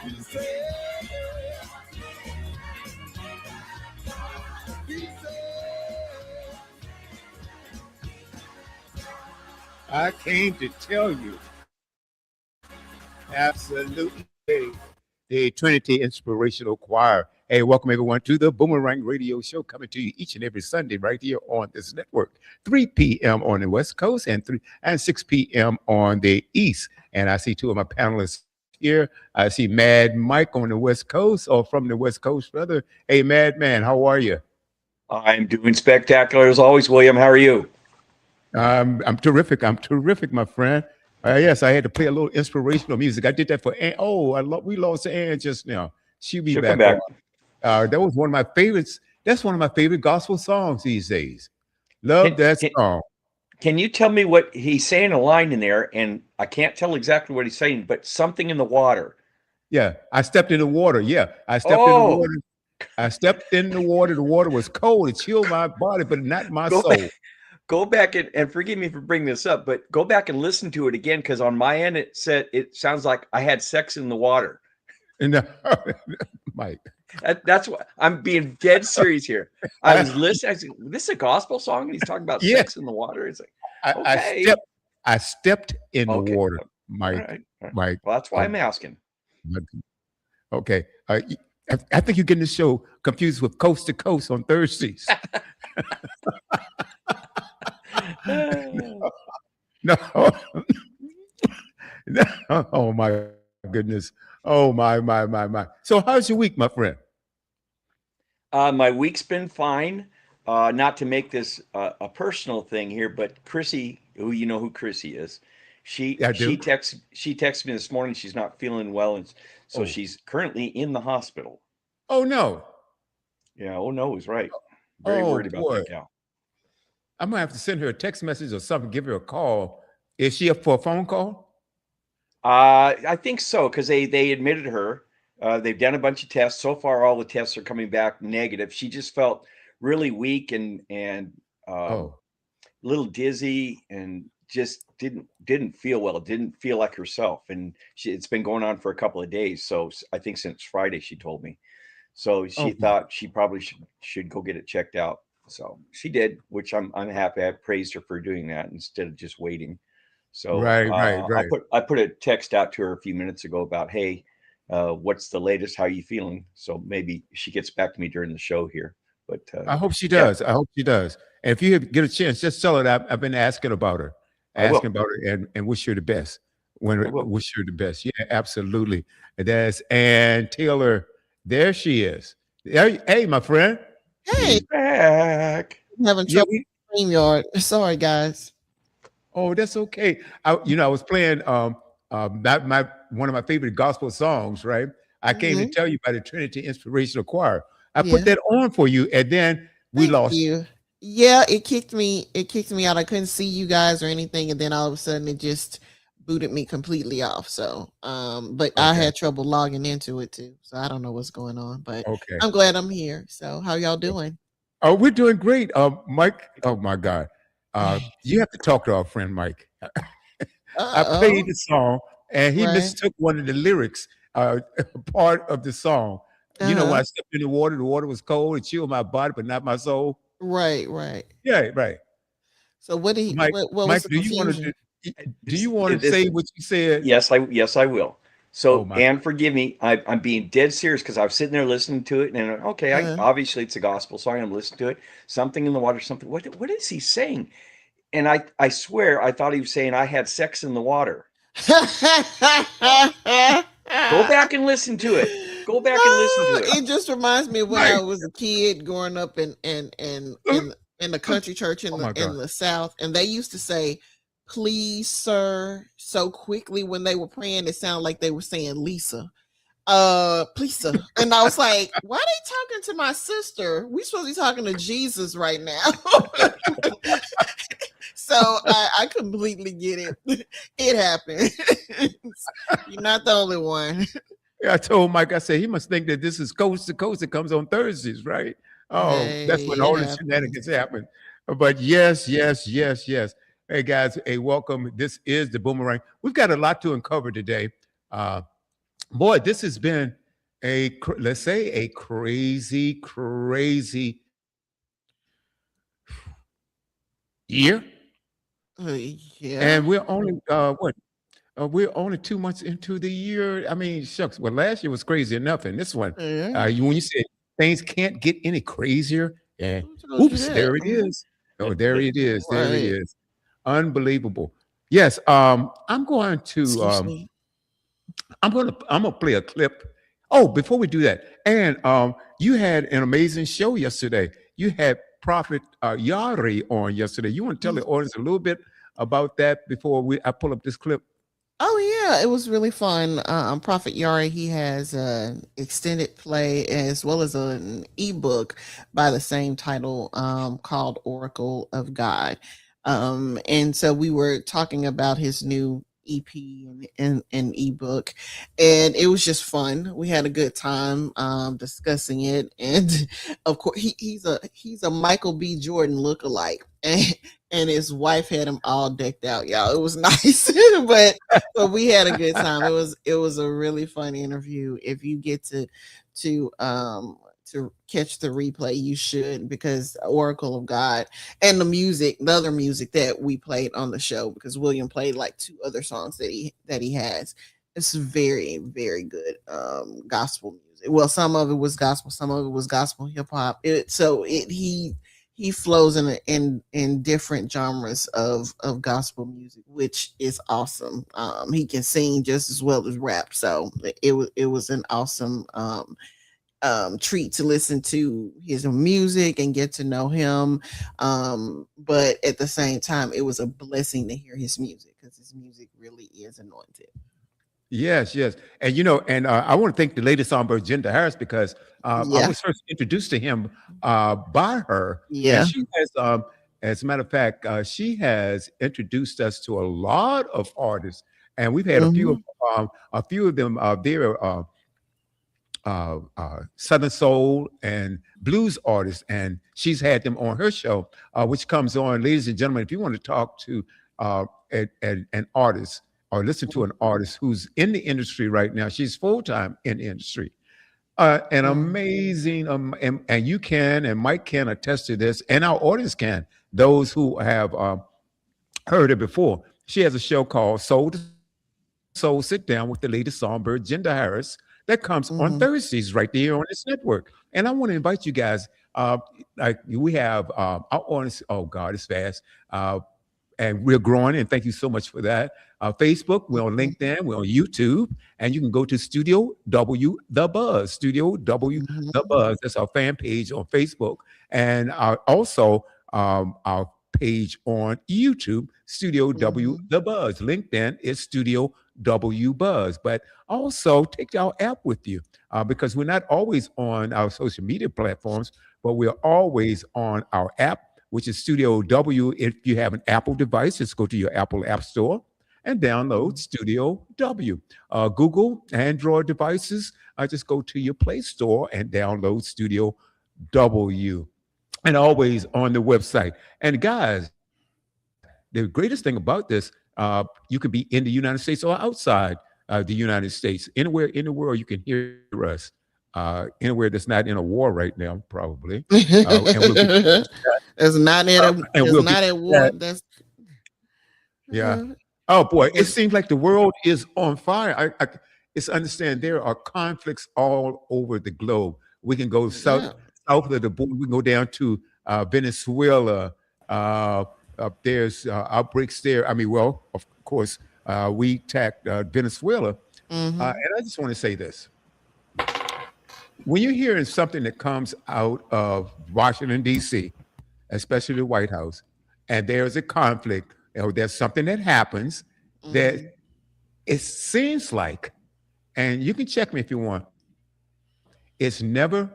He said, he said, I came to tell you, absolutely, the Trinity Inspirational Choir. Hey, welcome everyone to the Boomerang Radio Show, coming to you each and every Sunday right here on this network, 3 p.m. on the West Coast and 6 p.m. on the East. And I see two of my panelists here. I see Mad Mike on the West Coast, or from the West Coast, brother. Hey, Mad Man, how are you? I'm doing spectacular as always, William. How are you? I'm terrific. I'm terrific, my friend. Yes, I had to play a little inspirational music. I did that for Ann. Oh, we lost Ann just now. She'll be She'll come back on. back. That was one of my favorites. That's one of my favorite gospel songs these days. Love Can, that can, song. can you tell me what he's saying a line in there? And I can't tell exactly what he's saying, but something in the water. Yeah, I stepped in the water. Yeah, I stepped in the Oh, water. I stepped in the water. The water was cold. It chilled my body, but not my go back, soul. go back and forgive me for bringing this up, but go back and listen to it again because on my end it sounds like I had sex in the water. And Mike, That's what I'm being dead serious here. I I, was listening. I said, "This is a gospel song," and he's talking about yeah, sex in the water. It's like, I, I okay, stepped. I stepped in the okay, water, all Mike. right. All right. Mike. Well, that's why Oh, I'm asking. okay. I think you're getting the show confused with Coast to Coast on Thursdays. No, no. Oh my goodness. Oh my. So how's your week, my friend? My week's been fine. Not to make this a personal thing here, but Chrissy, who you know who Chrissy is, she I she do. texts she texted me this morning. She's not feeling well, and so Oh, she's currently in the hospital. oh no. Yeah. Oh no, he's right. Very Oh worried about boy. that gal. I'm gonna have to send her a text message or something. Give her a call. Is she up for a phone call? I think so because they admitted her. They've done a bunch of tests. So far, all the tests are coming back negative. She just felt really weak and um, Oh, a little dizzy and just didn't feel well. Didn't feel like herself. And it's been going on for a couple of days. So I think since Friday, she told me. So she okay. thought she probably should go get it checked out. So she did, which I'm happy. I praised her for doing that instead of just waiting. So Right. I put a text out to her a few minutes ago about, hey, what's the latest? How are you feeling? So maybe she gets back to me during the show here. But I hope she yeah, does. I hope she does. And if you get a chance, just tell her that I've been I asking will. about her, and wish her the best. I will. Wish her the best. Yeah, absolutely. And that's Ann Taylor. There she is. Hey, my friend. Hey, She's back. I'm having Yeah, trouble with StreamYard. Sorry, guys. oh, that's okay. I was playing my one of my favorite gospel songs, right? I came to Hmm. tell you about the Trinity Inspirational Choir. I put Yeah, that on for you, and then we thank lost. you. Yeah, it kicked me. It kicked me out. I couldn't see you guys or anything, and then all of a sudden it just booted me completely off. So, but I Okay. had trouble logging into it too. So I don't know what's going on, but Okay. I'm glad I'm here. So, how y'all doing? Oh, we're doing great. Mike, oh my God. You have to talk to our friend Mike. I played Oh, the song and he right. mistook one of the lyrics, part of the song. Uh You know, when huh. I stepped in the water was cold, it chilled my body, but not my soul. Right. Yeah, right. So what did he? Mike, What was Mike, the confusion? do you want to This say what you said? yes I will. Oh So my and forgive me, I'm being dead serious because I was sitting there listening to it and okay, I Uh obviously it's a gospel song. I'm listening to it. Something in the water, something. What is he saying? And I swear I thought he was saying I had sex in the water. Go huh. back and listen to it. Go back and listen to Oh, it. it just reminds me of when I Mike. was a kid growing up in the country church Oh my in God. the South, and they used to say, "Please, sir," so quickly when they were praying, it sounded like they were saying Lisa. Please, sir. And I was like, why are they talking to my sister? We supposed to be talking to Jesus right now. So I completely get it. It happened. You're not the only one. Yeah, I told Mike, I said, he must think that this is Coast to Coast. It comes on Thursdays, right? Oh, that's when Hey, it all the happens. shenanigans happen. But yes. Hey, guys, hey, welcome. This is the Boomerang. We've got a lot to uncover today. Uh, boy, this has been let's say a crazy year, Yeah. and we're only what we're only 2 months into the year. I mean, shucks. Well, last year was crazy enough, and this one, Yeah. when you said things can't get any crazier, and Who told you oops, that? there it is. Oh, there it is. There it Right. is. Unbelievable. Yes. I'm going to. Excuse me. I'm gonna play a clip. Oh, before we do that, and you had an amazing show yesterday. You had Prophet Yari on yesterday. You want to tell the audience a little bit about that before I pull up this clip? Oh yeah, it was really fun. Prophet Yari, he has an extended play as well as an ebook by the same title, called Oracle of God. And so we were talking about his new EP and ebook, and it was just fun. We had a good time discussing it, and of course he's a Michael B. Jordan lookalike, and his wife had him all decked out, y'all. It was nice, but we had a good time. It was a really fun interview. If you get to catch the replay, you should, because Oracle of God and the other music that we played on the show, because William played like two other songs that he has. It's very, very good gospel music. Well, some of it was gospel, some of it was gospel hip hop. He flows in different genres of gospel music, which is awesome. He can sing just as well as rap, so it was an awesome treat to listen to his music and get to know him. But at the same time, it was a blessing to hear his music, because his music really is anointed. Yes, yes. And I want to thank the lady songbird Jenda Harris, because I Yeah, was first introduced to him by her, and yeah. she has, as a matter of fact, she has introduced us to a lot of artists, and we've had Hmm. a few of them. They're Southern soul and blues artists, and she's had them on her show, which comes on, ladies and gentlemen. If you want to talk to an artist or listen to an artist who's in the industry right now, she's full time in the industry. An Mm. amazing, and you can, and Mike can attest to this, and our audience can. Those who have heard it before. She has a show called Soul to Soul Sit Down with the latest songbird, Jenda Harris, that comes on Thursdays Mhm. right there on this network. And I want to invite you guys. Like we have our audience. Oh God, it's fast. And we're growing, and thank you so much for that. Facebook, we're on Mhm. LinkedIn, we're on YouTube, and you can go to Studio W The Buzz. Studio W The Mhm. Buzz. That's our fan page on Facebook, and also our page on YouTube, Studio W Mhm. The Buzz. LinkedIn is Studio W Buzz, but also take our app with you, because we're not always on our social media platforms, but we're always on our app, which is Studio W. If you have an Apple device, just go to your Apple App Store and download Mhm. Studio W. Google Android devices, just go to your Play Store and download Studio W, and always on the website. And guys, the greatest thing about this, you can be in the United States or outside the United States. Anywhere in the world, you can hear us. Anywhere that's not in a war right now, probably. And we'll get It's not at a and it's we'll get not at that. war. That's Yeah. uh, Oh boy, it it's, seems like the world is on fire. It's understand there are conflicts all over the globe. We can go yeah. south of the border. We can go down to Venezuela. Uh, there's outbreaks there. I mean, well, of course, we tacked Venezuela. Hmm. And I just want to say this: when you're hearing something that comes out of Washington D.C., especially the White House, and there's a conflict, or there's something that happens that Hmm. it seems like, and you can check me if you want, it's never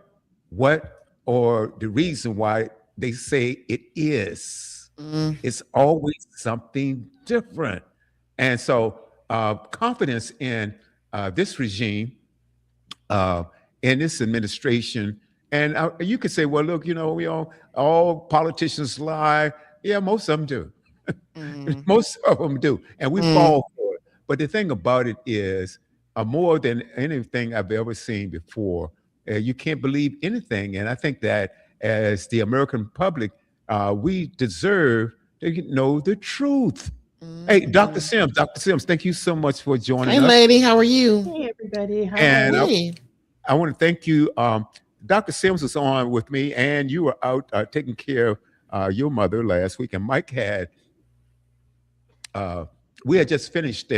what or the reason why they say it is. Mm. It's always something different. And so, confidence in this regime, uh, in this administration. And you could say, well, look, all politicians lie. Yeah, most of them do. Mm. Most of them do. And we Mm. fall for it. But the thing about it is, more than anything I've ever seen before. You can't believe anything. And I think that as the American public, we deserve to know the truth. Hey, Mhm. Dr. Sims, thank you so much for Hey, joining us. lady, how are you? Hey everybody, how are And you? Hey. I want to thank you. Dr. Sims was on with me, and you were out taking care of your mother last week. And Mike had, uh, we had just finished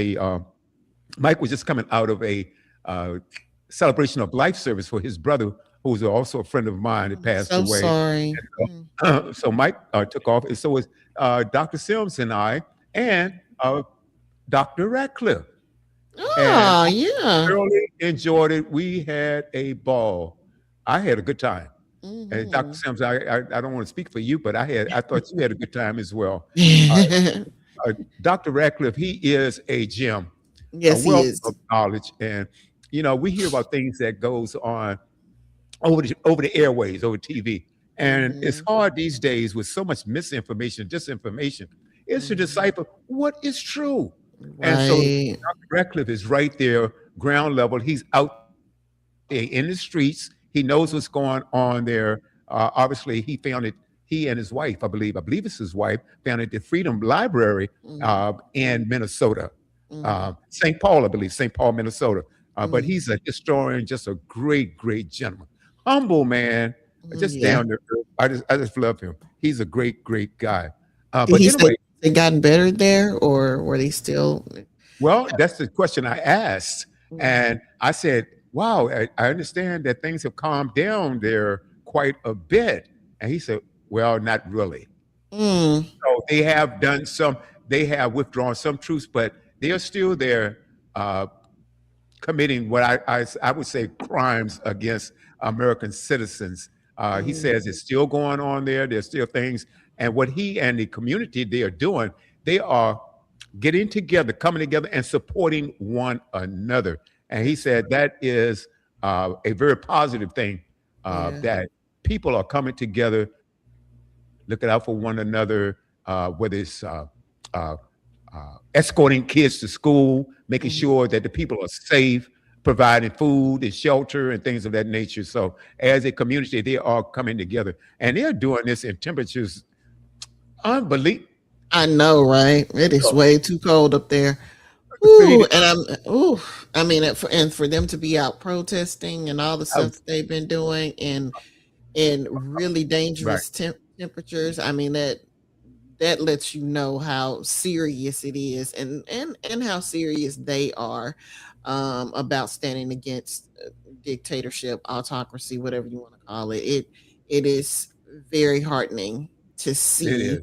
Mike was just coming out of a uh, celebration of life service for his brother, who was also a friend of mine that I'm passed so away. sorry. Mm. So Mike took off, and so was Dr. Sims and I, and Dr. Ratcliffe. And Oh, yeah. thoroughly enjoyed it. We had a ball. I had a good time. And Dr. Mhm. Sims, I don't want to speak for you, but I thought you had a good time as well. Uh, Dr. Ratcliffe, he is a gem, a Yes, he wealth is. of knowledge, and we hear about things that goes on over the airways, over TV, and it's Mhm. hard these days with so much misinformation, disinformation, is to Mhm. decipher what is true. And so Right. Dr. Ratcliffe is right there, ground level. He's out there in the streets. He knows what's going on there. Obviously, he and his wife, I believe it's his wife, founded the Freedom Library Mhm. in Minnesota, Mhm. St. Paul, I believe, St. Paul, Minnesota. But Mhm. he's a historian, just a great, great gentleman, humble man, just Yeah. down to earth. I just love him. He's a great, great guy. Did But he say anyway, they gotten better there, or were they still? well, that's the question I asked. Mm. And I said, wow, I understand that things have calmed down there quite a bit. And he said, well, not really. Mm. So they have withdrawn some troops, but they are still there uh, committing what I would say crimes against American citizens. He Mm. says it's still going on there. There's still things. And what he and the community they are doing, they are getting together, coming together, and supporting one another. And he That's said that is a very positive thing yeah. that people are coming together, looking out for one another, whether it's uh, escorting kids to school, making Mhm. sure that the people are safe, providing food and shelter and things of that nature. So, as a community, they are coming together, and they're doing this in temperatures unbelievable. I know, right? It is So, way too cold up there. for me Ooh, to, and ooh, I mean, for them to be out protesting and all the I, stuff that they've been doing in really right, dangerous temperatures. I mean that lets you know how serious it is, and how serious they are about standing against dictatorship, autocracy, whatever you want to call it. It is very heartening to it is.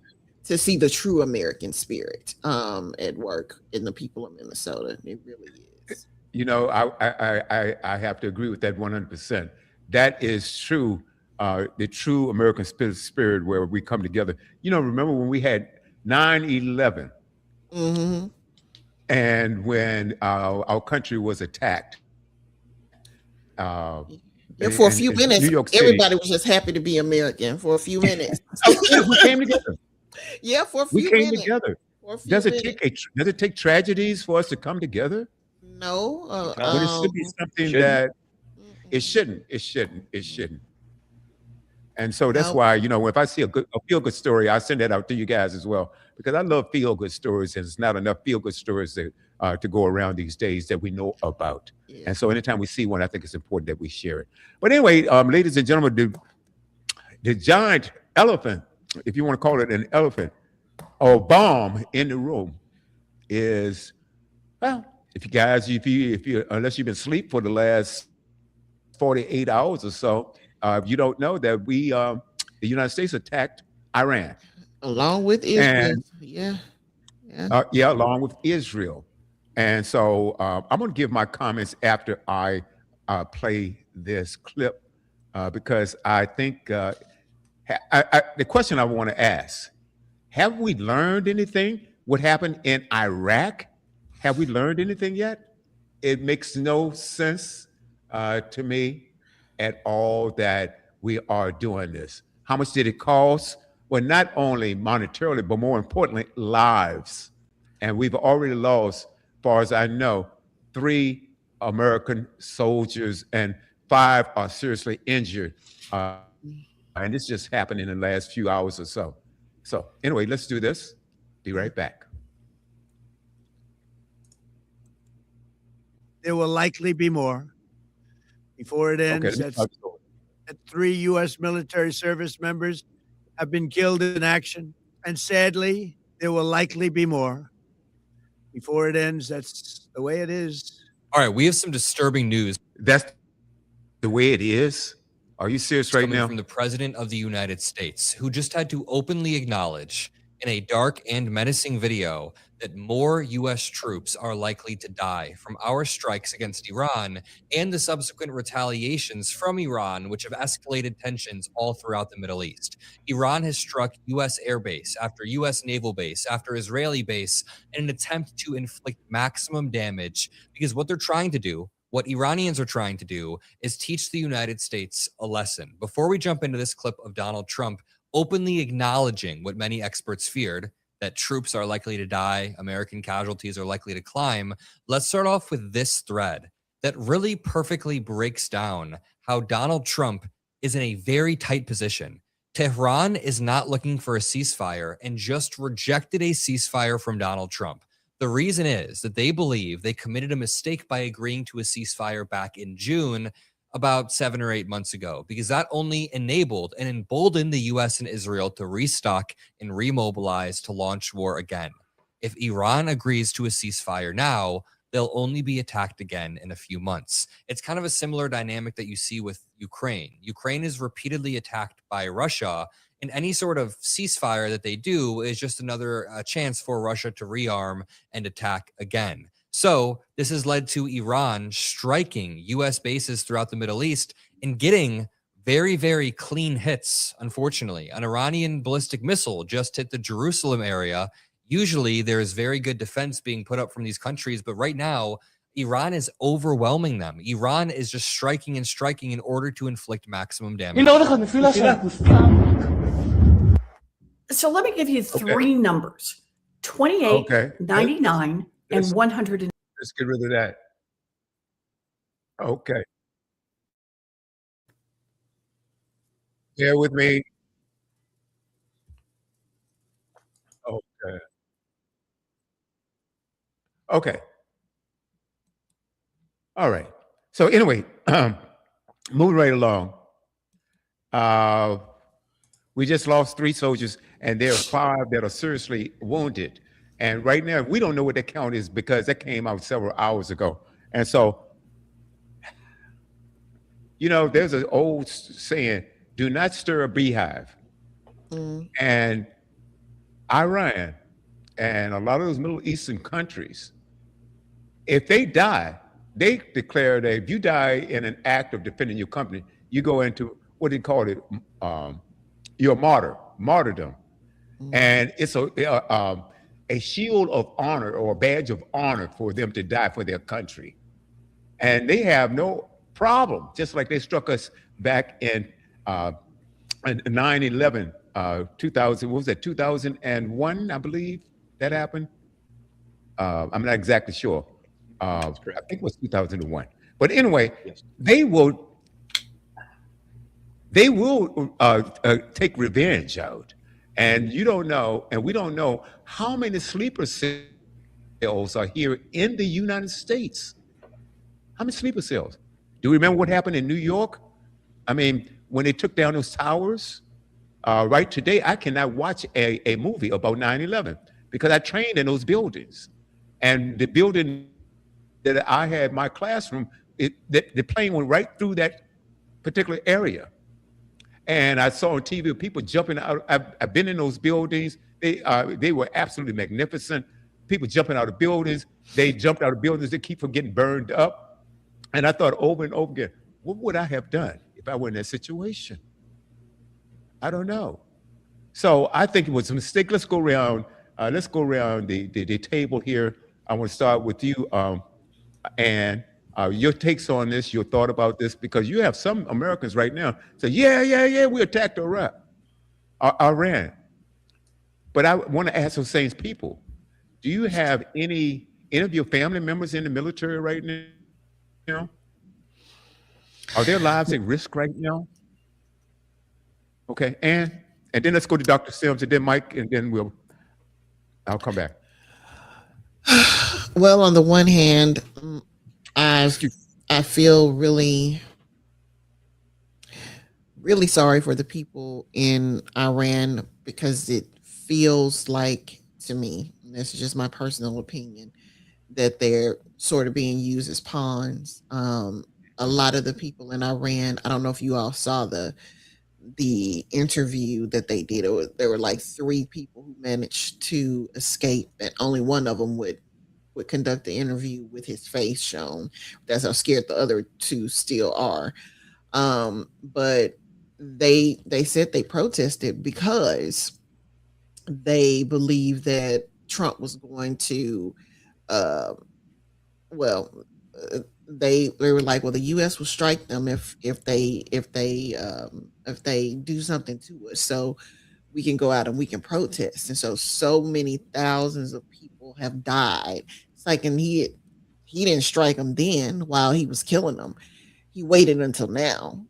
see the true American spirit at work in the people of Minnesota. It really is. I have to agree with that 100%. That is true. The true American spirit where we come together. Remember when we had 9/11 Hmm. and when our country was attacked in Yeah, for a New few York minutes, City. everybody was just happy to be American for a few minutes. We came together. Yeah, for a We few came minutes. together. For a few Does it minutes. take does it take tragedies for us to come together? No, When it No, should be something shouldn't. that it mm-mm, shouldn't. It shouldn't. It shouldn't. And so that's no, why, if I see a feel good story, I send that out to you guys as well because I love feel good stories, and it's not enough feel good stories to go around these days that we know about. yeah. And so anytime we see one, I think it's important that we share it. But anyway, ladies and gentlemen, the giant elephant, if you want to call it an elephant or bomb in the room, is well, if you unless you've been asleep for the last 48 hours or so, you don't know that the United States attacked Iran, Along with Israel. and Yeah, yeah. yeah, along with Israel. And so I'm going to give my comments after I play this clip because I think the question I want to ask: have we learned anything? What happened in Iraq? Have we learned anything yet? It makes no sense to me at all that we are doing this. How much did it cost? Well, not only monetarily, but more importantly, lives. And we've already lost, as far as I know, three. American soldiers, and 5 are seriously injured. And this just happened in the last few hours or so. So, anyway, let's do this. Be right back. There will likely be more. Before it ends, Okay, that 3 U.S. military service members have been killed in action, and sadly, there will likely be more. Before it ends, that's the way it is. All right, we have some disturbing news that's the way it is. Are you serious right coming now? from the President of the United States, who just had to openly acknowledge in a dark and menacing video that more U.S. troops are likely to die from our strikes against Iran and the subsequent retaliations from Iran, which have escalated tensions all throughout the Middle East. Iran has struck U.S. air base after U.S. naval base after Israeli base in an attempt to inflict maximum damage, because what they're trying to do, what Iranians are trying to do, is teach the United States a lesson. Before we jump into this clip of Donald Trump openly acknowledging what many experts feared, that troops are likely to die, American casualties are likely to climb, let's start off with this thread that really perfectly breaks down how Donald Trump is in a very tight position. Tehran is not looking for a ceasefire and just rejected a ceasefire from Donald Trump. The reason is that they believe they committed a mistake by agreeing to a ceasefire back in June, about 7 or 8 months ago, because that only enabled and emboldened the US and Israel to restock and remobilize to launch war again. If Iran agrees to a ceasefire now, they'll only be attacked again in a few months. It's kind of a similar dynamic that you see with Ukraine. Ukraine is repeatedly attacked by Russia, and any sort of ceasefire that they do is just another chance for Russia to rearm and attack again. So this has led to Iran striking U.S. bases throughout the Middle East and getting very, very clean hits, unfortunately. An Iranian ballistic missile just hit the Jerusalem area. Usually there is very good defense being put up from these countries, but right now, Iran is overwhelming them. Iran is just striking and striking in order to inflict maximum damage. So let me give you 3 numbers: 28, Okay. 99, and 100. Let's get rid of that. Okay. Bear with me. Okay. Okay. All right. So anyway, moving right along. We just lost 3 soldiers, and there are 5 that are seriously wounded. And right now, we don't know what the count is because that came out several hours ago. And so, you know, there's an old saying, do not stir a beehive. And Iran and a lot of those Middle Eastern countries, if they die, they declare that if you die in an act of defending your country, you go into what they call it, you're a martyrdom. And it's a shield of honor or a badge of honor for them to die for their country. And they have no problem, just like they struck us back in 9/11, 2000, what was that, 2001, I believe that happened? I'm not exactly sure. I think it was 2001. But anyway, Yes. they will take revenge out. And you don't know, and we don't know how many sleeper cells are here in the United States. How many sleeper cells? Do you remember what happened in New York? I mean, when they took down those towers, right today, I cannot watch a movie about 9/11 because I trained in those buildings. And the building that I had my classroom, the plane went right through that particular area. And I saw on TV people jumping out. I've been in those buildings. They were absolutely magnificent. People jumping out of buildings. They jumped out of buildings. They keep from getting burned up. And I thought over and over again, what would I have done if I were in that situation? I don't know. So I think it was a mistake. Let's go around. Let's go around the table here. I want to start with you, and your takes on this, your thought about this, because you have some Americans right now say, yeah, we attacked Iran. But I want to ask those same people, do you have any of your family members in the military right now? now? Are their lives at risk right now? Okay, and then let's go to Dr. Sims, and then Mike, and then I'll come back. Well, on the one hand, I Excuse. I feel really sorry for the people in Iran because it feels like to me, and this is just my personal opinion, that they're sort of being used as pawns. A lot of the people in Iran, I don't know if you all saw the interview that they did. There were like three people who managed to escape, and only one of them would conduct the interview with his face shown. That's how scared the other two still are. But they said they protested because they believe that Trump was going to uh, well they were like, well, the US will strike them if they do something to us, so we can go out and we can protest. And so many thousands of people have died. It's like, and he didn't strike them then while he was killing them. He waited until now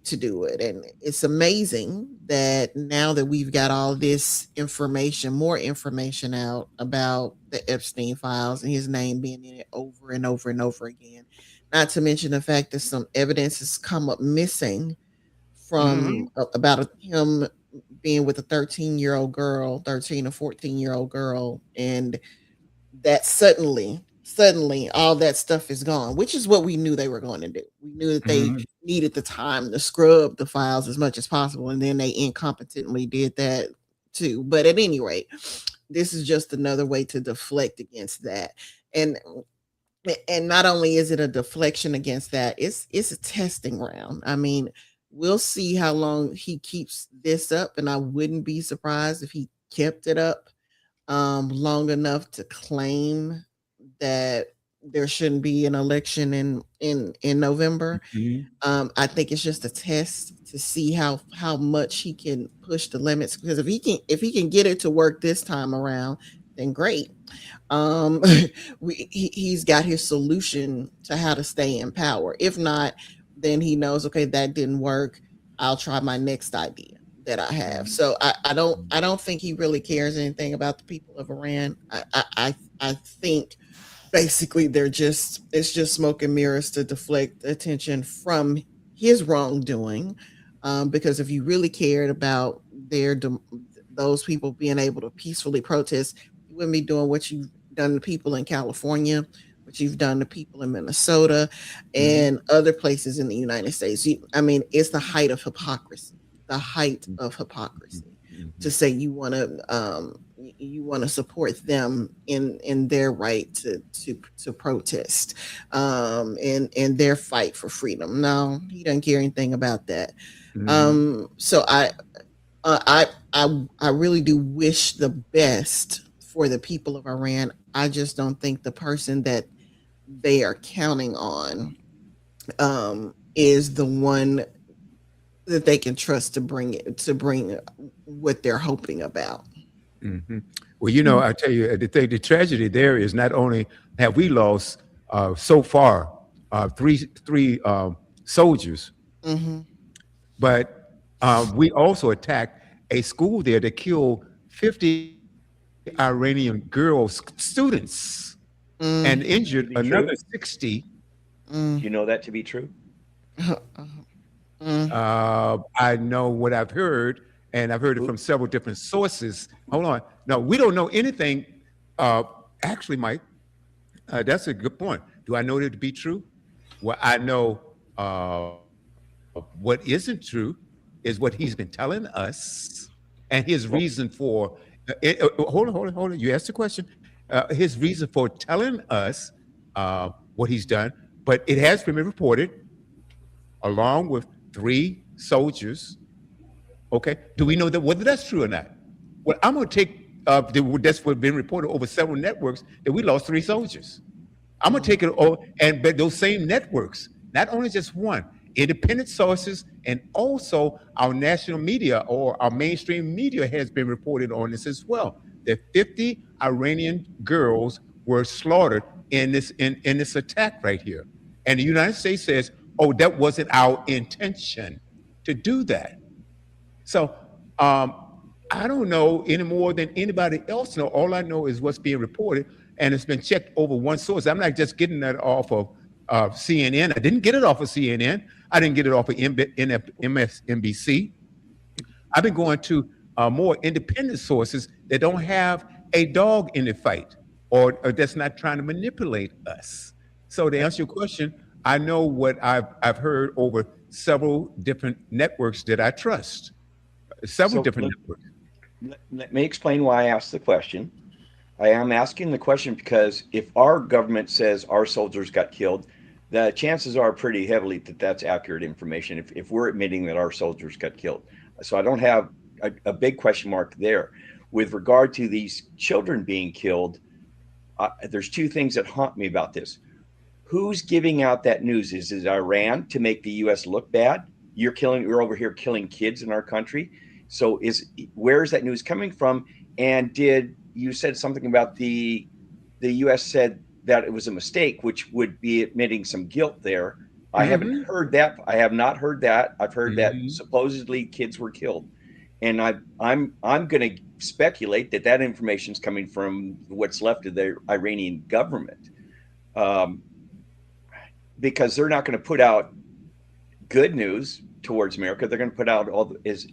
to do it. And it's amazing that now that we've got all this information, more information out about the Epstein files and his name being in it over and over and over again, not to mention the fact that some evidence has come up missing from about him being with a 13-year-old girl, 13 or 14-year-old girl, and that suddenly all that stuff is gone, which is what we knew they were going to do. We knew that they needed the time to scrub the files as much as possible, and then they incompetently did that too. But at any rate, this is just another way to deflect against that. And not only is it a deflection against that, it's a testing round. I mean, we'll see how long he keeps this up, and I wouldn't be surprised if he kept it up long enough to claim that there shouldn't be an election in November. I think it's just a test to see how much he can push the limits, because if he can get it to work this time around, then great. He's got his solution to how to stay in power. If not, then he knows, okay, that didn't work, I'll try my next idea that I have. So I don't think he really cares anything about the people of Iran. I think basically it's just smoke and mirrors to deflect attention from his wrongdoing. Because if you really cared about those people being able to peacefully protest, you wouldn't be doing what you've done to people in California, what you've done to people in Minnesota and other places in the United States. I mean, it's the height of hypocrisy. The height of hypocrisy to say you want to support them in their right to protest in their fight for freedom. No, he doesn't care anything about that. So I really do wish the best for the people of Iran. I just don't think the person that they are counting on is the one that they can trust to bring what they're hoping about. Well, I tell you, the tragedy there is not only have we lost so far three soldiers, but we also attacked a school there that killed 50 Iranian girls, students, and injured another 60. Do you know that to be true? I know what I've heard, and I've heard it from several different sources. Hold on. No, we don't know anything. Actually, Mike, that's a good point. Do I know it to be true? Well, I know what isn't true is what he's been telling us, and his reason for hold on. You asked the question. His reason for telling us what he's done, but it has been reported along with 3 soldiers. Okay, do we know that whether that's true or not? Well, I'm going to take that's what's been reported over several networks that we lost 3 soldiers. I'm going to take it but those same networks, not only just one, independent sources, and also our national media or our mainstream media has been reported on this as well. That 50 Iranian girls were slaughtered in this attack right here. And the United States says, oh, that wasn't our intention to do that. So I don't know any more than anybody else know. All I know is what's being reported, and it's been checked over one source. I'm not just getting that off of CNN. I didn't get it off of CNN. I didn't get it off of MSNBC. I've been going to more independent sources that don't have a dog in the fight, or that's not trying to manipulate us. So to answer your question, I know what I've heard over several different networks that I trust. Several different networks. Let me explain why I asked the question. I am asking the question because if our government says our soldiers got killed, the chances are pretty heavily that that's accurate information if we're admitting that our soldiers got killed. So I don't have a big question mark there. With regard to these children being killed, there's two things that haunt me about this. Who's giving out that news? Is it Iran to make the U.S. look bad? You're over here killing kids in our country. So where is that news coming from? And you said something about the U.S. said that it was a mistake, which would be admitting some guilt there. I haven't heard that. I have not heard that. I've heard that supposedly kids were killed, and I'm going to speculate that information is coming from what's left of the Iranian government, because they're not going to put out good news towards America. They're going to put out all as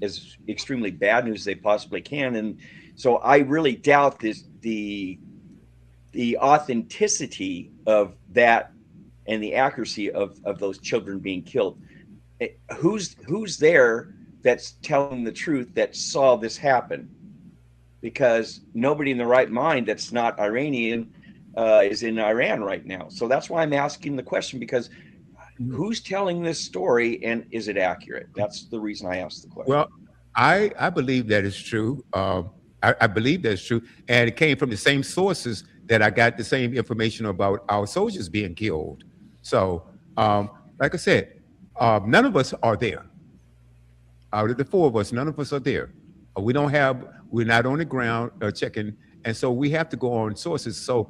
extremely bad news as they possibly can, and so I really doubt the authenticity of that and the accuracy of those children being killed. Who's there that's telling the truth that saw this happen? Because nobody in the right mind that's not Iranian is in Iran right now. So that's why I'm asking the question, because who's telling this story and is it accurate? That's the reason I asked the question. Well, I believe that is true. I believe that's true. And it came from the same sources that I got the same information about our soldiers being killed. So, like I said, none of us are there. Out of the four of us, none of us are there. We're not on the ground checking. And so we have to go on sources. So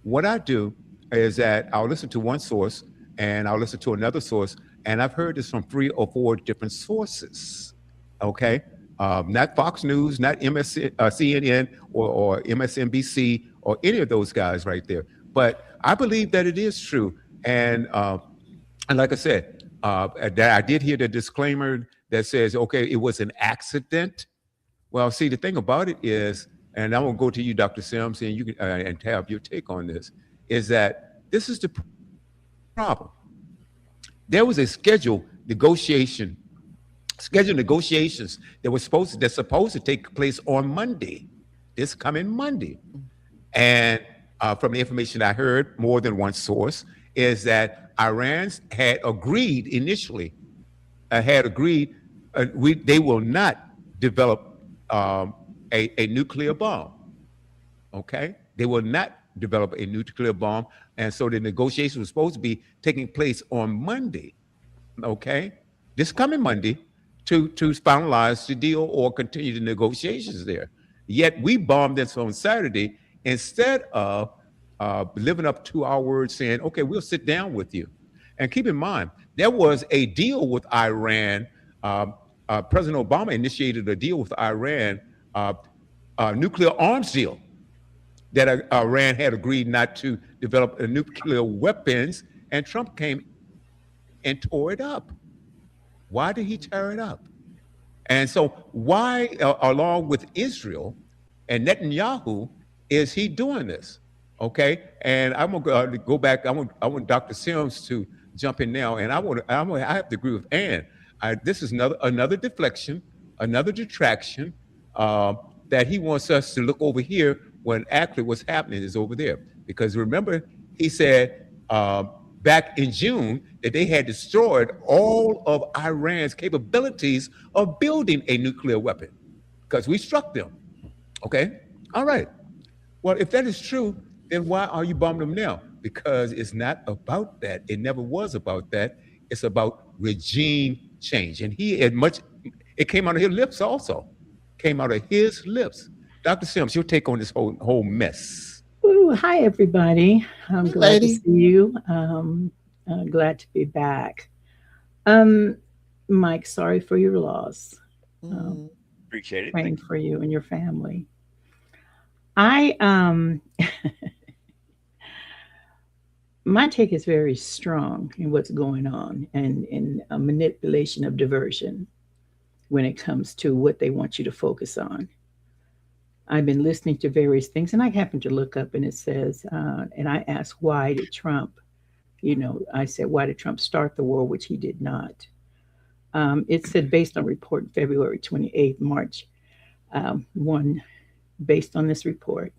what I do is that I'll listen to one source and I'll listen to another source. And I've heard this from 3 or 4 different sources. Okay. Not Fox News, not CNN or MSNBC or any of those guys right there. But I believe that it is true. And like I said, that I did hear the disclaimer that says, okay, it was an accident. Well, see, the thing about it is, and I'm going to go to you, Dr. Sims, and you can and have your take on this, is that this is the problem. There was a scheduled negotiations that's supposed to take place on Monday, this coming Monday. And from the information I heard, more than one source, is that Iran had agreed initially, they will not develop a nuclear bomb. Okay, they will not develop a nuclear bomb, and so the negotiations were supposed to be taking place on Monday. Okay, this coming Monday, to finalize the deal or continue the negotiations there. Yet we bombed this on Saturday instead of living up to our word, saying, okay, we'll sit down with you. And keep in mind, there was a deal with Iran. President Obama initiated a deal with Iran, nuclear arms deal, that Iran had agreed not to develop nuclear weapons, and Trump came and tore it up. Why did he tear it up? And so why, along with Israel and Netanyahu, is he doing this? Okay, and I'm gonna go back. I want Dr. Sims to jump in now, and I have to agree with Ann. This is another deflection, another detraction that he wants us to look over here when actually what's happening is over there. Because remember, he said back in June that they had destroyed all of Iran's capabilities of building a nuclear weapon because we struck them. Okay, all right. Well, if that is true, then why are you bombing them now? Because it's not about that. It never was about that. It's about regime change. And it came out of his lips also. Came out of his lips. Dr. Sims, your take on this whole mess. Ooh, hi, everybody. I'm Hey, glad to lady. see you. Glad to be back. Um, Mike, sorry for your loss. Um, Mm, Appreciate it. Praying Thank you. for you and your family. I my take is very strong in what's going on and in a manipulation of diversion when it comes to what they want you to focus on. I've been listening to various things, and I happened to look up, and it says, and I asked, why did Trump? I said, why did Trump start the war, which he did not? It said, based on report February 28th, March 1, based on this report,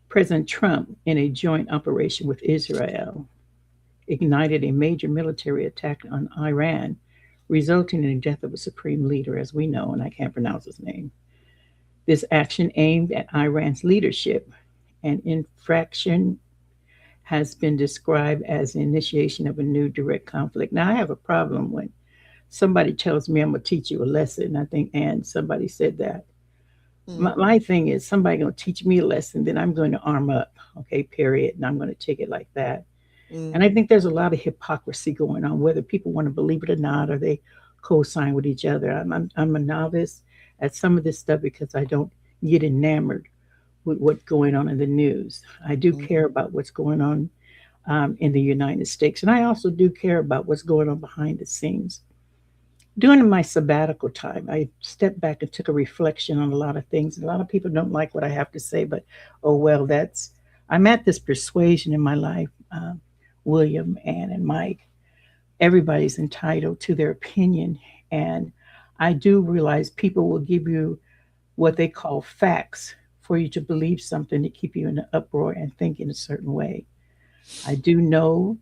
President Trump, in a joint operation with Israel, ignited a major military attack on Iran, resulting in the death of a supreme leader, as we know, and I can't pronounce his name. This action aimed at Iran's leadership and infraction has been described as the initiation of a new direct conflict. Now, I have a problem when somebody tells me I'm going to teach you a lesson. I think, and somebody said that. mm, My thing is, somebody going to teach me a lesson, then I'm going to arm up, okay, period. And I'm going to take it like that. And I mm, think there's a lot of hypocrisy going on, whether people want to believe it or not, or they co-sign with each other. I'm a novice at some of this stuff because I don't get enamored with what's going on in the news. I do mm, care about what's going on in the United States, and I also do care about what's going on behind the scenes. During my sabbatical time, I stepped back and took a reflection on a lot of things. A lot of people don't like what I have to say, but oh well, I'm at this persuasion in my life, William, Ann, and Mike. Everybody's entitled to their opinion. And I do realize people will give you what they call facts for you to believe something to keep you in an uproar and think in a certain way. I do know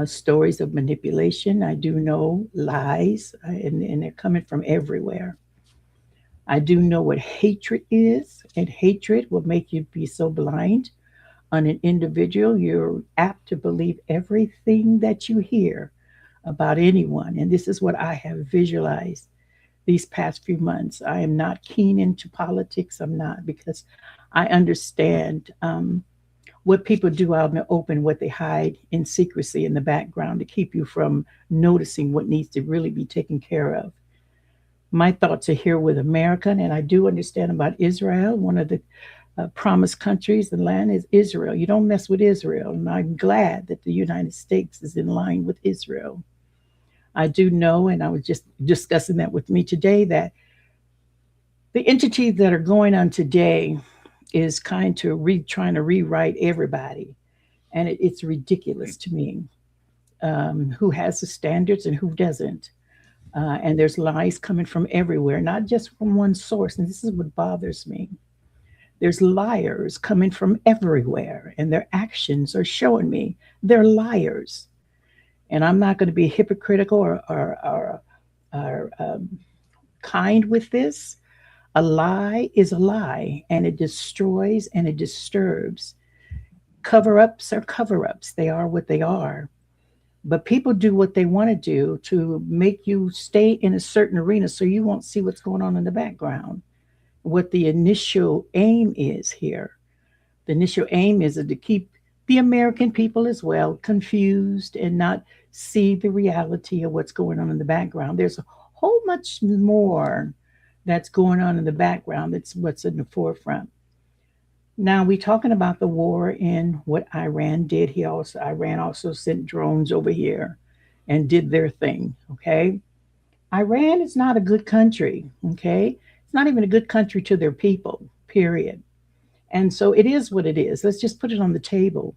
stories of manipulation. I do know lies, and they're coming from everywhere. I do know what hatred is, and hatred will make you be so blind on an individual. You're apt to believe everything that you hear about anyone. And this is what I have visualized these past few months. I am not keen into politics. I'm not, because I understand what people do out in the open, what they hide in secrecy in the background to keep you from noticing what needs to really be taken care of. My thoughts are here with America, and I do understand about Israel. One of the promised countries and land is Israel. You don't mess with Israel, and I'm glad that the United States is in line with Israel. I do know, and I was just discussing that with me today, that the entities that are going on today is trying to rewrite everybody, and it's ridiculous to me. Who has the standards and who doesn't? And there's lies coming from everywhere, not just from one source. And this is what bothers me. There's liars coming from everywhere, and their actions are showing me they're liars. And I'm not going to be hypocritical or kind with this. A lie is a lie, and it destroys and it disturbs. Cover ups are cover ups, they are what they are. But people do what they want to do to make you stay in a certain arena so you won't see what's going on in the background. What the initial aim is here. The initial aim is to keep the American people as well confused and not see the reality of what's going on in the background. There's a whole much more that's going on in the background. That's what's in the forefront. Now we're talking about the war in what Iran did. Iran also sent drones over here and did their thing. Okay. Iran is not a good country. Okay. It's not even a good country to their people, period. And so it is what it is. Let's just put it on the table.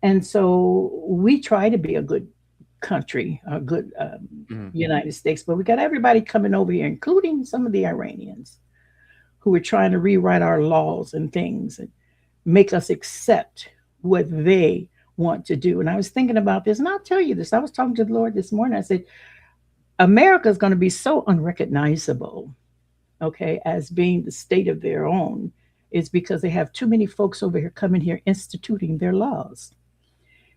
And so we try to be a good country, a good Mhm. United States, but we got everybody coming over here, including some of the Iranians who are trying to rewrite our laws and things and make us accept what they want to do. And I was thinking about this, and I'll tell you this. I was talking to the Lord this morning. I said, America is going to be so unrecognizable, okay, as being the state of their own, is because they have too many folks over here coming here instituting their laws.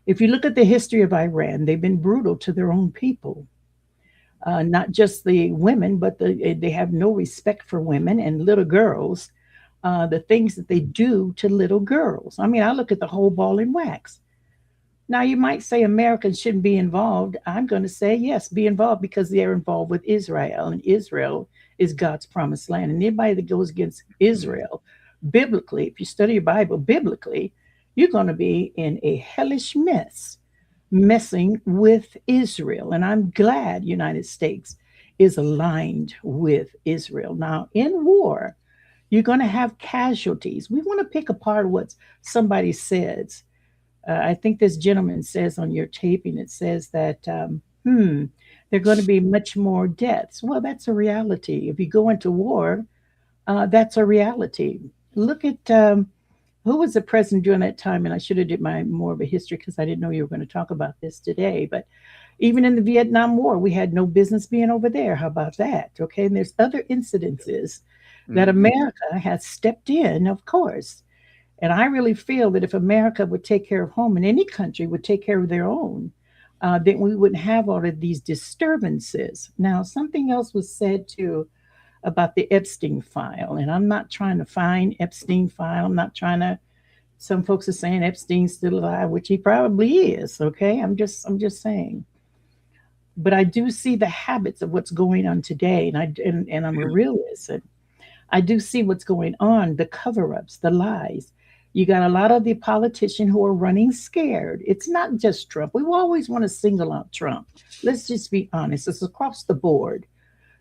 If you look at the history of Iran, they've been brutal to their own people. Not just the women, but they have no respect for women and little girls. the things that they do to little girls. I mean, I look at the whole ball and wax. Now, you might say Americans shouldn't be involved. I'm going to say yes, be involved because they're involved with Israel, and Israel is God's promised land. And anybody that goes against Israel, biblically, if you study your Bible biblically, you're going to be in a hellish mess, messing with Israel. And I'm glad United States is aligned with Israel. Now, in war, you're going to have casualties. We want to pick apart what somebody says. I think this gentleman says on your taping, it says that, there are going to be much more deaths. Well, that's a reality. If you go into war, that's a reality. Look at who was the president during that time, and I should have did my more of a history because I didn't know you were going to talk about this today. But even in the Vietnam War, we had no business being over there. How about that? Okay, and there's other incidences that America has stepped in, of course. And I really feel that if America would take care of home and any country would take care of their own, then we wouldn't have all of these disturbances. Now, something else was said too about the Epstein file. And I'm not trying to find Epstein file. I'm not trying to, some folks are saying Epstein's still alive, which he probably is. Okay. I'm just saying. But I do see the habits of what's going on today. And I'm a realist. And I do see what's going on, the cover-ups, the lies. You got a lot of the politicians who are running scared. It's not just Trump. We always want to single out Trump. Let's just be honest. It's across the board.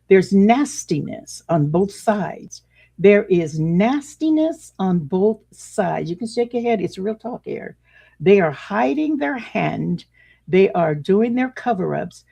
There's nastiness on both sides. There is nastiness on both sides. You can shake your head. It's real talk here. They are hiding their hand. They are doing their cover-ups.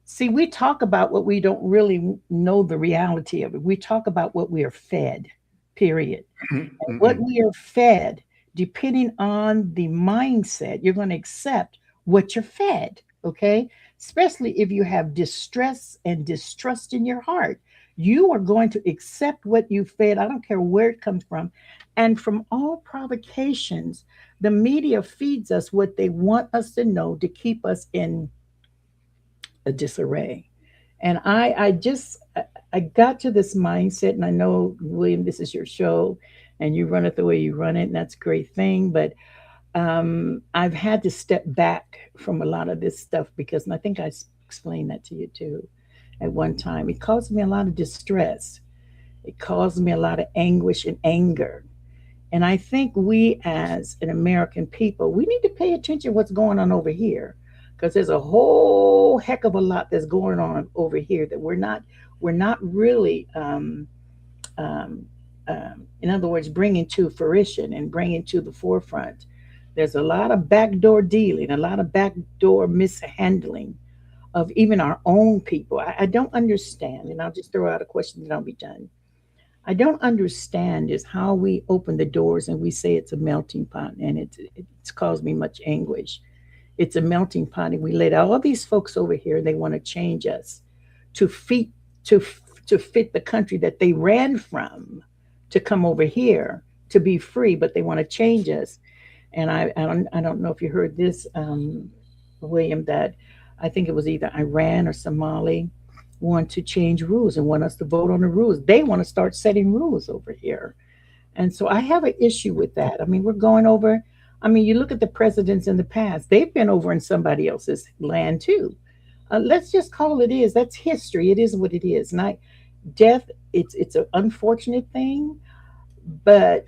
See, we talk about what we don't really know the reality of it. We talk about what we are fed, period. And what we are fed, depending on the mindset, you're going to accept what you're fed, okay? Especially if you have distress and distrust in your heart. You are going to accept what you fed. I don't care where it comes from. And from all provocations, the media feeds us what they want us to know to keep us in a disarray. And I got to this mindset, and I know, William, this is your show and you run it the way you run it, and that's a great thing. But I've had to step back from a lot of this stuff because, and I think I explained that to you too at one time. It caused me a lot of distress. It caused me a lot of anguish and anger. And I think we as an American people, we need to pay attention to what's going on over here, because there's a whole heck of a lot that's going on over here that we're not really, in other words, bringing to fruition and bringing to the forefront. There's a lot of backdoor dealing, a lot of backdoor mishandling of even our own people. I don't understand, and I'll just throw out a question and I'll be done. I don't understand is how we open the doors and we say it's a melting pot, and it's caused me much anguish. It's a melting pot, and we let all these folks over here. They want to change us to fit the country that they ran from, to come over here to be free, but they want to change us. And I don't know if you heard this, William, that I think it was either Iran or Somali want to change rules and want us to vote on the rules. They want to start setting rules over here. And so I have an issue with that. I mean, we're going over, I mean, you look at the presidents in the past, they've been over in somebody else's land too. Let's just call it is. That's history. It is what it is. Death, it's an unfortunate thing, but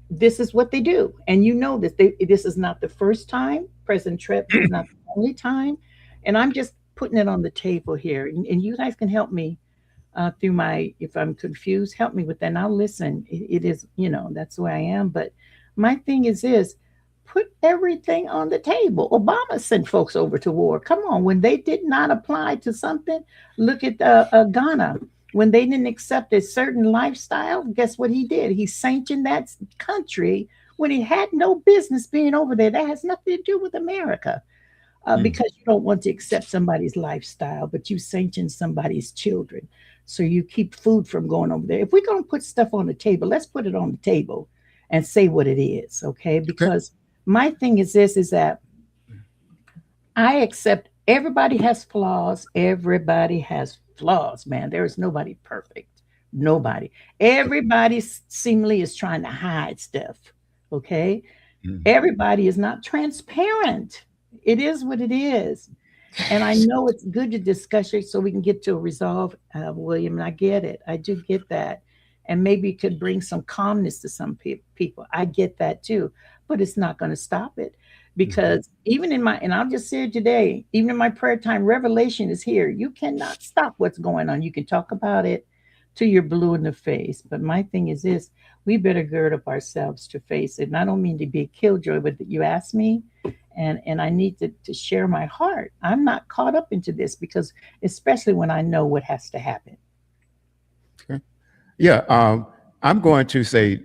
this is what they do. And you know this. This is not the first time. President Trump is not the only time. And I'm just putting it on the table here. And you guys can help me through if I'm confused, help me with that. And I'll listen. It is, that's the way I am. But my thing is this. Put everything on the table. Obama sent folks over to war. Come on. When they did not apply to something, look at Ghana. When they didn't accept a certain lifestyle, guess what he did? He sanctioned that country when he had no business being over there. That has nothing to do with America, because you don't want to accept somebody's lifestyle, but you sanction somebody's children. So you keep food from going over there. If we're going to put stuff on the table, let's put it on the table and say what it is, okay? Because my thing is this, is that I accept everybody has flaws. Everybody has flaws, man. There is nobody perfect, Nobody. Everybody seemingly is trying to hide stuff. Okay. Mhm. Everybody is not transparent. It is what it is. And I know it's good to discuss it so we can get to a resolve, William. And I get it. I do get that. And maybe it could bring some calmness to some people. I get that too. But it's not going to stop it because even in my, and I'll just say it today, even in my prayer time, revelation is here. You cannot stop what's going on. You can talk about it till you're blue in the face. But my thing is this, we better gird up ourselves to face it. And I don't mean to be a killjoy, but you asked me, and I need to share my heart. I'm not caught up into this because especially when I know what has to happen. Okay. Yeah. I'm going to say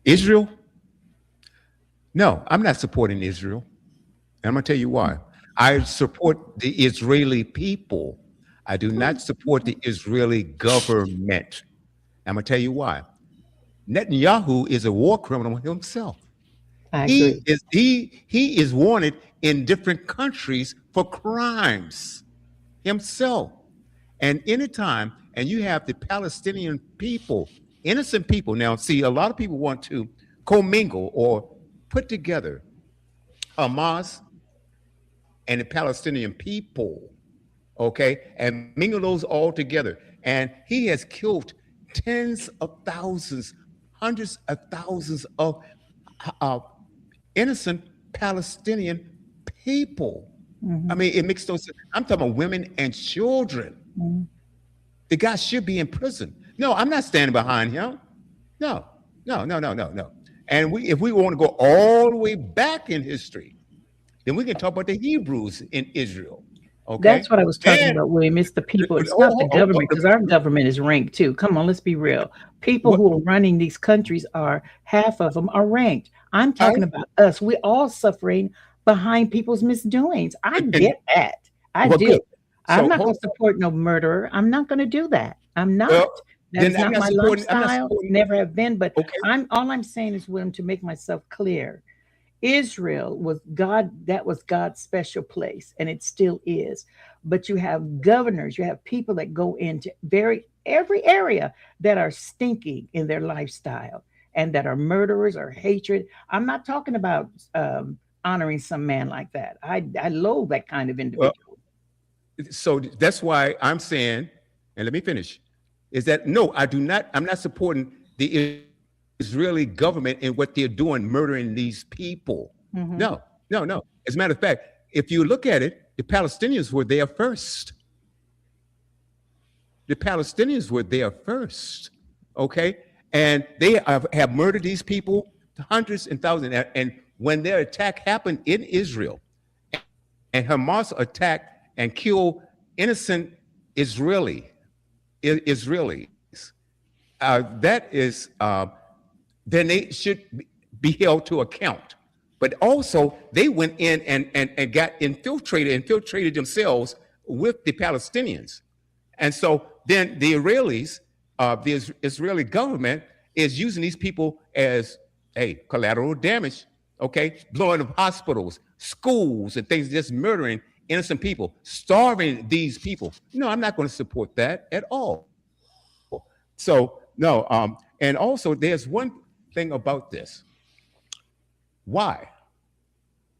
Israel. No, I'm not supporting Israel. And I'm going to tell you why. I support the Israeli people. I do not support the Israeli government. I'm going to tell you why. Netanyahu is a war criminal himself. I agree. He is wanted in different countries for crimes himself. And anytime, and you have the Palestinian people, innocent people. Now, see, a lot of people want to commingle or put together Hamas and the Palestinian people, okay, and mingle those all together. And he has killed tens of thousands, hundreds of thousands of uh, innocent Palestinian people. I Mhm, mean, it makes no sense. I'm talking about women and children. mhm. The guy should be in prison. No, I'm not standing behind him. No, no. And if we want to go all the way back in history, then we can talk about the Hebrews in Israel. Okay. That's what I was talking And about, William. It's the people. It's not the oh, oh, oh, government because our government is ranked too. Come on, let's be real. People what who are running these countries are half of them are ranked. I'm I talking about us. We're all suffering behind people's misdoings. I and get that. I well, do. good. I'm So not going hold to support no murderer. I'm not going to do that. I'm well, not. That then is not my I'm not lifestyle. supporting Never have been. But okay. I'm all I'm saying is, William, to make myself clear. Israel was God, that was God's special place, and it still is. But you have governors, you have people that go into every area that are stinking in their lifestyle and that are murderers or hatred. I'm not talking about honoring some man like that. I loathe that kind of Well, individual. so that's why I'm saying, and let me finish, is that no, I do not, I'm not supporting the Israeli government and what they're doing, murdering these people. Hmm. No. As a matter of fact, if you look at it, the Palestinians were there first. The Palestinians were there first. Okay. And they have murdered these people, hundreds and thousands. And when their attack happened in Israel, and Hamas attacked and killed innocent Israelis, that is, then they should be held to account. But also, they went in and got infiltrated themselves with the Palestinians. And so then the Israelis, the Israeli government is using these people as, hey, collateral damage, okay? Blowing up hospitals, schools, and things, just murdering innocent people, starving these people. No, I'm not going to support that at all. So, no, and also there's one thing about this. Why?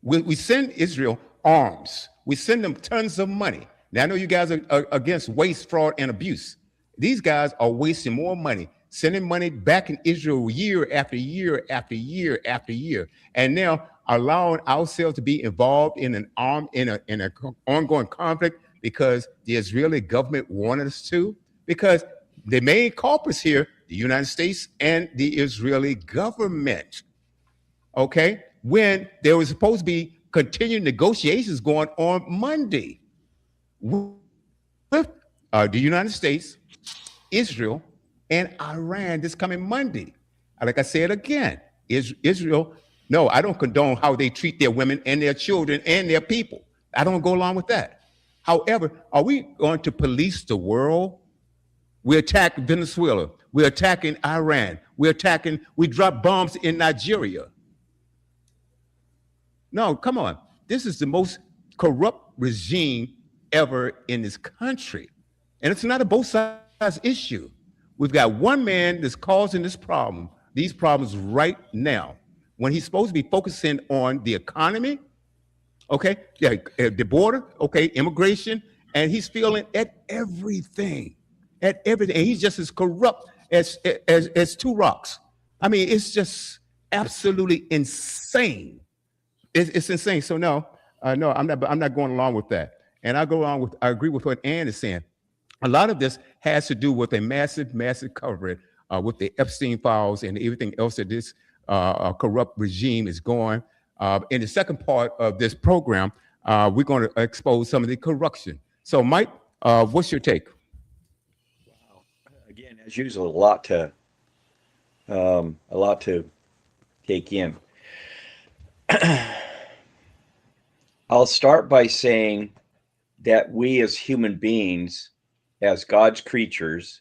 We send Israel arms. We send them tons of money. Now I know you guys are against waste, fraud, and abuse. These guys are wasting more money, sending money back in Israel year after year after year after year, and now allowing ourselves to be involved in an ongoing conflict because the Israeli government wanted us to. Because the main culprits here, the United States and the Israeli government, okay, when there was supposed to be continued negotiations going on Monday with the United States, Israel, and Iran this coming Monday. Like I said again, Israel, no, I don't condone how they treat their women and their children and their people. I don't go along with that. However, are we going to police the world? We attack Venezuela. We're attacking Iran. We drop bombs in Nigeria. No, come on. This is the most corrupt regime ever in this country. And it's not a both sides issue. We've got one man that's causing these problems right now, when he's supposed to be focusing on the economy, okay, yeah, the border, okay, immigration, and he's feeling at everything, And he's just as corrupt as two rocks. I mean, it's just absolutely insane. It's insane. So no, no, I'm not going along with that. And I agree with what Ann is saying. A lot of this has to do with a massive coverage with the Epstein files and everything else that this corrupt regime is going. In the second part of this program, we're going to expose some of the corruption. So, Mike, what's your take? Wow. Again, as usual, a lot to take in. I'll start by saying that we as human beings, as God's creatures,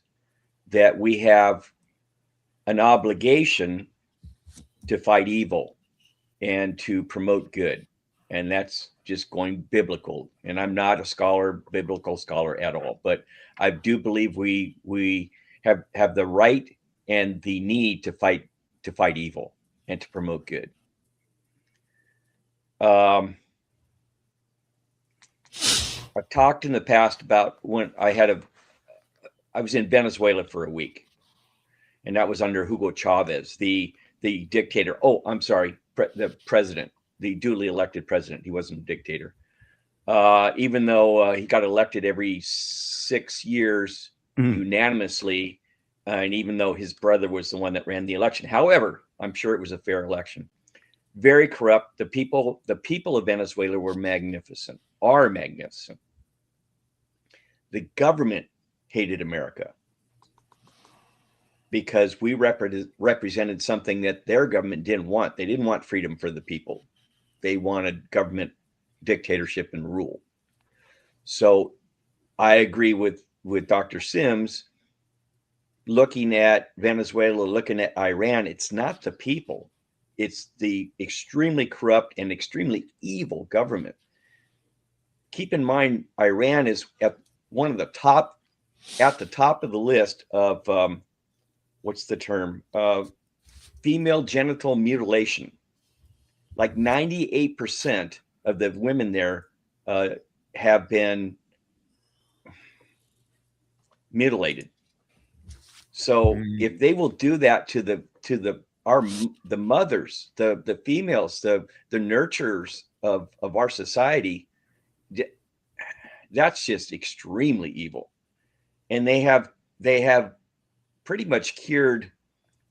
that we have an obligation to fight evil and to promote good. And that's just going biblical. And I'm not a biblical scholar at all, but I do believe we have the right and the need to fight evil and to promote good. I've talked in the past about when I was in Venezuela for a week, and that was under Hugo Chavez, the dictator. Oh, I'm sorry, the president, the duly elected president. He wasn't a dictator, even though he got elected every 6 years unanimously, and even though his brother was the one that ran the election. However, I'm sure it was a fair election. Very corrupt. The people of Venezuela are magnificent. The government hated America because we represented something that their government didn't want. They didn't want freedom for the people. They wanted government dictatorship and rule. So I agree with Dr. Sims. Looking at Venezuela, looking at Iran, it's not the people. It's the extremely corrupt and extremely evil government. Keep in mind, Iran is at the top of the list of what's the term? Female genital mutilation. Like 98% of the women there have been mutilated. So if they will do that to the mothers, the females, the nurturers of our society, that's just extremely evil. And they have pretty much cured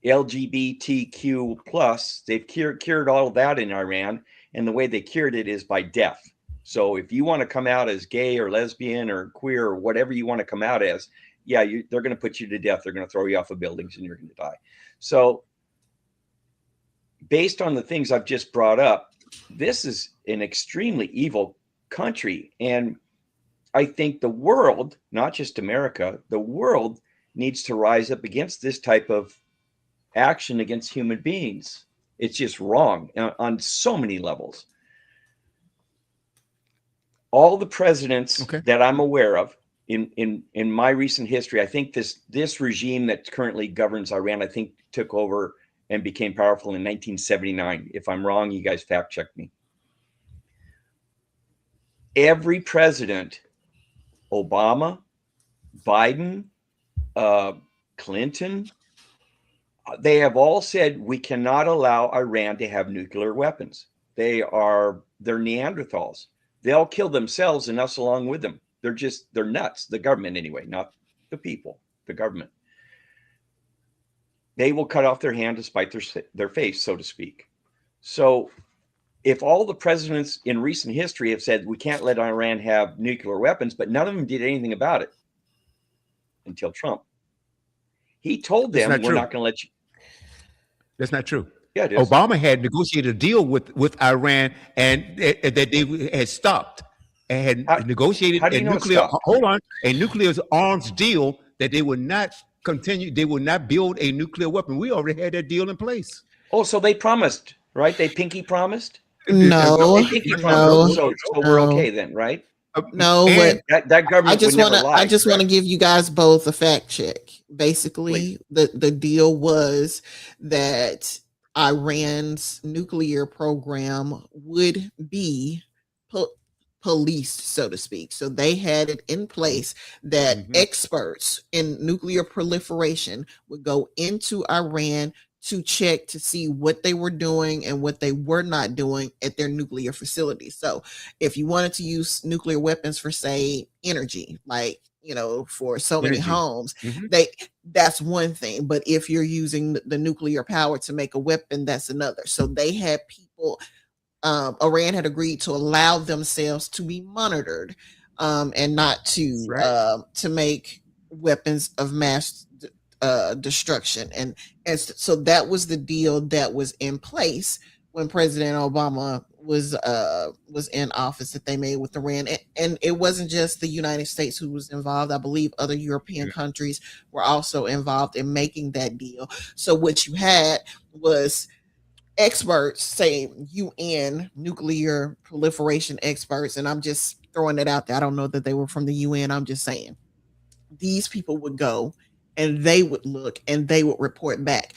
LGBTQ plus. They've cured all of that in Iran, and the way they cured it is by death. So if you want to come out as gay or lesbian or queer or whatever you want to come out as, yeah, they're going to put you to death. They're going to throw you off of buildings and you're going to die. So based on the things I've just brought up, this is an extremely evil country. And I think the world, not just America, the world needs to rise up against this type of action against human beings. It's just wrong on so many levels. All the presidents that I'm aware of in my recent history, I think this regime that currently governs Iran, I think took over and became powerful in 1979. If I'm wrong, you guys fact check me. Every president, Obama, Biden, Clinton, they have all said we cannot allow Iran to have nuclear weapons. They're Neanderthals. They'll kill themselves and us along with them. They're nuts. The government anyway, not the people, the government. They will cut off their hand to spite their face, so to speak. So if all the presidents in recent history have said we can't let Iran have nuclear weapons, but none of them did anything about it until Trump. He told them we're not going to let you. That's not true. Yeah, it is. Obama had negotiated a deal with Iran, and that they had stopped and had negotiated a nuclear arms deal that they would not continue. They would not build a nuclear weapon. We already had that deal in place. Oh, so they promised, right? They pinky promised. No, They pinky promised. So we're okay then, right? No, and but That government I just would want never to. lie. I just want to correct? give you guys both a fact check. Please. Basically, the deal was that Iran's nuclear program would be po- policed, so to speak. So they had it in place that Mhm. experts in nuclear proliferation would go into Iran to check to see what they were doing and what they were not doing at their nuclear facilities. So if you wanted to use nuclear weapons for, say, energy, like, for so many Energy. homes, Mhm. that's one thing. But if you're using the nuclear power to make a weapon, that's another. So they had people, Iran had agreed to allow themselves to be monitored, and not Right. to make weapons of mass destruction. And so that was the deal that was in place when President Obama was in office, that they made with Iran. And it wasn't just the United States who was involved. I believe other European Yeah. countries were also involved in making that deal. So what you had was experts, say UN nuclear proliferation experts, and I'm just throwing it out there. I don't know that they were from the UN. I'm just saying these people would go and they would look and they would report back.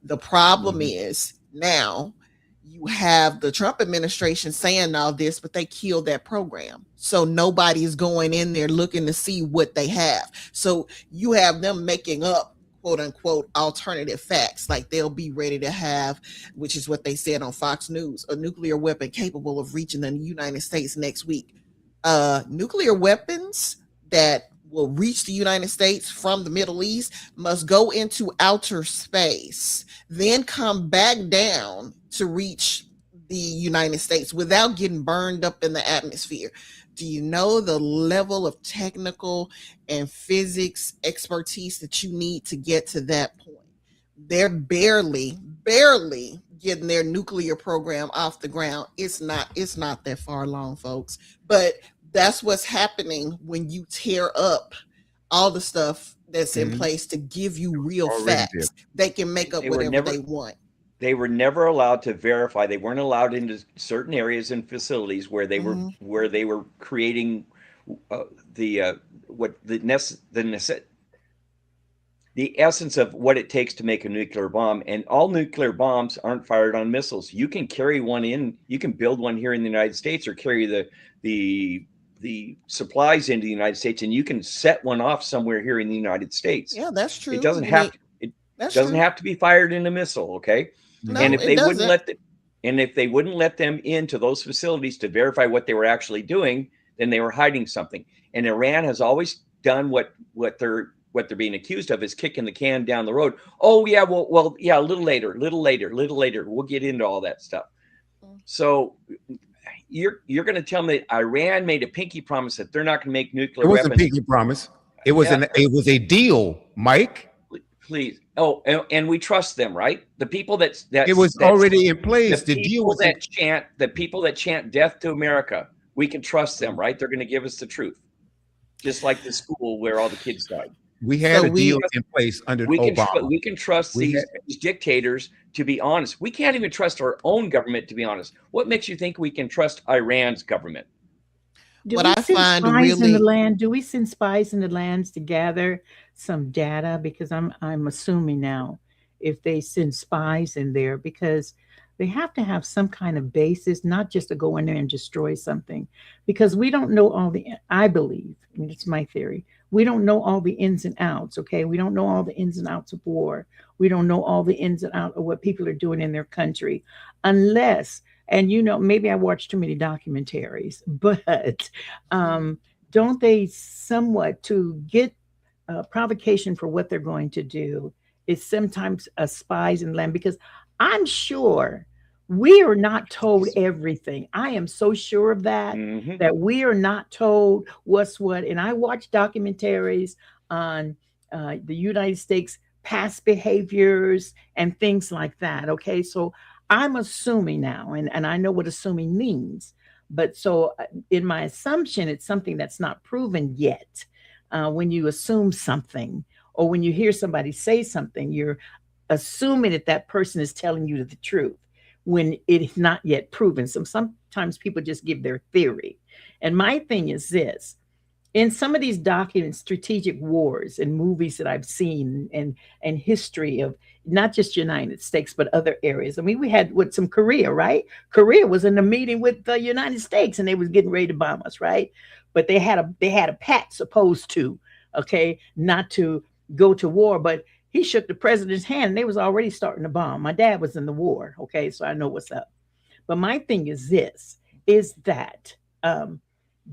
The problem Mhm. is now you have the Trump administration saying all this, but they killed that program. So nobody's going in there looking to see what they have. So you have them making up, quote unquote, alternative facts. Like they'll be ready to have, which is what they said on Fox News, a nuclear weapon capable of reaching the United States next week. Nuclear weapons that will reach the United States from the Middle East must go into outer space, then come back down to reach the United States without getting burned up in the atmosphere. Do you know the level of technical and physics expertise that you need to get to that point? They're barely getting their nuclear program off the ground. It's not that far along, folks. But that's what's happening when you tear up all the stuff that's in Mhm. place to give you real Already there. facts. They can make up They were whatever never they want. they were never allowed to verify. They weren't allowed into certain areas and facilities Mhm. where they were creating uh, the what the essence of what it takes to make a nuclear bomb. And all nuclear bombs aren't fired on missiles. You can carry one in. You can build one here in the United States, or carry the the supplies into the United States, and you can set one off somewhere here in the United States. Yeah, that's It true. doesn't You have need to. It That's doesn't true. have to be fired in a missile. Okay. And No, Mhm. if it they wouldn't doesn't. let the, and if they wouldn't let them into those facilities to verify what they were actually doing, then they were hiding something. And Iran has always done what they're being accused of, is kicking the can down the road. Oh yeah, well yeah, a little later. We'll get into all that stuff. So you're going to tell me that Iran made a pinky promise that they're not going to make It nuclear wasn't weapons? pinky promise. Yeah, It was a deal, Mike. please. Oh, and we trust them, right? The people It was that's already in place. The deal was in. the people that chant death to America, we can trust them, right? They're going to give us the truth, just like the school where all the kids died. We had So a deal we in place under We can Obama. we can trust We had these dictators to be honest. We can't even trust our own government to be honest. What makes you think we can trust Iran's government? Do what we I send find spies in the really land? Do we send spies in the lands to gather some data? Because I'm assuming now, if they send spies in there, because they have to have some kind of basis, not just to go in there and destroy something. Because we don't know all the. I believe, and it's my theory, we don't know all the ins and outs. Okay, we don't know all the ins and outs of war. We don't know all the ins and outs of what people are doing in their country, unless, and maybe I watch too many documentaries, but Mhm. um, don't they somewhat to get provocation for what they're going to do is sometimes a spies in land, because I'm sure we are not told everything. I am so sure of that, Hmm. that we are not told what's what. And I watch documentaries on the United States past behaviors and things like that. Okay. So I'm assuming now, and I know what assuming means. But so in my assumption, it's something that's not proven yet. When you assume something, or when you hear somebody say something, you're assuming that that person is telling you the truth. when it is not yet proven. So sometimes people just give their theory. And my thing is this: in some of these documents, strategic wars and movies that I've seen, and history of not just United States but other areas. I mean, we had with some Korea, right? Korea was in a meeting with the United States, and they was getting ready to bomb us, right? But they had a pact supposed to, okay, not to go to war, but he shook the president's hand, and they was already starting to bomb. My dad was in the war, okay, so I know what's up. But my thing is this: is that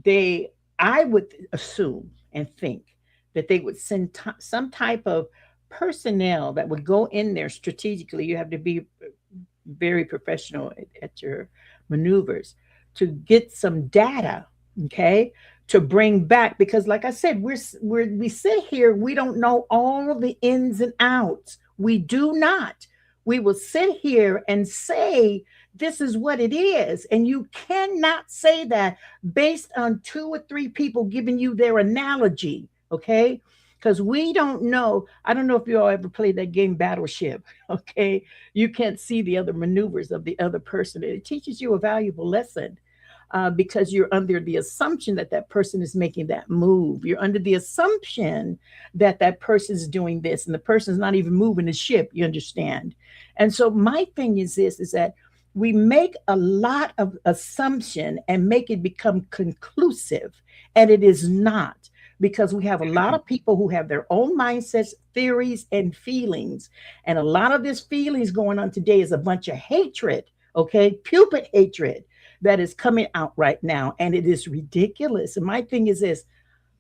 they I would assume and think that they would send some type of personnel that would go in there strategically. You have to be very professional at your maneuvers to get some data, okay, to bring back. Because, like I said, we sit here, we don't know all the ins and outs. We do not. We will sit here and say this is what it is, and you cannot say that based on 2 or 3 people giving you their analogy, okay? Because we don't know. I don't know if you all ever played that game Battleship, okay? You can't see the other maneuvers of the other person. It teaches you a valuable lesson. Because you're under the assumption that that person is making that move. You're under the assumption that that person is doing this, and the person's not even moving the ship, you understand? And so my thing is this, is that we make a lot of assumption and make it become conclusive, and it is not, because we have a lot of people who have their own mindsets, theories, and feelings. And a lot of this feelings going on today is a bunch of hatred, okay? Pupil hatred that is coming out right now, and it is ridiculous. And my thing is this: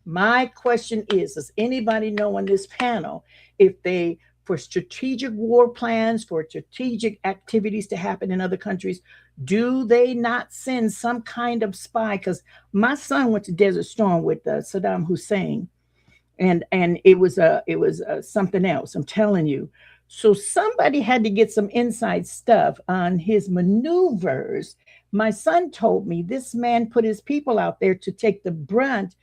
my question is, does anybody know on this panel if they, for strategic war plans, for strategic activities to happen in other countries, do they not send some kind of spy? Because my son went to Desert Storm with Saddam Hussein, and it was something else, I'm telling you. So somebody had to get some inside stuff on his maneuvers. My son told me this man put his people out there to take the brunt.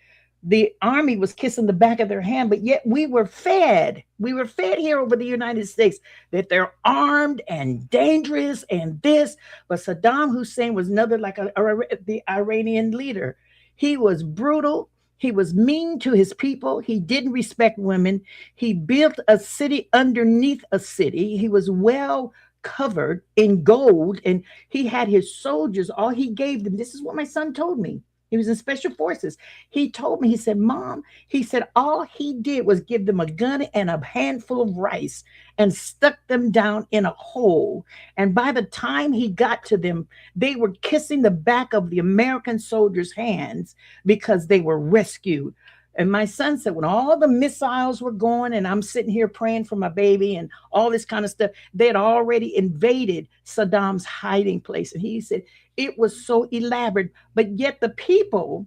The army was kissing the back of their hand, but yet we were fed. We were fed here over the United States that they're armed and dangerous and this. But Saddam Hussein was another, like the Iranian leader. He was brutal. He was mean to his people. He didn't respect women. He built a city underneath a city. He was well covered in gold, and he had his soldiers, all he gave them, this is what my son told me. He was in special forces. He told me, he said, Mom, he said, all he did was give them a gun and a handful of rice and stuck them down in a hole. And by the time he got to them, they were kissing the back of the American soldiers' hands because they were rescued. And my son said, when all the missiles were going and I'm sitting here praying for my baby and all this kind of stuff, they had already invaded Saddam's hiding place. And he said, it was so elaborate, but yet the people,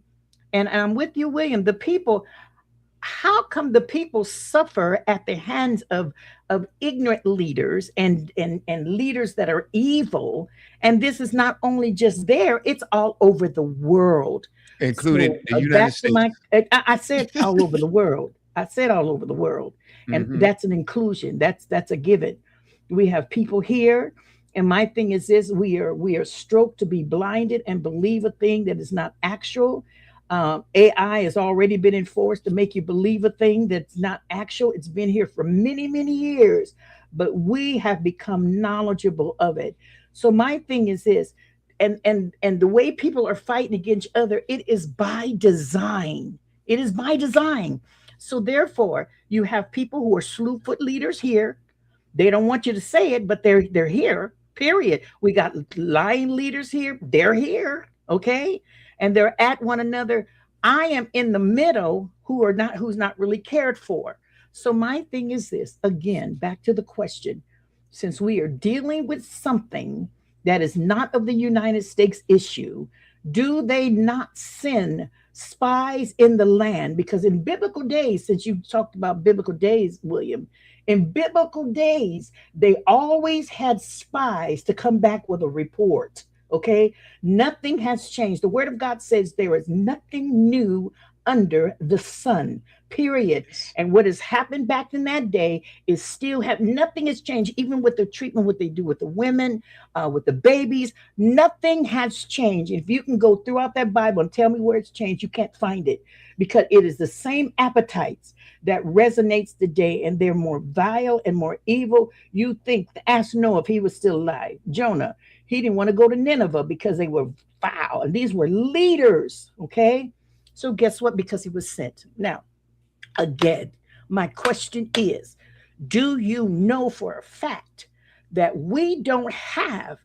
and I'm with you, William, the people, how come the people suffer at the hands of ignorant leaders and leaders that are evil? And this is not only just there, it's all over the world. Including So, the United States. I said all over the world. I said all over the world. And that's an inclusion. That's a given. We have people here. And my thing is this: we are stroked to be blinded and believe a thing that is not actual. AI has already been enforced to make you believe a thing that's not actual. It's been here for many, many years, but we have become knowledgeable of it. So my thing is this, and the way people are fighting against each other, it is by design. It is by design. So therefore, you have people who are slewfoot leaders here. They don't want you to say it, but they're here, period. We got lying leaders here. They're here, okay? And they're at one another. I am in the middle who's not really cared for. So my thing is this, again, back to the question, since we are dealing with something that is not of the United States issue, do they not send spies in the land? Because in biblical days, since you talked about biblical days, William, in biblical days, they always had spies to come back with a report. Okay, nothing has changed. The word of God says there is nothing new under the sun, period. And what has happened back in that day is still nothing has changed, even with the treatment, what they do with the women, with the babies, nothing has changed. If you can go throughout that Bible and tell me where it's changed, you can't find it, because it is the same appetites that resonates today, and they're more vile and more evil. You think, ask Noah if he was still alive. Jonah, he didn't want to go to Nineveh because they were foul, and these were leaders. Okay, so guess what? Because he was sent. Now, again, my question is, do you know for a fact that we don't have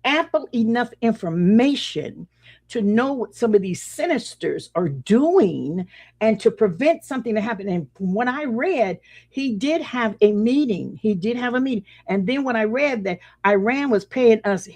ample enough information to know what some of these sinisters are doing and to prevent something to happen? And from what I read, he did have a meeting. And then when I read that Iran was paying us,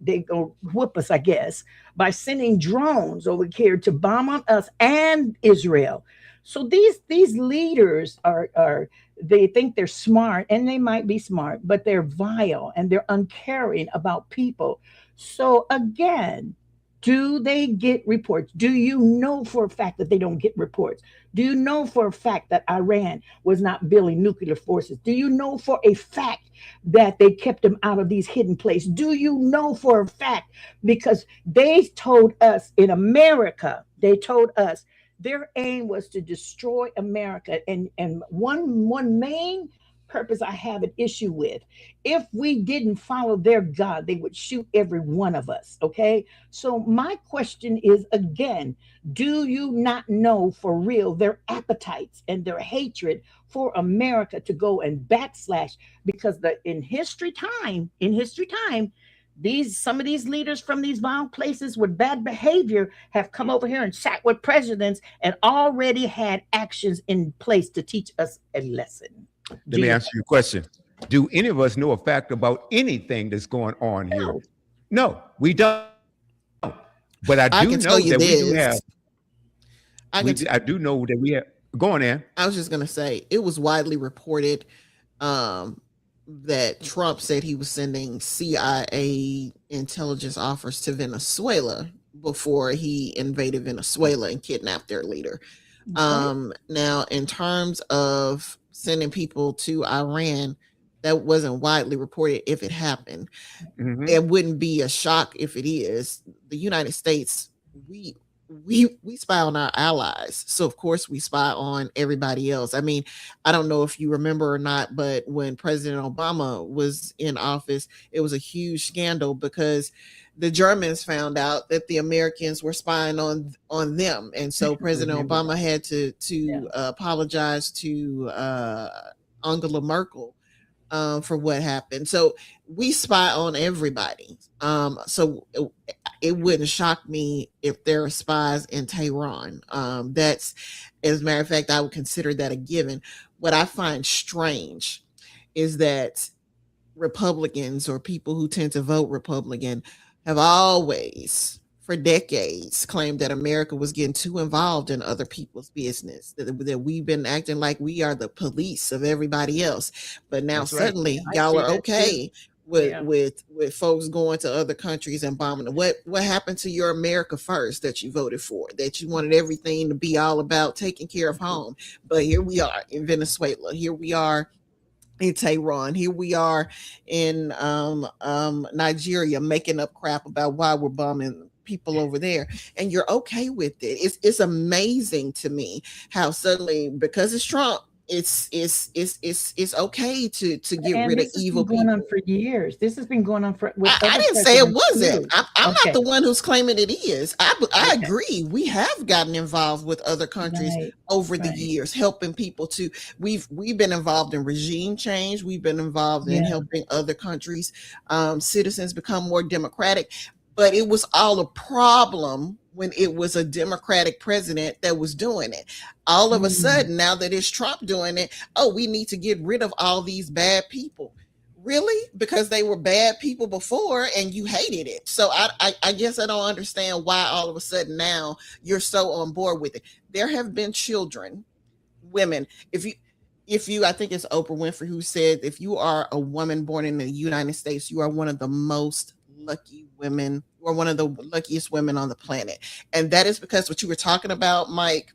they go whoop us, I guess, by sending drones over here to bomb on us and Israel. So these leaders are they think they're smart, and they might be smart, but they're vile and they're uncaring about people. So again, do they get reports? Do you know for a fact that they don't get reports? Do you know for a fact that Iran was not building nuclear forces? Do you know for a fact that they kept them out of these hidden places? Do you know for a fact? Because they told us in America, they told us their aim was to destroy America. And one main purpose I have an issue with, if we didn't follow their God, they would shoot every one of us. Okay. So my question is, again, do you not know for real their appetites and their hatred for America to go and backslash? Because in history time, some of these leaders from these vile places with bad behavior have come over here and sat with presidents and already had actions in place to teach us a lesson. Let me answer your question. Do any of us know a fact about anything that's going on here? No, we don't. But I do know that we do have. I do know that we have. Go on, Ann. I was just going to say, it was widely reported that Trump said he was sending CIA intelligence offers to Venezuela before he invaded Venezuela and kidnapped their leader. Now, in terms of sending people to Iran, that wasn't widely reported. If it happened, it wouldn't be a shock if it is. The United States, we spy on our allies, so of course we spy on everybody else. I mean, I don't know if you remember or not, but when President Obama was in office, it was a huge scandal because the Germans found out that the Americans were spying on them, and so President Obama had to apologize to Angela Merkel for what happened. So we spy on everybody. So it wouldn't shock me if there are spies in Tehran. That's, as a matter of fact, I would consider that a given. What I find strange is that Republicans, or people who tend to vote Republican, have always, for decades, claimed that America was getting too involved in other people's business, that we've been acting like we are the police of everybody else. But now suddenly y'all are okay with folks going to other countries and bombing. What happened to your America First that you voted for, that you wanted everything to be all about taking care of home? But here we are in Venezuela. Here we are in Tehran. Here we are in Nigeria, making up crap about why we're bombing people over there, and you're okay with it. It's amazing to me how suddenly, because it's Trump, it's okay to get rid of evil people. Going on for years. This has been going on for. I didn't say it wasn't. I'm not the one who's claiming it is. I agree. We have gotten involved with other countries over the years, helping people to. We've been involved in regime change. We've been involved in helping other countries, citizens become more democratic. But it was all a problem when it was a Democratic president that was doing it. All of a sudden, now that it's Trump doing it, we need to get rid of all these bad people. Really? Because they were bad people before and you hated it. So I guess I don't understand why all of a sudden now you're so on board with it. There have been children, women. If you, I think it's Oprah Winfrey who said, if you are a woman born in the United States, you are one of the most lucky women, or one of the luckiest women on the planet. And that is because what you were talking about, Mike,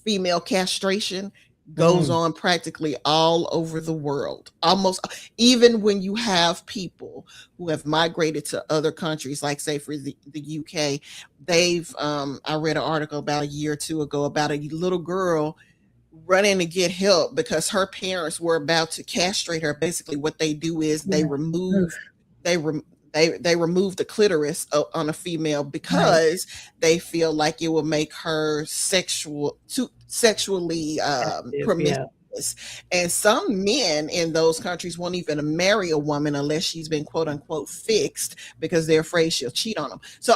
female castration goes on practically all over the world. Almost even when you have people who have migrated to other countries, like say for the UK, they've I read an article about a year or two ago about a little girl running to get help because her parents were about to castrate her. Basically, what they do is they remove they rem- they remove the clitoris on a female because they feel like it will make her sexually promiscuous. And some men in those countries won't even marry a woman unless she's been quote unquote fixed because they're afraid she'll cheat on them. So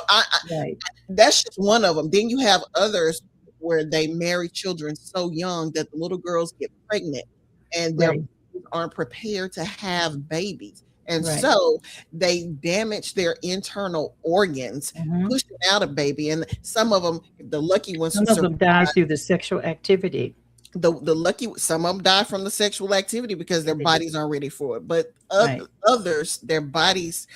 that's just one of them. Then you have others where they marry children so young that the little girls get pregnant and their bodies aren't prepared to have babies. And so they damage their internal organs, pushing out a baby. And some of them, the lucky ones, some of them die through the sexual activity. Some of them die from the sexual activity because their bodies aren't ready for it. But others, their bodies,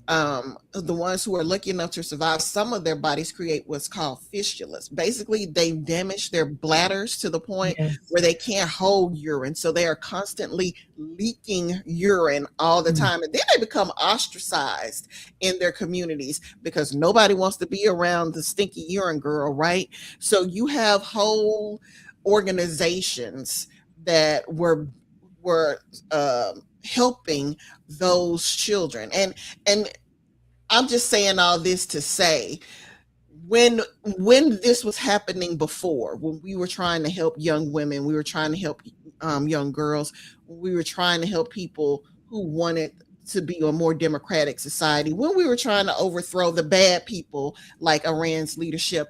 the ones who are lucky enough to survive, some of their bodies create what's called fistulas. Basically, they damage their bladders to the point where they can't hold urine. So they are constantly leaking urine all the time. And then they become ostracized in their communities because nobody wants to be around the stinky urine girl, right? So you have whole organizations that were helping those children. And I'm just saying all this to say, when this was happening before, when we were trying to help young women, we were trying to help young girls, we were trying to help people who wanted to be a more democratic society, when we were trying to overthrow the bad people like Iran's leadership,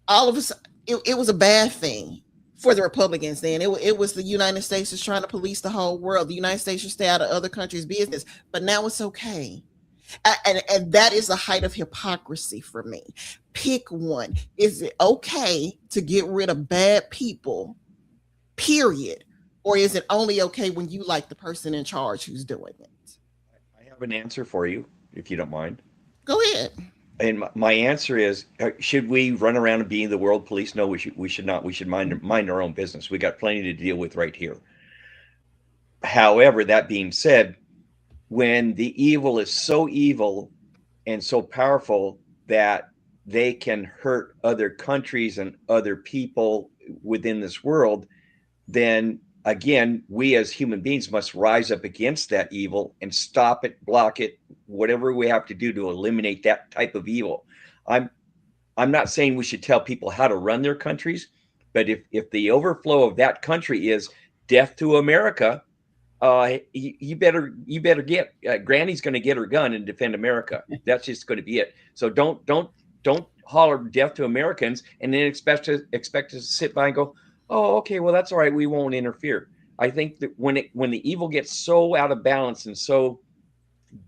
all of us, it was a bad thing for the Republicans then. It was the United States is trying to police the whole world. The United States should stay out of other countries' business. But now it's okay. And that is the height of hypocrisy for me. Pick one. Is it okay to get rid of bad people, period? Or is it only okay when you like the person in charge who's doing it? I have an answer for you, if you don't mind. Go ahead. And my answer is, should we run around and be the world police? No, we should not. We should mind our own business. We got plenty to deal with right here. However, that being said, when the evil is so evil and so powerful that they can hurt other countries and other people within this world, then again, we as human beings must rise up against that evil and stop it, block it, whatever we have to do to eliminate that type of evil. I'm not saying we should tell people how to run their countries, but if the overflow of that country is death to America, you better get Granny's going to get her gun and defend America. That's just going to be it. So don't holler death to Americans and then expect us to sit by and go, oh, okay, well, that's all right. We won't interfere. I think that when the evil gets so out of balance and so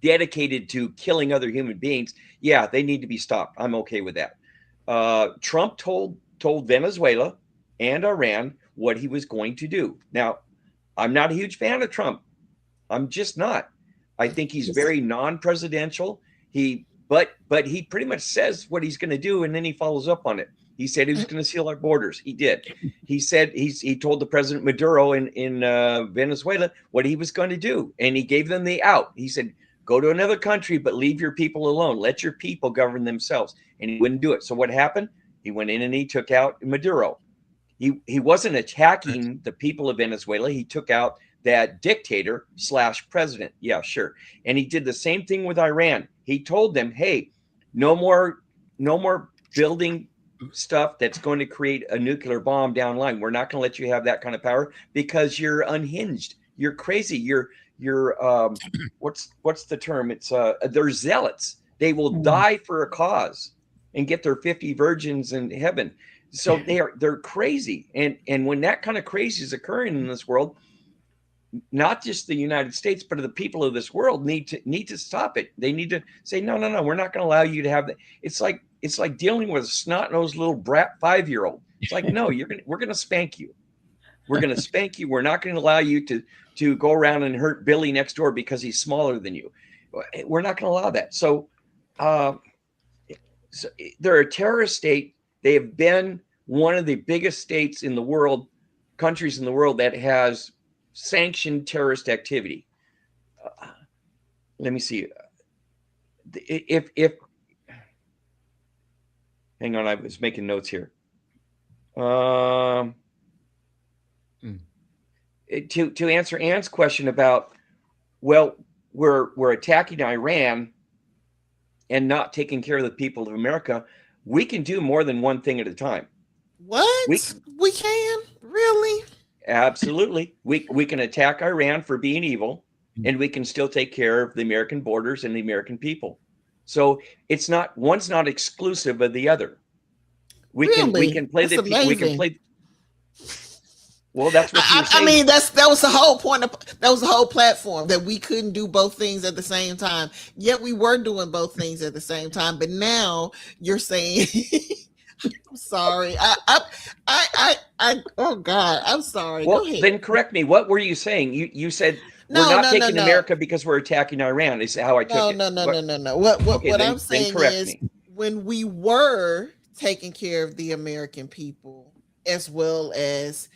dedicated to killing other human beings, yeah, they need to be stopped. I'm okay with that. Trump told Venezuela and Iran what he was going to do. Now, I'm not a huge fan of Trump. I'm just not. I think he's very non-presidential. But he pretty much says what he's going to do, and then he follows up on it. He said he was going to seal our borders. He did. He said he told the President Maduro in Venezuela what he was going to do, and he gave them the out. He said, go to another country, but leave your people alone. Let your people govern themselves. And he wouldn't do it. So what happened? He went in and he took out Maduro. He wasn't attacking the people of Venezuela. He took out that dictator / president. Yeah, sure. And he did the same thing with Iran. He told them, hey, no more building stuff that's going to create a nuclear bomb down the line. We're not going to let you have that kind of power because you're unhinged. You're crazy. You're what's the term? It's they're zealots. They will die for a cause and get their 50 virgins in heaven. So they're crazy. And when that kind of crazy is occurring in this world, not just the United States, but the people of this world need to stop it. They need to say, no, we're not going to allow you to have that. It's like dealing with a snot-nosed little brat 5-year-old. It's like, no, we're going to spank you. We're going to spank you. We're not going to allow you to go around and hurt Billy next door because he's smaller than you. We're not going to allow that. So they're a terrorist state. They have been one of the biggest states in the world, countries in the world that has sanctioned terrorist activity. Let me see. If hang on, I was making notes here. To answer Ann's question about, well, we're attacking Iran and not taking care of the people of America, we can do more than one thing at a time. What? We can? Really? Absolutely. We can attack Iran for being evil, and we can still take care of the American borders and the American people. So it's not, one's not exclusive of the other. We can play That's the we can play. Well, that's what you were saying. I mean, that was the whole point that was the whole platform, that we couldn't do both things at the same time. Yet we were doing both things at the same time. But now you're saying, I'm sorry. Oh God, I'm sorry. Well, go ahead. Then correct me. What were you saying? You said we're not taking America because we're attacking Iran. Is how I took it. No. What I'm saying is, when we were taking care of the American people as well as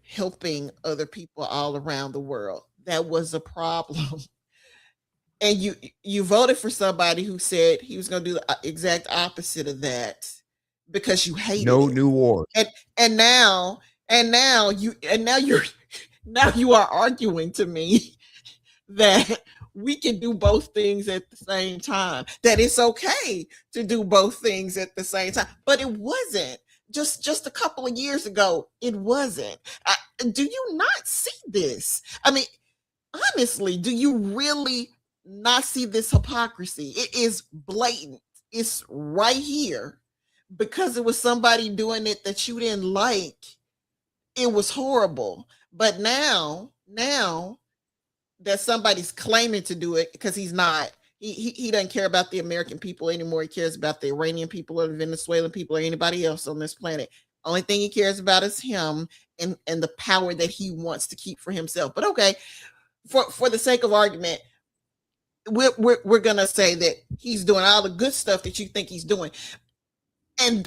helping other people all around the world, that was a problem. And you voted for somebody who said he was going to do the exact opposite of that because you hated no new wars. And now you are arguing to me that we can do both things at the same time, that it's okay to do both things at the same time. But it wasn't. Just a couple of years ago, it wasn't. Do you not see this? I mean, honestly, do you really not see this hypocrisy? It is blatant. It's right here. Because it was somebody doing it that you didn't like, it was horrible. But now that somebody's claiming to do it, because he's not, he doesn't care about the American people anymore. He cares about the Iranian people or the Venezuelan people or anybody else on this planet. Only thing he cares about is him and the power that he wants to keep for himself. But okay, for the sake of argument, we're gonna say that he's doing all the good stuff that you think he's doing.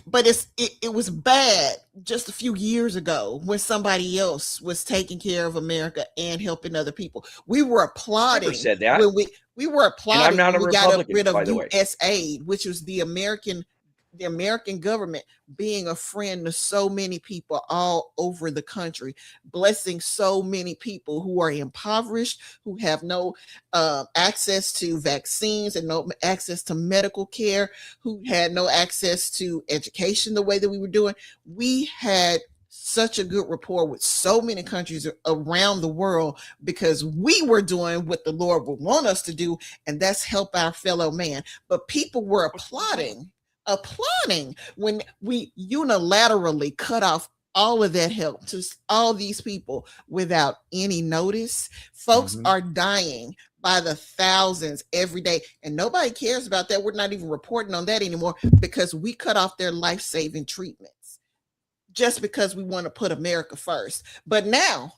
But it was bad just a few years ago when somebody else was taking care of America and helping other people. We were applauding. Never said that. When we were applauding when we got rid of U.S. aid, which was the American government being a friend to so many people all over the country, blessing so many people who are impoverished, who have no access to vaccines and no access to medical care, who had no access to education the way that we were doing. We had such a good rapport with so many countries around the world because we were doing what the Lord would want us to do, and that's help our fellow man. But people were applauding when we unilaterally cut off all of that help to all these people without any notice. Folks are dying by the thousands every day, and nobody cares about that. We're not even reporting on that anymore because we cut off their life-saving treatments just because we want to put America first. But now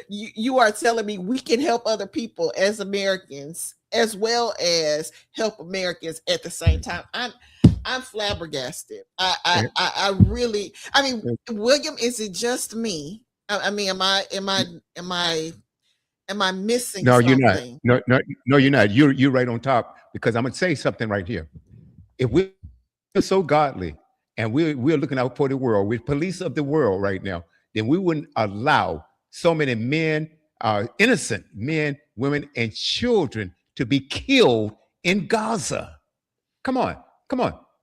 you are telling me we can help other people as Americans as well as help Americans at the same time. I'm flabbergasted. I really, William, is it just me? I mean, am I missing something? You're not. No, you're not. You're right on top, because I'm gonna say something right here. If we're so godly and we're looking out for the world, we're police of the world right now, then we wouldn't allow so many men, innocent men, women, and children to be killed in Gaza. Come on.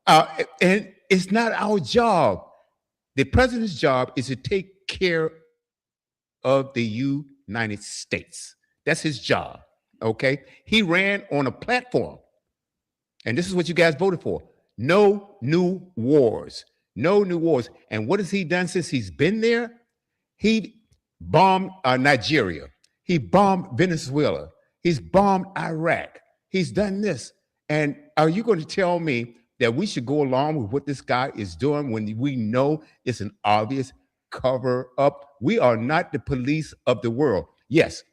And it's not our job. The president's job is to take care of the United States. That's his job. Okay. He ran on a platform, and this is what you guys voted for. No new wars. No new wars. And what has he done since he's been there? He bombed Nigeria. He bombed Venezuela. He's bombed Iraq. He's done this. And are you going to tell me that we should go along with what this guy is doing when we know it's an obvious cover up? We are not the police of the world. Yes.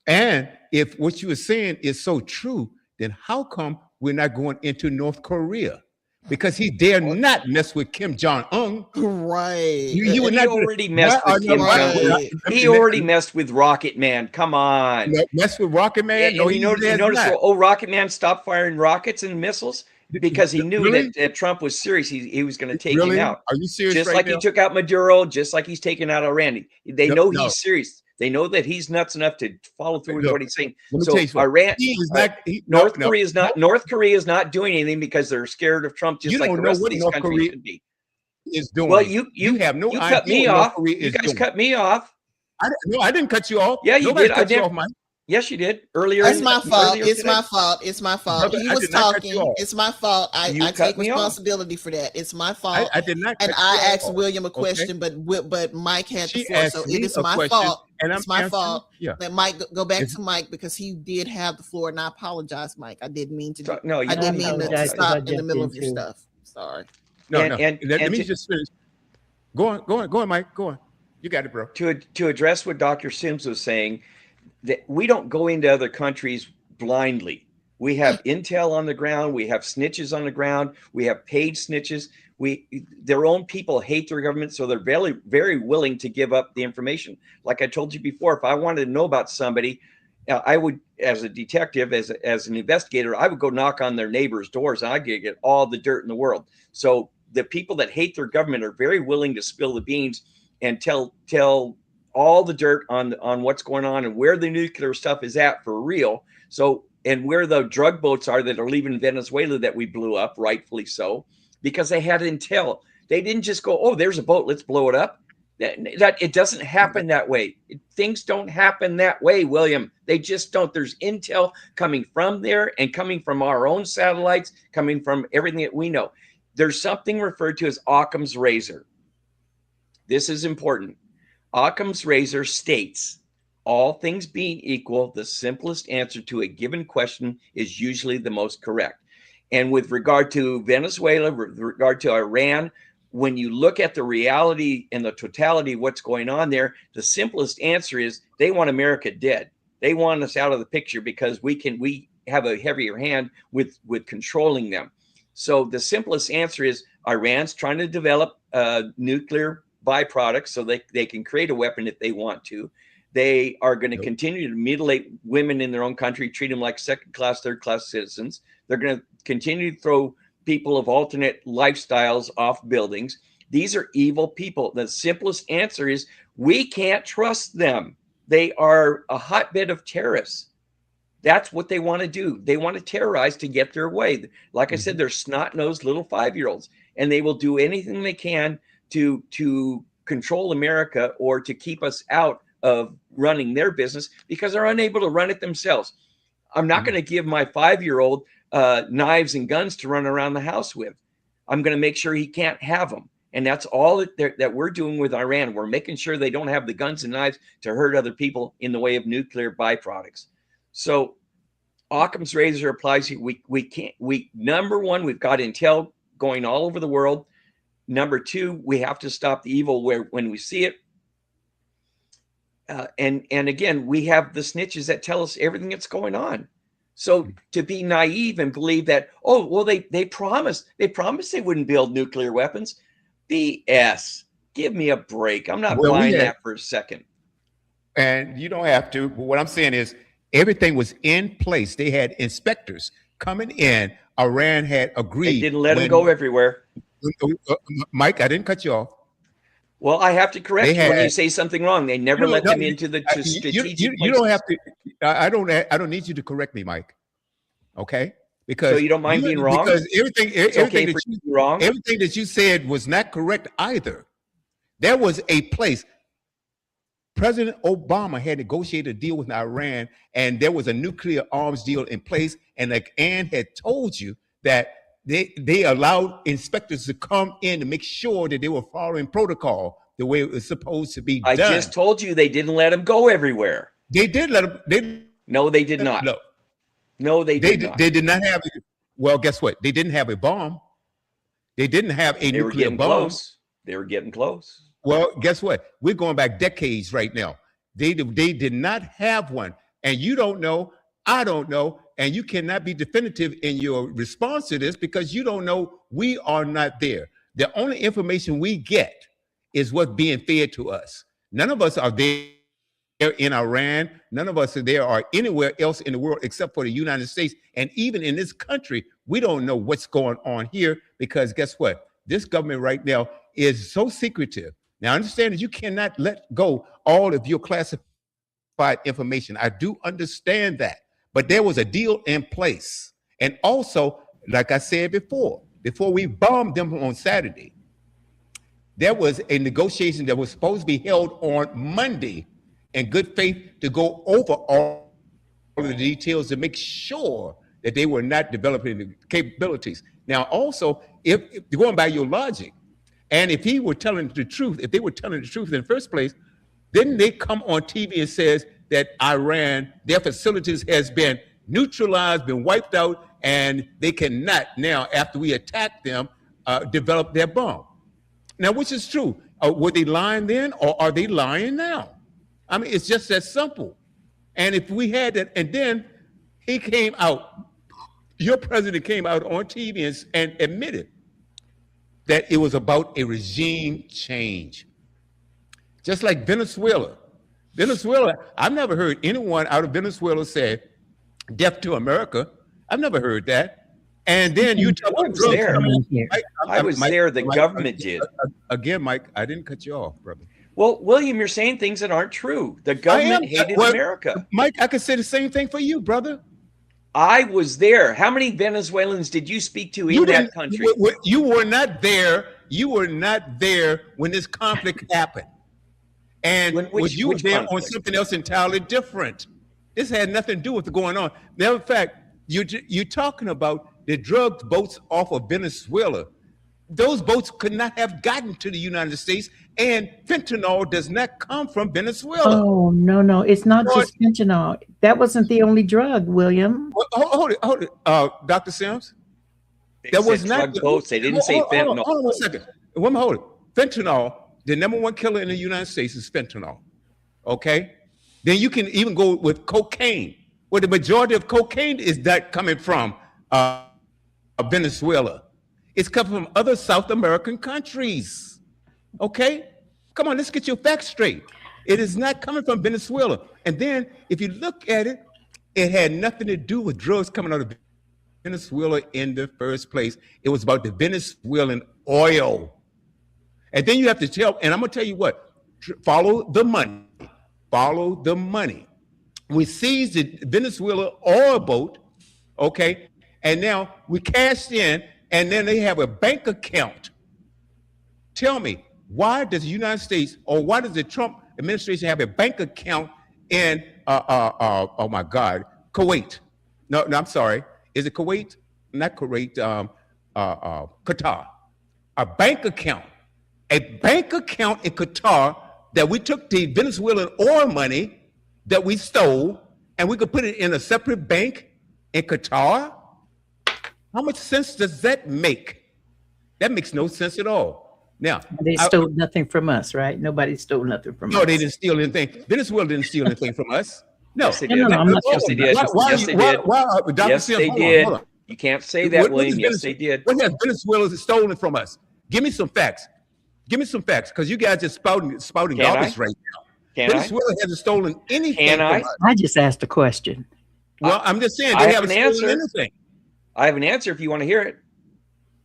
And if what you were saying is so true, then how come we're not going into North Korea? because he dare not mess with Kim Jong-un. Right. You would He not already messed Why with are Kim you- Jong-un. Right. He already messed with Rocket Man. Come on. mess with Rocket Man. No, And he you has notice, not. oh, Rocket Man stopped firing rockets and missiles because he knew Really? that Trump was serious. He was going to take Really? him out. Are you serious Just right like now? he took out Maduro, just like he's taking out Iran. They No, know no. he's serious. They know that he's nuts enough to follow through with Look, what he's saying. Let me So tell you something. Iran, He is not. No, North no. Korea is not doing anything because they're scared of Trump, just You like don't the know rest of what these North countries Korea should be. is doing. Well, you have no you idea cut me what North off. Korea You is guys doing. cut me off. I didn't cut you off. Yeah, you Nobody did. cut you off, Mike. Yes, you did earlier. It's my fault. earlier It's today. my fault. It's my fault. Brother, He I was did not cut you talking. off. It's my fault. I You take cut me off. responsibility for that. It's my fault. I did not. And cut I you asked off. William a Okay? question, but Mike had the She floor, so asked it me is a my question, fault. and I'm It's my answering. fault. Yeah. Let Mike go back It's- to Mike because he did have the floor, and I apologize, Mike. I didn't mean to. So, no, you I don't didn't mean to apologize 'cause stop I in the jumped middle in of your too. stuff. Sorry. No, And- no. and- let and me to- just finish. Go on, Mike. Go on. You got it, bro. To address what Dr. Sims was saying, that we don't go into other countries blindly. We have intel on the ground. We have snitches on the ground. We have paid snitches. Their own people hate their government, so they're very, very willing to give up the information. Like I told you before, if I wanted to know about somebody, I would, as a detective, as an investigator, I would go knock on their neighbors' doors, and I could get all the dirt in the world. So the people that hate their government are very willing to spill the beans and tell all the dirt on what's going on and where the nuclear stuff is at for real. So, and where the drug boats are that are leaving Venezuela that we blew up, rightfully so, because they had intel. They didn't just go, oh, there's a boat, let's blow it up. That it doesn't happen that way. Things don't happen that way, William. They just don't. There's intel coming from there and coming from our own satellites, coming from everything that we know. There's something referred to as Occam's razor. This is important. Occam's razor states, all things being equal, the simplest answer to a given question is usually the most correct. And with regard to Venezuela, with regard to Iran, when you look at the reality and the totality of what's going on there, the simplest answer is they want America dead. They want us out of the picture because we have a heavier hand with controlling them. So the simplest answer is Iran's trying to develop nuclear byproducts so they can create a weapon if they want to. They are going to continue to mutilate women in their own country, treat them like second-class, third-class citizens. They're going to continue to throw people of alternate lifestyles off buildings. These are evil people. The simplest answer is we can't trust them. They are a hotbed of terrorists. That's what they want to do. They want to terrorize to get their way. Like I said, they're snot-nosed little 5-year-olds, and they will do anything they can to control America or to keep us out of running their business because they're unable to run it themselves. I'm not going to give my 5-year-old knives and guns to run around the house with. I'm going to make sure he can't have them. And that's all that we're doing with Iran. We're making sure they don't have the guns and knives to hurt other people in the way of nuclear byproducts. So Occam's razor applies here. Number one, we've got intel going all over the world. Number two, we have to stop the evil when we see it. And again, we have the snitches that tell us everything that's going on. So to be naive and believe that, oh, well, they promised they wouldn't build nuclear weapons. BS. Give me a break. I'm not buying that for a second. And you don't have to. But what I'm saying is everything was in place. They had inspectors coming in. Iran had agreed. They didn't let them go everywhere. Mike, I didn't cut you off. Well, I have to correct you when you say something wrong. They never let them into the strategic. You don't have to. I don't need you to correct me, Mike. Okay, because so you don't mind being wrong. Because everything wrong. Everything that you said was not correct either. There was a place. President Obama had negotiated a deal with Iran, and there was a nuclear arms deal in place. And like Ann had told you that they allowed inspectors to come in to make sure that they were following protocol the way it was supposed to be done. I just told you they didn't let them go everywhere. They did let them. No, they did not. No, they did not. They did not have. Well, guess what? They didn't have a bomb. They didn't have a nuclear bomb. Close. They were getting close. Well, guess what? We're going back decades right now. They did not have one, and you don't know. I don't know. and you cannot be definitive in your response to this because you don't know. We are not there. The only information we get is what's being fed to us. None of us are there in Iran. None of us are there or anywhere else in the world except for the United States. And even in this country, we don't know what's going on here because guess what? This government right now is so secretive. Now, understand that you cannot let go all of your classified information. I do understand that. But there was a deal in place. And also, like I said before we bombed them on Saturday, there was a negotiation that was supposed to be held on Monday in good faith to go over all of the details to make sure that they were not developing the capabilities. Now, also, if going by your logic, and if he were telling the truth, if they were telling the truth in the first place, then they come on TV and says that Iran, their facilities has been neutralized, been wiped out, and they cannot now, after we attack them, develop their bomb. Now, which is true? Were they lying then, or are they lying now? I mean, it's just that simple. And if we had that, and then he came out, your president came out on TV and admitted that it was about a regime change. Just like Venezuela. Venezuela, I've never heard anyone out of Venezuela say, death to America. I've never heard that. And then you talk about drugs. I was there. The government did. Again, Mike, I didn't cut you off, brother. Well, William, you're saying things that aren't true. The government hated America. Mike, I could say the same thing for you, brother. I was there. How many Venezuelans did you speak to in that country? You were not there. You were not there when this conflict happened. And you were there on something else entirely different. This had nothing to do with what's going on. Matter of fact, you're talking about the drug boats off of Venezuela. Those boats could not have gotten to the United States, and fentanyl does not come from Venezuela. Oh, no. It's not just fentanyl. That wasn't the only drug, William. Hold it. Dr. Sims. That was not drug boats. They didn't say fentanyl. Hold on 1 second. Hold it. Fentanyl, the number one killer in the United States is fentanyl. Okay? Then you can even go with cocaine, where the majority of cocaine is that coming from Venezuela. It's coming from other South American countries. Okay? Come on, let's get your facts straight. It is not coming from Venezuela. And then if you look at it, it had nothing to do with drugs coming out of Venezuela in the first place. It was about the Venezuelan oil. And then you have to tell, and I'm going to tell you what, follow the money. Follow the money. We seized the Venezuela oil boat, okay? And now we cashed in, and then they have a bank account. Tell me, why does the United States, or why does the Trump administration have a bank account in, oh my God, Kuwait? No, I'm sorry. Is it Kuwait? Not Kuwait, Qatar. A bank account in Qatar that we took the Venezuelan oil money that we stole and we could put it in a separate bank in Qatar? How much sense does that make? That makes no sense at all. Now, they stole nothing from us, right? Nobody stole nothing from us. No, they didn't steal anything. Venezuela didn't steal anything from us. No. Yes, they did. Yes, they did. Yes, they did. Yes, they did. You can't say that, William. Yes, they did. What has Venezuela stolen from us? Give me some facts. Give me some facts, because you guys are spouting garbage right now. Venezuela hasn't stolen anything from us. I just asked a question. Well, I'm just saying they haven't stolen anything. I have an answer if you want to hear it.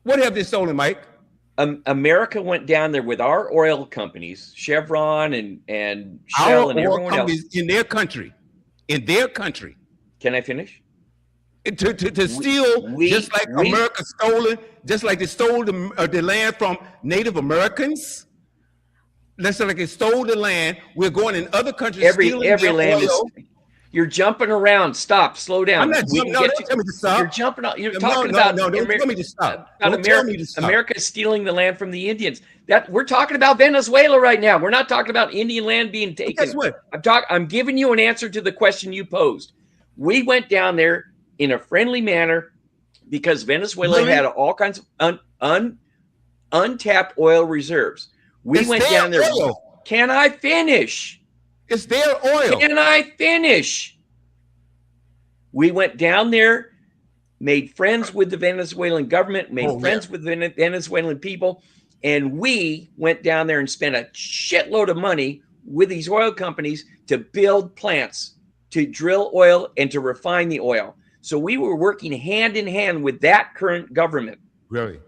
What have they stolen, Mike? America went down there with our oil companies, Chevron and Shell and everyone else. In their country. In their country. Can I finish? To steal, just like America stolen, just like they stole the land from Native Americans. Just like they stole the land, we're going in other countries. Every land is. You're jumping around. Stop. Slow down. I'm not jumping. No, don't tell me to stop. You're jumping out. You're talking about. No, don't tell me to stop. America stealing the land from the Indians. That we're talking about Venezuela right now. We're not talking about Indian land being taken. Guess what? I'm giving you an answer to the question you posed. We went down there in a friendly manner because Venezuela had all kinds of untapped oil reserves. We went down there. Oil. Can I finish? It's their oil. Can I finish? We went down there, made friends with the Venezuelan government, made friends with the Venezuelan people, and we went down there and spent a shitload of money with these oil companies to build plants, to drill oil and to refine the oil. So we were working hand in hand with that current government. Really?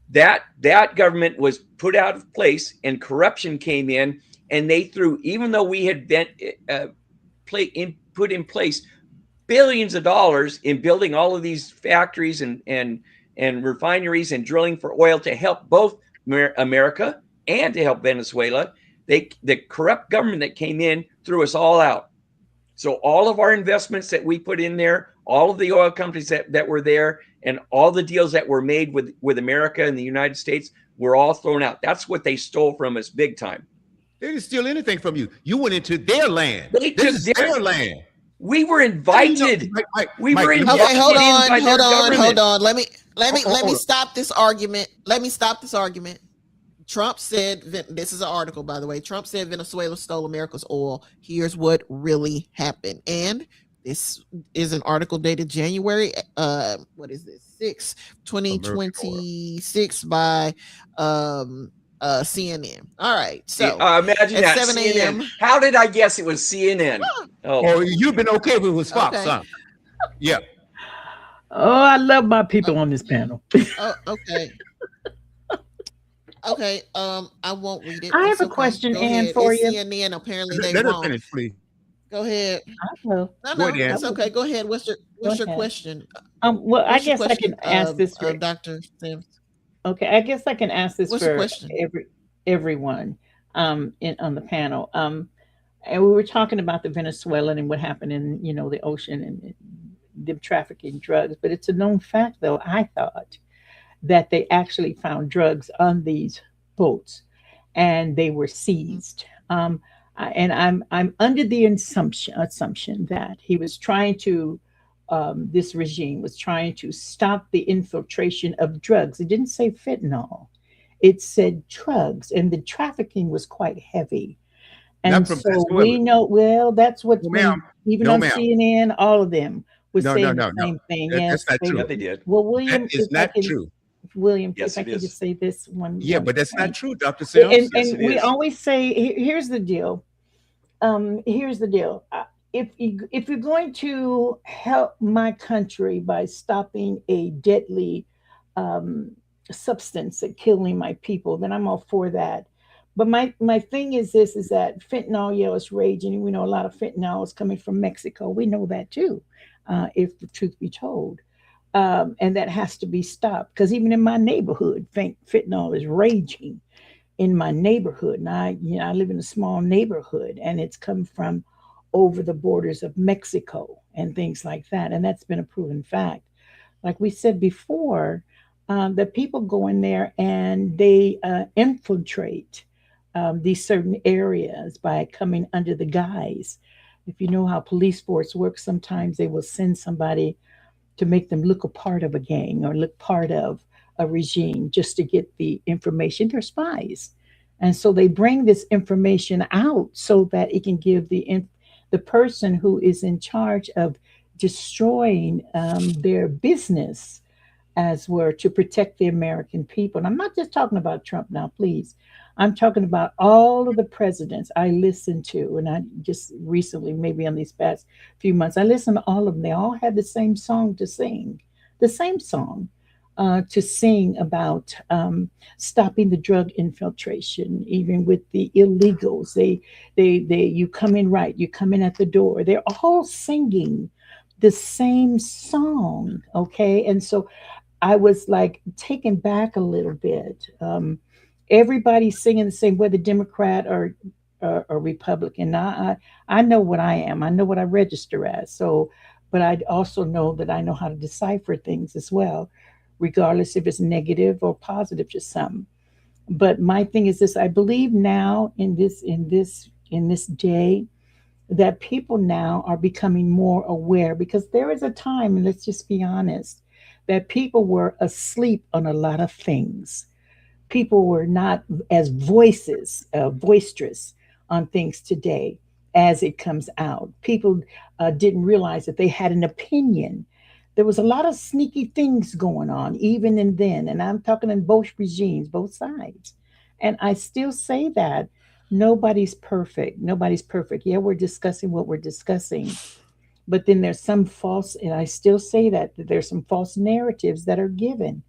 That government was put out of place and corruption came in, and they threw, even though we had been put in place billions of dollars in building all of these factories and refineries and drilling for oil to help both America and to help Venezuela, the corrupt government that came in threw us all out. So all of our investments that we put in there, all of the oil companies that were there, and all the deals that were made with America and the United States were all thrown out. That's what they stole from us big time. They didn't steal anything from you. You went into their land. This is their land. We were invited. We were invited. Okay, hold on. on. Let me stop this argument. Trump said, this is an article, by the way. Trump said Venezuela stole America's oil. Here's what really happened. And this is an article dated January, 2026 by CNN. All right. So imagine that. 7 a.m. How did I guess it was CNN? Oh, you've been okay with it was Fox, okay. Huh? Yeah. Oh, I love my people on this panel. Okay. Okay. I won't read it. I have a question, Ann, for you. CNN, apparently they Let wrong. her finish, please. Go ahead. No, it's okay. Go ahead. What's your question? Well, I guess I can ask this for Dr. Sims. Okay, I guess I can ask this What's for your question? everyone on the panel. And we were talking about the Venezuelan and what happened in the ocean and them trafficking drugs. But it's a known fact, though, I thought, that they actually found drugs on these boats and they were seized. And I'm under the assumption that he was trying to, this regime was trying to stop the infiltration of drugs. It didn't say fentanyl, it said drugs, and the trafficking was quite heavy. And so we know, well, that's what even on CNN, all of them was saying the same thing. That's not true. They did. Well, William, that is not true. William, yes, if I could just say this one. Yeah, but that's not true, Dr. Sims. And Yes, we always say, here's the deal. Here's the deal. If you're going to help my country by stopping a deadly substance at killing my people, then I'm all for that. But my thing is this, is that fentanyl, is raging. We know a lot of fentanyl is coming from Mexico. We know that too, if the truth be told. And that has to be stopped, because even in my neighborhood, fentanyl is raging in my neighborhood. And I live in a small neighborhood, and it's come from over the borders of Mexico and things like that. And that's been a proven fact. Like we said before, the people go in there and they infiltrate these certain areas by coming under the guise. If you know how police force works, sometimes they will send somebody to make them look a part of a gang or look part of a regime just to get the information. They're spies. And so they bring this information out so that it can give the person who is in charge of destroying their business, as were, to protect the American people. And I'm not just talking about Trump now, please. I'm talking about all of the presidents I listened to, and I just recently, maybe in these past few months, I listened to all of them. They all had the same song to sing, about stopping the drug infiltration, even with the illegals. You come in right, you come in at the door. They're all singing the same song, okay? And so I was like taken back a little bit. Everybody's singing the same, whether Democrat or Republican. I know what I am. I know what I register as. So, but I also know that I know how to decipher things as well, regardless if it's negative or positive to some. But my thing is this: I believe now in this day that people now are becoming more aware, because there is a time, and let's just be honest, that people were asleep on a lot of things. People were not as boisterous on things today. as it comes out. People didn't realize that they had an opinion. There was a lot of sneaky things going on, even in then. And I'm talking in both regimes, both sides. And I still say that nobody's perfect. Nobody's perfect. Yeah, we're discussing what we're discussing, but then there's some false, and I still say that there's some false narratives that are given,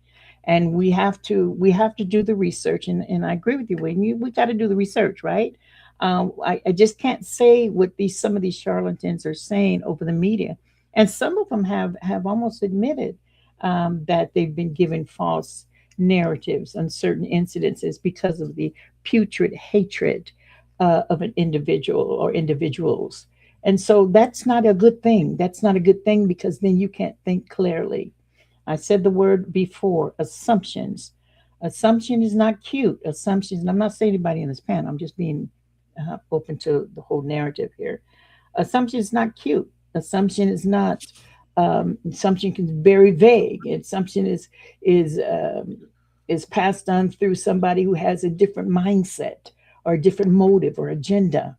and we have to do the research. And I agree with you, when we got to do the research, right? I just can't say what these some of these charlatans are saying over the media, and some of them have almost admitted that they've been given false narratives on certain incidences because of the putrid hatred of an individual or individuals. And so that's not a good thing. That's not a good thing, because then you can't think clearly. I said the word before, assumptions. Assumption is not cute. Assumptions, and I'm not saying anybody in this panel, I'm just being open to the whole narrative here. Assumption is not cute. Assumption is not, assumption can be very vague. Assumption is passed on through somebody who has a different mindset or a different motive or agenda.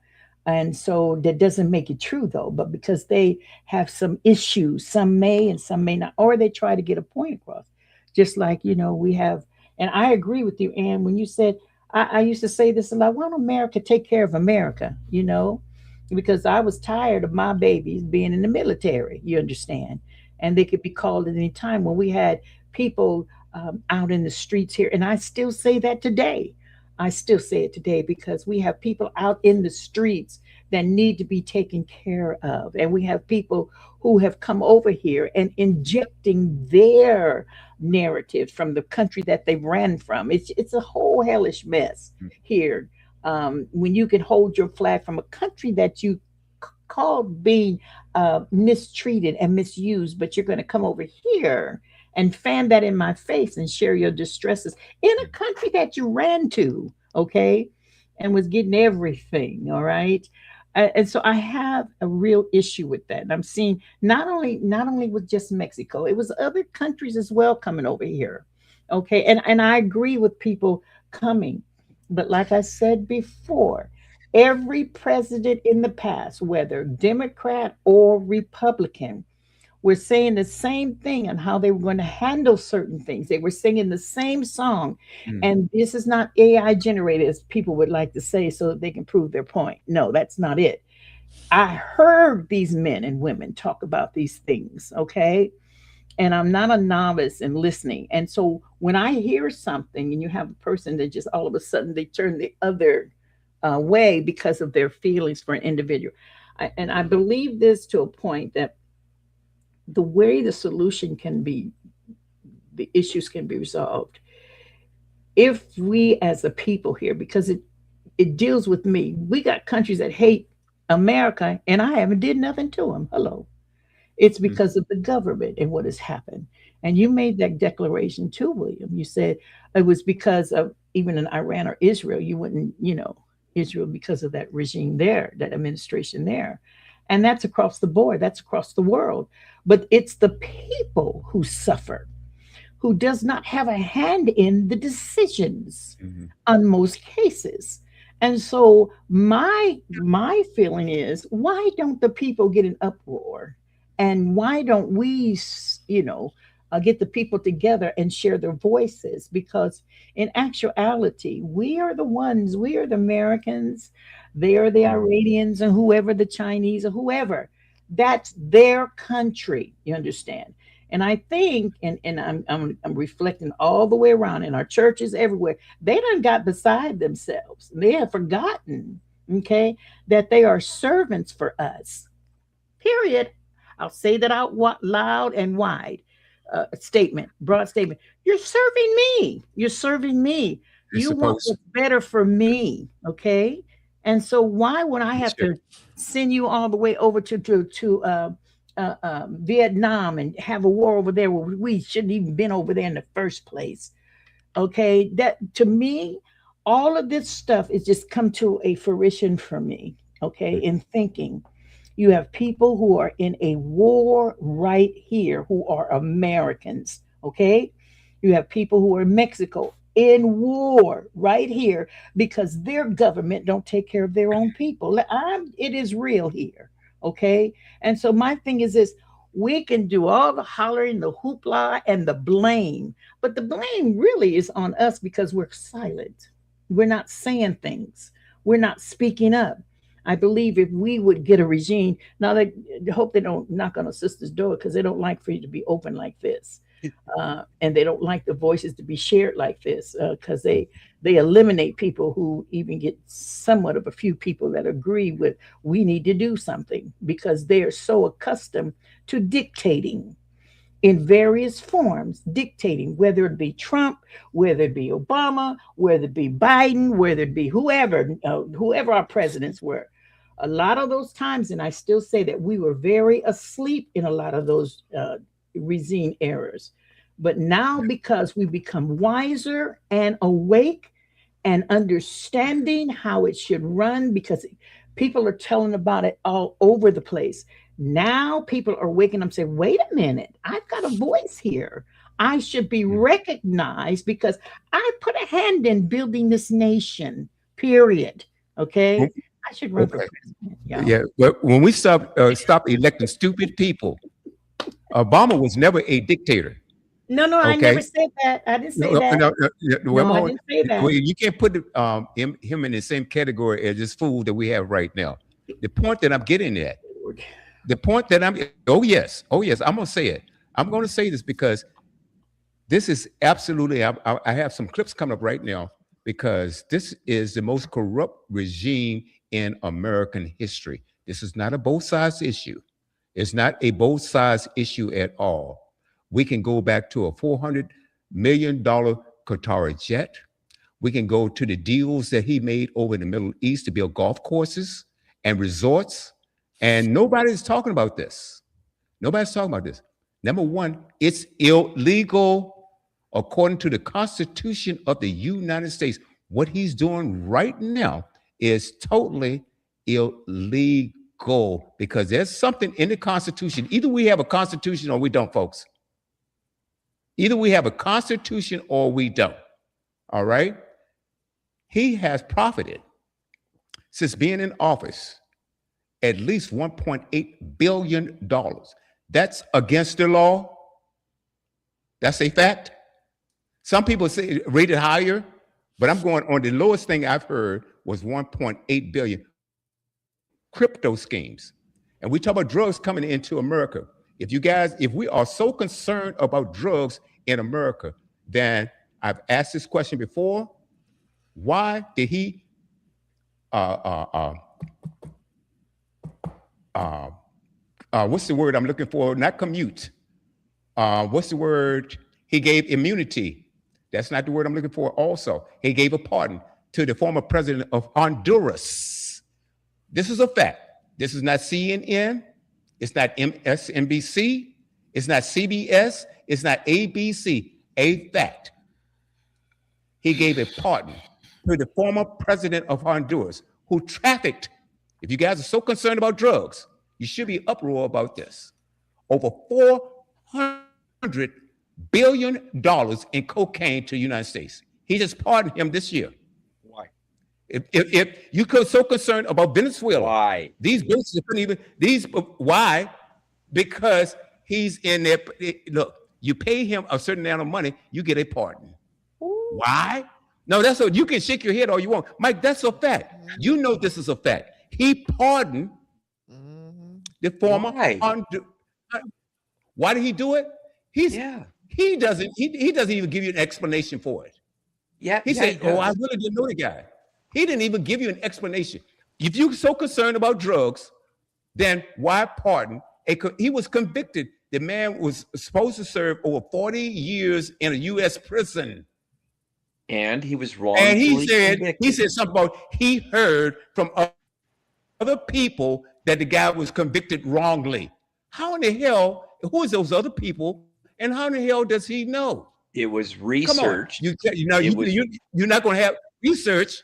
And so that doesn't make it true, though, but because they have some issues, some may and some may not, or they try to get a point across. Just like, we have, and I agree with you, Ann, when you said, I used to say this a lot, why don't America take care of America, because I was tired of my babies being in the military, you understand, and they could be called at any time when we had people out in the streets here. And I still say that today. I still say it today, because we have people out in the streets that need to be taken care of. And we have people who have come over here and injecting their narrative from the country that they ran from. It's a whole hellish mess here. When you can hold your flag from a country that you called being mistreated and misused, but you're going to come over here and fan that in my face and share your distresses in a country that you ran to, okay, and was getting everything, all right. And so I have a real issue with that. And I'm seeing not only with just Mexico, it was other countries as well coming over here, okay. And I agree with people coming, but like I said before, every president in the past, whether Democrat or Republican, were saying the same thing on how they were going to handle certain things. They were singing the same song. And this is not AI generated, as people would like to say, so that they can prove their point. No, that's not it. I heard these men and women talk about these things, okay? And I'm not a novice in listening. And so when I hear something and you have a person that just all of a sudden they turn the other way because of their feelings for an individual. And I believe this to a point that the way the solution can be, the issues can be resolved, if we as a people here, because it deals with me. We got countries that hate America, and I haven't did nothing to them. Hello. It's because of the government and what has happened. And you made that declaration too, William. You said it was because of, even in Iran or Israel, you wouldn't, Israel, because of that regime there, that administration there. And that's across the board, that's across the world. But it's the people who suffer, who does not have a hand in the decisions on most cases. And so my feeling is, why don't the people get an uproar? And why don't we, get the people together and share their voices? Because in actuality, we are the ones, we are the Americans, they are the Iranians, and whoever, the Chinese or whoever. That's their country, you understand? And I think, and I'm reflecting all the way around in our churches everywhere, they done got beside themselves. They have forgotten, okay, that they are servants for us. Period. I'll say that out loud and wide. Statement, broad statement. You're serving me. You're serving me. You want what's better for me, okay? And so why would I have to send you all the way over to Vietnam and have a war over there where we shouldn't even been over there in the first place? Okay, that to me, all of this stuff is just come to a fruition for me. Okay, in thinking. You have people who are in a war right here who are Americans, okay? You have people who are in Mexico, in war right here because their government don't take care of their own people. It is real here, okay? And so my thing is this: we can do all the hollering, the hoopla, and the blame, but the blame really is on us because we're silent. We're not saying things. We're not speaking up. I believe if we would get a regime, now they hope they don't knock on a sister's door because they don't like for you to be open like this. And they don't like the voices to be shared like this because they eliminate people who even get somewhat of a few people that agree with we need to do something because they are so accustomed to dictating in various forms, dictating, whether it be Trump, whether it be Obama, whether it be Biden, whether it be whoever our presidents were. A lot of those times, and I still say that we were very asleep in a lot of those regime errors. But now, because we become wiser and awake and understanding how it should run, because people are telling about it all over the place. Now people are waking up saying, wait a minute, I've got a voice here. I should be recognized because I put a hand in building this nation, period. Okay? I should run for president. Yeah, but when we stop electing stupid people, Obama was never a dictator. No, I never said that. I didn't say that. No, I didn't say that. You can't put him in the same category as this fool that we have right now. The point that I'm getting at, oh yes, I'm going to say it. I'm going to say this because this is absolutely, I have some clips coming up right now because this is the most corrupt regime in American history. This is not a both sides issue. It's not a both sides issue at all. We can go back to a $400 million Qatari jet. We can go to the deals that he made over in the Middle East to build golf courses and resorts. And nobody's talking about this. Nobody's talking about this. Number one, it's illegal according to the Constitution of the United States. What he's doing right now is totally illegal because there's something in the Constitution. Either we have a Constitution or we don't, folks. Either we have a Constitution or we don't. All right? He has profited since being in office at least $1.8 billion. That's against the law. That's a fact. Some people say rated higher, but I'm going on the lowest thing I've heard was 1.8 billion. Crypto schemes. And we talk about drugs coming into America. If we are so concerned about drugs in America, then I've asked this question before. Why did he what's the word I'm looking for? Not commute. What's the word? He gave immunity. That's not the word I'm looking for also. He gave a pardon to the former president of Honduras. This is a fact. This is not CNN. It's not MSNBC. It's not CBS. It's not ABC. A fact. He gave a pardon to the former president of Honduras who trafficked. If you guys are so concerned about drugs, you should be uproar about this. Over $400 billion in cocaine to the United States. He just pardoned him this year. Why? If you are so concerned about Venezuela, why? These businesses couldn't even why? Because he's in there. Look, you pay him a certain amount of money, you get a pardon. Ooh. Why? No, that's what you can shake your head all you want, Mike. That's a fact. You know this is a fact. He pardoned the former. Why did he do it? He doesn't even give you an explanation for it. He said, "Oh, I really didn't know the guy." He didn't even give you an explanation. If you're so concerned about drugs, then why pardon? He was convicted. The man was supposed to serve over 40 years in a U.S. prison. And he was wrong. And he said something about he heard from other people that the guy was convicted wrongly. How in the hell, who is those other people? And how in the hell does he know? It was research. You're not going to have research.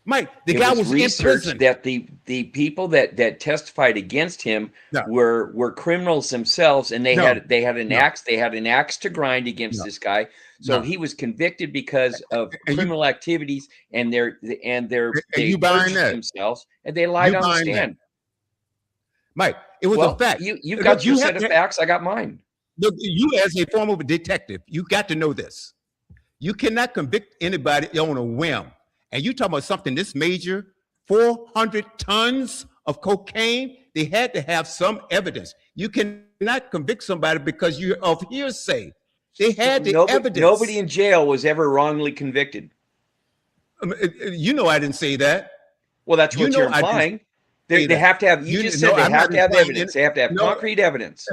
Mike, the It guy was in researched prison. that the people that testified against him No. were criminals themselves, and they No. had an No. axe to grind against No. this guy. So No. he was convicted because of And you- criminal activities, and they you buying perjured that? themselves, and they lied You on the buying that? stand. Mike, it was Well, a fact. you've got your You set have of to- facts. I got mine. Look, you as a former detective, you got to know this. You cannot convict anybody on a whim. And you talking about something this major, 400 tons of cocaine, they had to have some evidence. You cannot convict somebody because you're of hearsay. They had the evidence. Nobody in jail was ever wrongly convicted. You know I didn't say that. Well, that's what You know you're I didn't implying. say They that. have to have. You You- just no, said they I'm have not to have implying evidence. any- They have to have no. concrete evidence.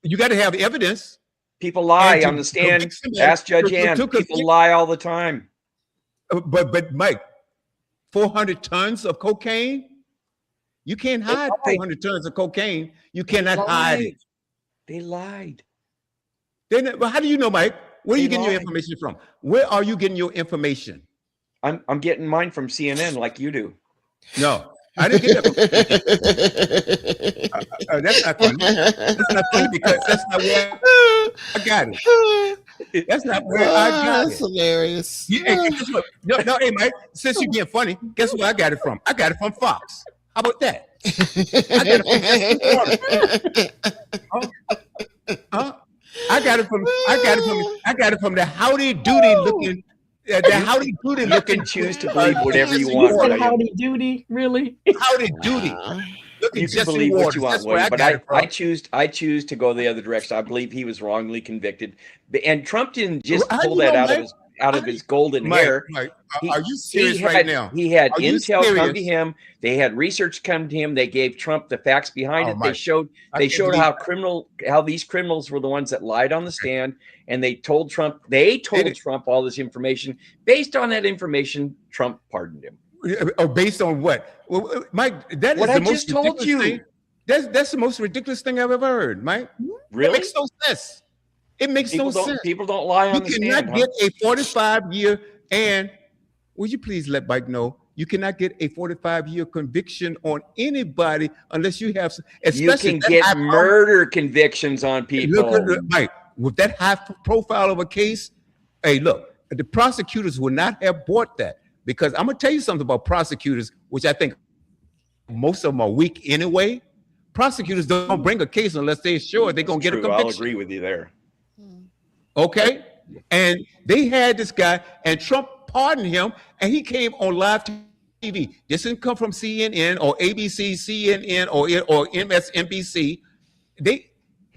You got to have evidence. People lie And to on the stand. convict somebody- Ask Judge to Ann. convict- People lie all the time. But Mike, 400 tons of cocaine? You can't hide lied. 400 tons of cocaine. You cannot hide it. They lied. Then, well, how do you know, Mike? Where are They you getting your lied. information from? Where are you getting your information? I'm getting mine from CNN like you do. No, I didn't get that from that's not funny. That's not funny because that's not where I got it. That's not where I got That's it. hilarious. Hey, guess what? No, hey, Mike, since you're getting funny, guess where I got it from? I got it from Fox. How about that? I got it from Huh? I got it from the howdy doody looking. The howdy doody You looking. can choose to believe whatever you want. Said William. howdy doody, really? Howdy doody. Look You at can Jesse believe Waters. what you want, That's where William, I but got it from. I choose to go the other direction. I believe he was wrongly convicted, and Trump didn't just How do pull you that know, out Mike? of his golden hair. Mike, He- are you serious he right had, now? He had Are you intel come to serious? him. They had research come to him. They gave Trump the facts behind Oh, it. Mike, I They can't showed believe how these criminals were the ones that lied on the stand, and they told Trump Trump all this information. Based on that information, Trump pardoned him. Or based on what? Well, Mike, that is What the I most just told ridiculous you. thing. That's the most ridiculous thing I've ever heard, Mike. It Really? makes no sense. It makes People no don't sense. people don't lie on You the cannot stand. Huh? get a 45-year and would you please let Mike know you cannot get a 45-year conviction on anybody unless you have, You especially can that get high murder convictions on people. Look at Mike with that high profile of a case. Hey, look, the prosecutors would not have bought that because I'm gonna tell you something about prosecutors, which I think most of them are weak anyway. Prosecutors don't bring a case unless they're sure they're gonna get a True, conviction. I'll agree with you there. Okay, and they had this guy, and Trump pardoned him, and he came on live TV. This didn't come from CNN or ABC, CNN or MSNBC.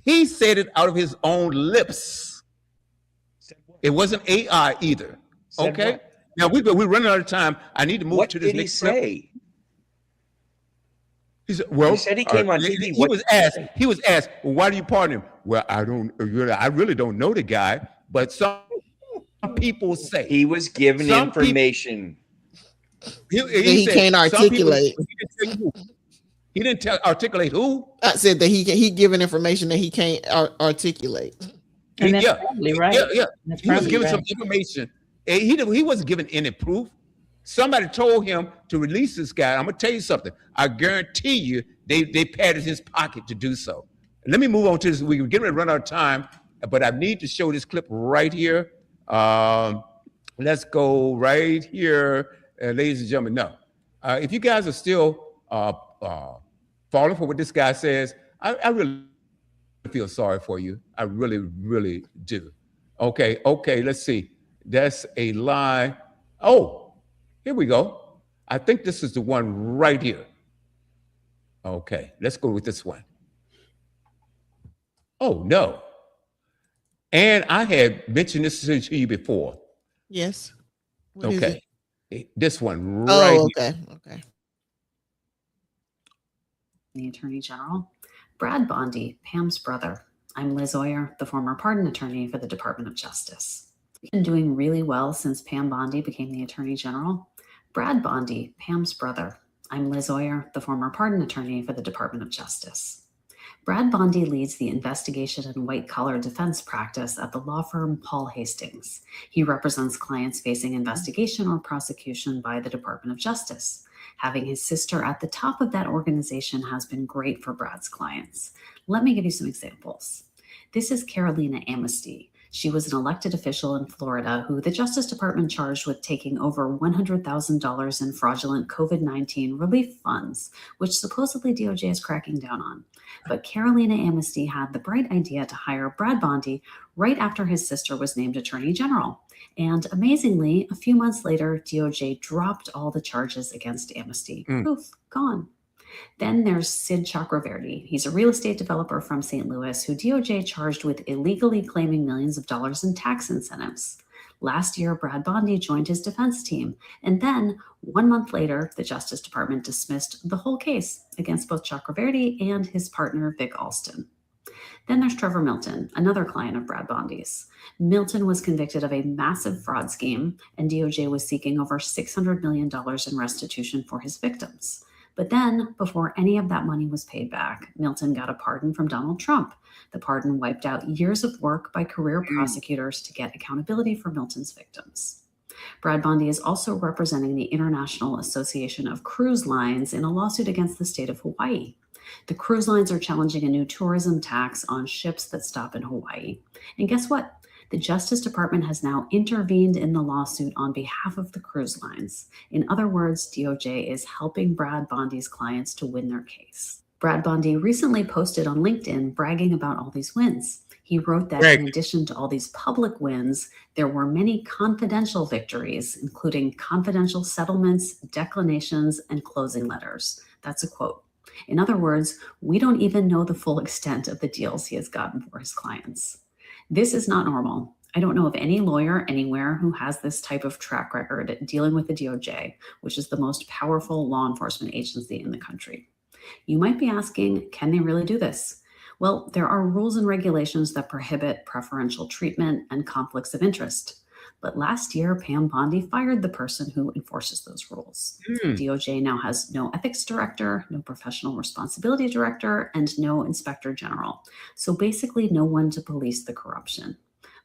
He said it out of his own lips. It wasn't AI either. Said Okay. what? Now we're running out of time. I need to move What to this did he next clip. say? He said, "Well, You said he came on TV. He What was asked. He was asked, well, why do you pardon him? Well, I really don't know the guy, but some people say He was given Some people- information. He said can't some people- articulate. he didn't tell you who. He didn't articulate who. I said that he given information that he can't articulate. And that's Yeah, probably right. Yeah. That's He was probably given right. some information. And he wasn't given any proof. Somebody told him to release this guy. I'm gonna tell you something. I guarantee you, they padded his pocket to do so. Let me move on to this. We're getting ready to run out of time, but I need to show this clip right here. Let's go right here, ladies and gentlemen. No, if you guys are still falling for what this guy says, I really feel sorry for you. I really, really do. Okay, let's see. That's a lie. Oh, here we go. I think this is the one right here. Okay, let's go with this one. Oh, no. And I had mentioned this to you before. Yes. What is Okay. it? This one right Oh, here. okay. The Attorney General. Brad Bondi, Pam's brother. I'm Liz Oyer, the former pardon attorney for the Department of Justice. We've been doing really well since Pam Bondi became the Attorney General. Brad Bondi, Pam's brother. I'm Liz Oyer, the former pardon attorney for the Department of Justice. Brad Bondi leads the investigation and white-collar defense practice at the law firm Paul Hastings. He represents clients facing investigation or prosecution by the Department of Justice. Having his sister at the top of that organization has been great for Brad's clients. Let me give you some examples. This is Carolina Amnesty. She was an elected official in Florida who the Justice Department charged with taking over $100,000 in fraudulent COVID-19 relief funds, which supposedly DOJ is cracking down on. But Carolina Amnesty had the bright idea to hire Brad Bondi right after his sister was named Attorney General. And amazingly, a few months later, DOJ dropped all the charges against Amnesty. Poof, gone. Then there's Sid Chakraverty. He's a real estate developer from St. Louis who DOJ charged with illegally claiming millions of dollars in tax incentives. Last year, Brad Bondi joined his defense team. And then 1 month later, the Justice Department dismissed the whole case against both Chakraverty and his partner, Vic Alston. Then there's Trevor Milton, another client of Brad Bondi's. Milton was convicted of a massive fraud scheme, and DOJ was seeking over $600 million in restitution for his victims. But then, before any of that money was paid back, Milton got a pardon from Donald Trump. The pardon wiped out years of work by career prosecutors to get accountability for Milton's victims. Brad Bondi is also representing the International Association of Cruise Lines in a lawsuit against the state of Hawaii. The cruise lines are challenging a new tourism tax on ships that stop in Hawaii. And guess what? The Justice Department has now intervened in the lawsuit on behalf of the cruise lines. In other words, DOJ is helping Brad Bondi's clients to win their case. Brad Bondi recently posted on LinkedIn bragging about all these wins. He wrote that in addition to all these public wins, there were many confidential victories, including confidential settlements, declinations, and closing letters. That's a quote. In other words, we don't even know the full extent of the deals he has gotten for his clients. This is not normal. I don't know of any lawyer anywhere who has this type of track record dealing with the DOJ, which is the most powerful law enforcement agency in the country. You might be asking, can they really do this? Well, there are rules and regulations that prohibit preferential treatment and conflicts of interest. But last year, Pam Bondi fired the person who enforces those rules. DOJ now has no ethics director, no professional responsibility director, and no inspector general. So basically no one to police the corruption.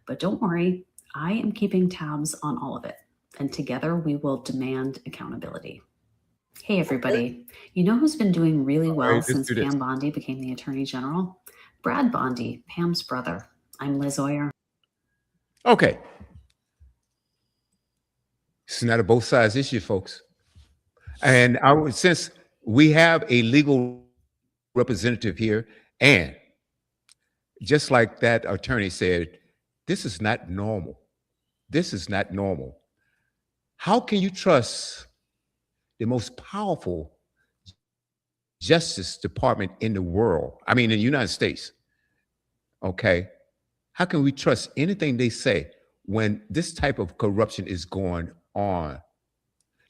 But don't worry, I am keeping tabs on all of it. And together we will demand accountability. Hey, everybody. You know who's been doing really well since Pam Bondi became the Attorney General? Brad Bondi, Pam's brother. I'm Liz Oyer. Okay. It's not a both sides issue, folks. And since we have a legal representative here, and just like that attorney said, this is not normal. This is not normal. How can you trust the most powerful Justice Department in the world? I mean, in the United States. Okay. How can we trust anything they say when this type of corruption is going on?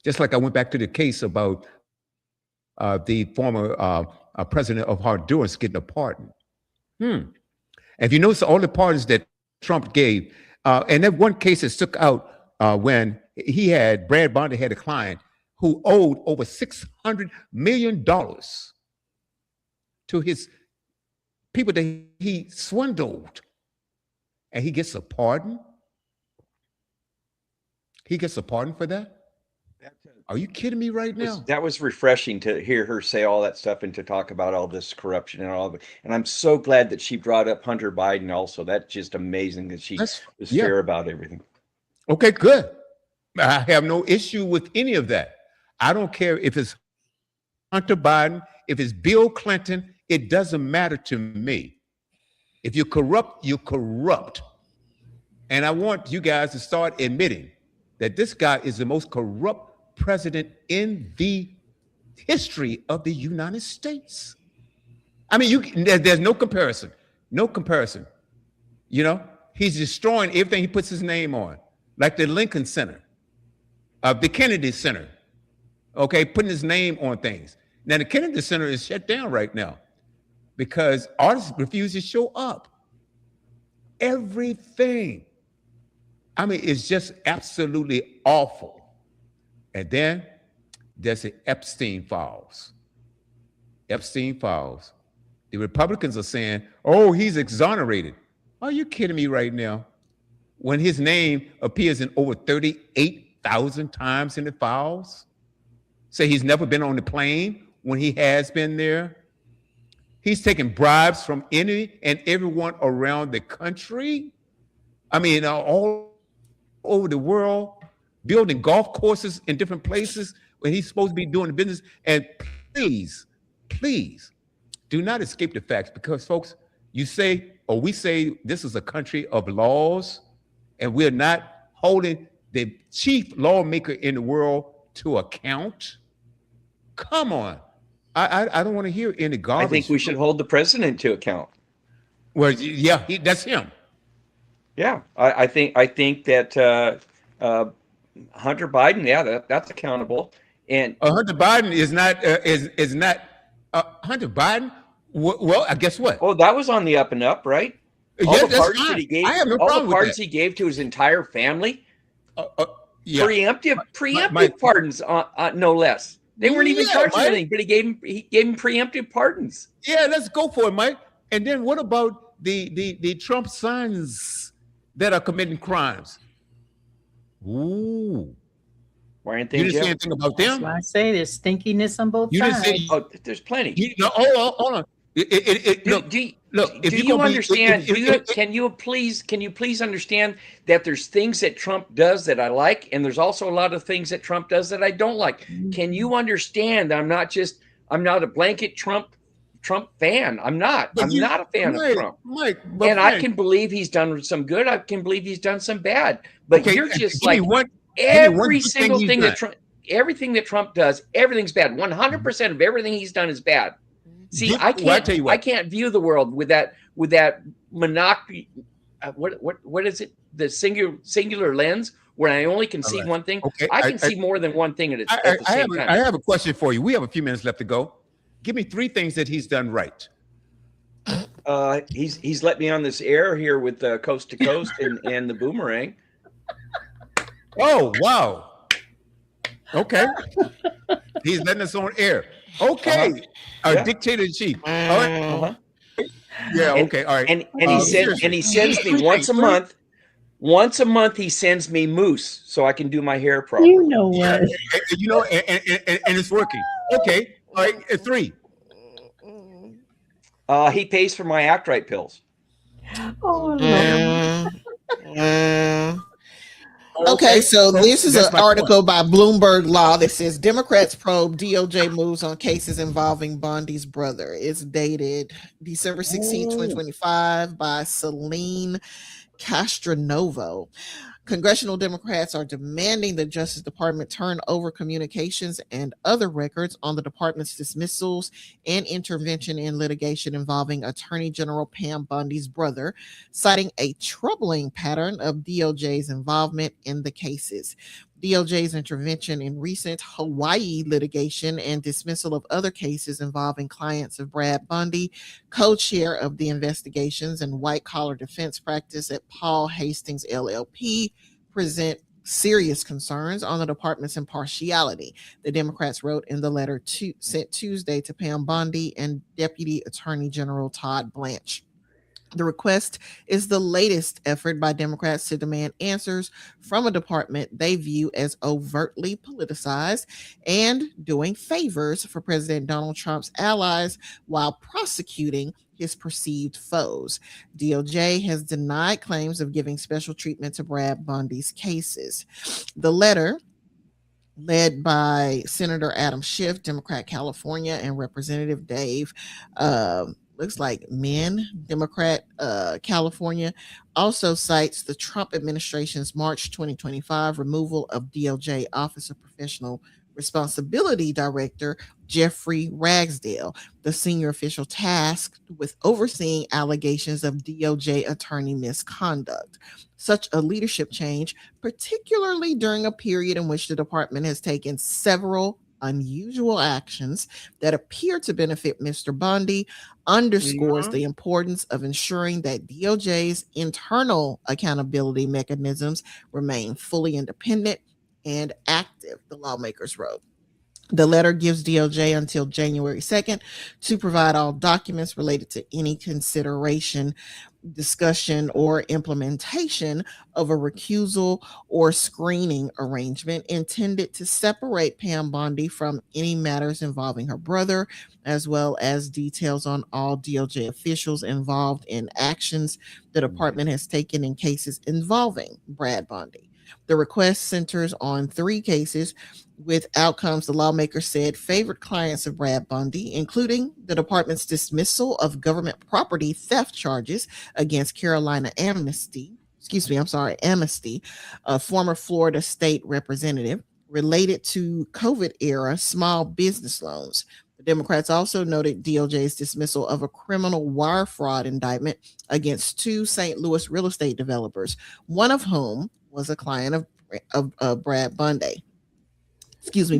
Just like I went back to the case about the former president of Honduras getting a pardon. If you notice all the pardons that Trump gave, and that one case that stuck out when Brad Bondi had a client who owed over $600 million to his people that he swindled, and he gets a pardon. He gets a pardon for that? Are you kidding me right now? That was refreshing to hear her say all that stuff and to talk about all this corruption and all of it. And I'm so glad that she brought up Hunter Biden also. That's just amazing that she was fair about everything. Okay, good. I have no issue with any of that. I don't care if it's Hunter Biden, if it's Bill Clinton, it doesn't matter to me. If you're corrupt, you're corrupt. And I want you guys to start admitting that this guy is the most corrupt president in the history of the United States. I mean, there's no comparison. No comparison. You know, he's destroying everything he puts his name on, like the Lincoln Center, the Kennedy Center. Okay, putting his name on things. Now, the Kennedy Center is shut down right now because artists refuse to show up. Everything. I mean, it's just absolutely awful. And then there's the EPSTEIN files. EPSTEIN files. The Republicans are saying, oh, he's exonerated. Are you kidding me right now? When his name appears in over 38,000 times in the files? Say he's never been on the plane when he has been there. He's taking bribes from any and everyone around the country. I mean, all over the world, building golf courses in different places when he's supposed to be doing the business. And please, please do not escape the facts, because, folks, you say, or we say, this is a country of laws, and we're not holding the chief lawmaker in the world to account. Come on. I don't want to hear any garbage. I think we should hold the president to account. Well, yeah, that's him. Yeah, I think that Hunter Biden, yeah, that's accountable. And Hunter Biden is not Hunter Biden. Well, I guess what? Oh, that was on the up and up, right? All Yeah, the that's pardons fine. that he gave, I have no all problem the with pardons that. he gave to his entire family, Yeah. preemptive pardons, no less. They weren't even Yeah, charged with Mike. anything, but he gave him preemptive pardons. Yeah, let's go for it, Mike. And then what about the Trump sons that are committing crimes? Ooh. Why aren't they You in didn't say jail? anything about That's them? why I say there's stinkiness on both You didn't sides. say Oh, there's plenty. hold on. Look, Do if you you're gonna understand? be, Can you please understand that there's things that Trump does that I like, and there's also a lot of things that Trump does that I don't like. Can you understand? I'm not a blanket Trump fan. I'm not a fan of Trump. Mike, And I can believe he's done some good. I can believe he's done some bad. But Okay, you're just give me like one every good thing single he's thing done. that Trump, everything that Trump does, everything's bad. 100% of everything he's done is bad. See, I tell you what. I can't view the world with that monopoly. What is it? The singular lens where I only can see right. one thing. Okay, I can see more than one thing at the same time. I have a question for you. We have a few minutes left to go. Give me 3 things that he's done right. He's let me on this air here with Coast to Coast and the Boomerang. Oh, wow. Okay. He's letting us on air. Okay. Yeah. Dictator in chief. All right. Yeah, okay. All right. And he sends me once a month. Once a month he sends me mousse so I can do my hair properly. You know what? and it's working. Okay. All right. 3. He pays for my Act Right pills. Oh, Lord. Okay, so folks, this is that's an my article by Bloomberg Law that says Democrats probe DOJ moves on cases involving Bondi's brother. It's dated December 16, 2025 by Celine Castronovo. Congressional Democrats are demanding the Justice Department turn over communications and other records on the department's dismissals and intervention in litigation involving Attorney General Pam Bondi's brother, citing a troubling pattern of DOJ's involvement in the cases. DOJ's intervention in recent Hawaii litigation and dismissal of other cases involving clients of Brad Bundy, co-chair of the investigations and white-collar defense practice at Paul Hastings LLP, present serious concerns on the department's impartiality, the Democrats wrote in the letter sent Tuesday to Pam Bondi and Deputy Attorney General Todd Blanche. The request is the latest effort by Democrats to demand answers from a department they view as overtly politicized and doing favors for President Donald Trump's allies while prosecuting his perceived foes. DOJ has denied claims of giving special treatment to Brad Bundy's cases. The letter, led by Senator Adam Schiff, Democrat California, and Representative Dave looks like Min, Democrat California, also cites the Trump administration's March 2025 removal of DOJ Office of Professional Responsibility Director Jeffrey Ragsdale, the senior official tasked with overseeing allegations of DOJ attorney misconduct. Such a leadership change, particularly during a period in which the department has taken several unusual actions that appear to benefit Mr. Bondi, underscores the importance of ensuring that DOJ's internal accountability mechanisms remain fully independent and active, the lawmakers wrote. The letter gives DOJ until January 2nd to provide all documents related to any consideration, discussion, or implementation of a recusal or screening arrangement intended to separate Pam Bondi from any matters involving her brother, as well as details on all DOJ officials involved in actions the department has taken in cases involving Brad Bondi. The request centers on 3 cases with outcomes the lawmaker said favored clients of Brad Bundy, including the department's dismissal of government property theft charges against Carolina Amnesty, a former Florida state representative, related to COVID era small business loans. The Democrats also noted DOJ's dismissal of a criminal wire fraud indictment against 2 St. Louis real estate developers, one of whom was a client of Brad Bundy.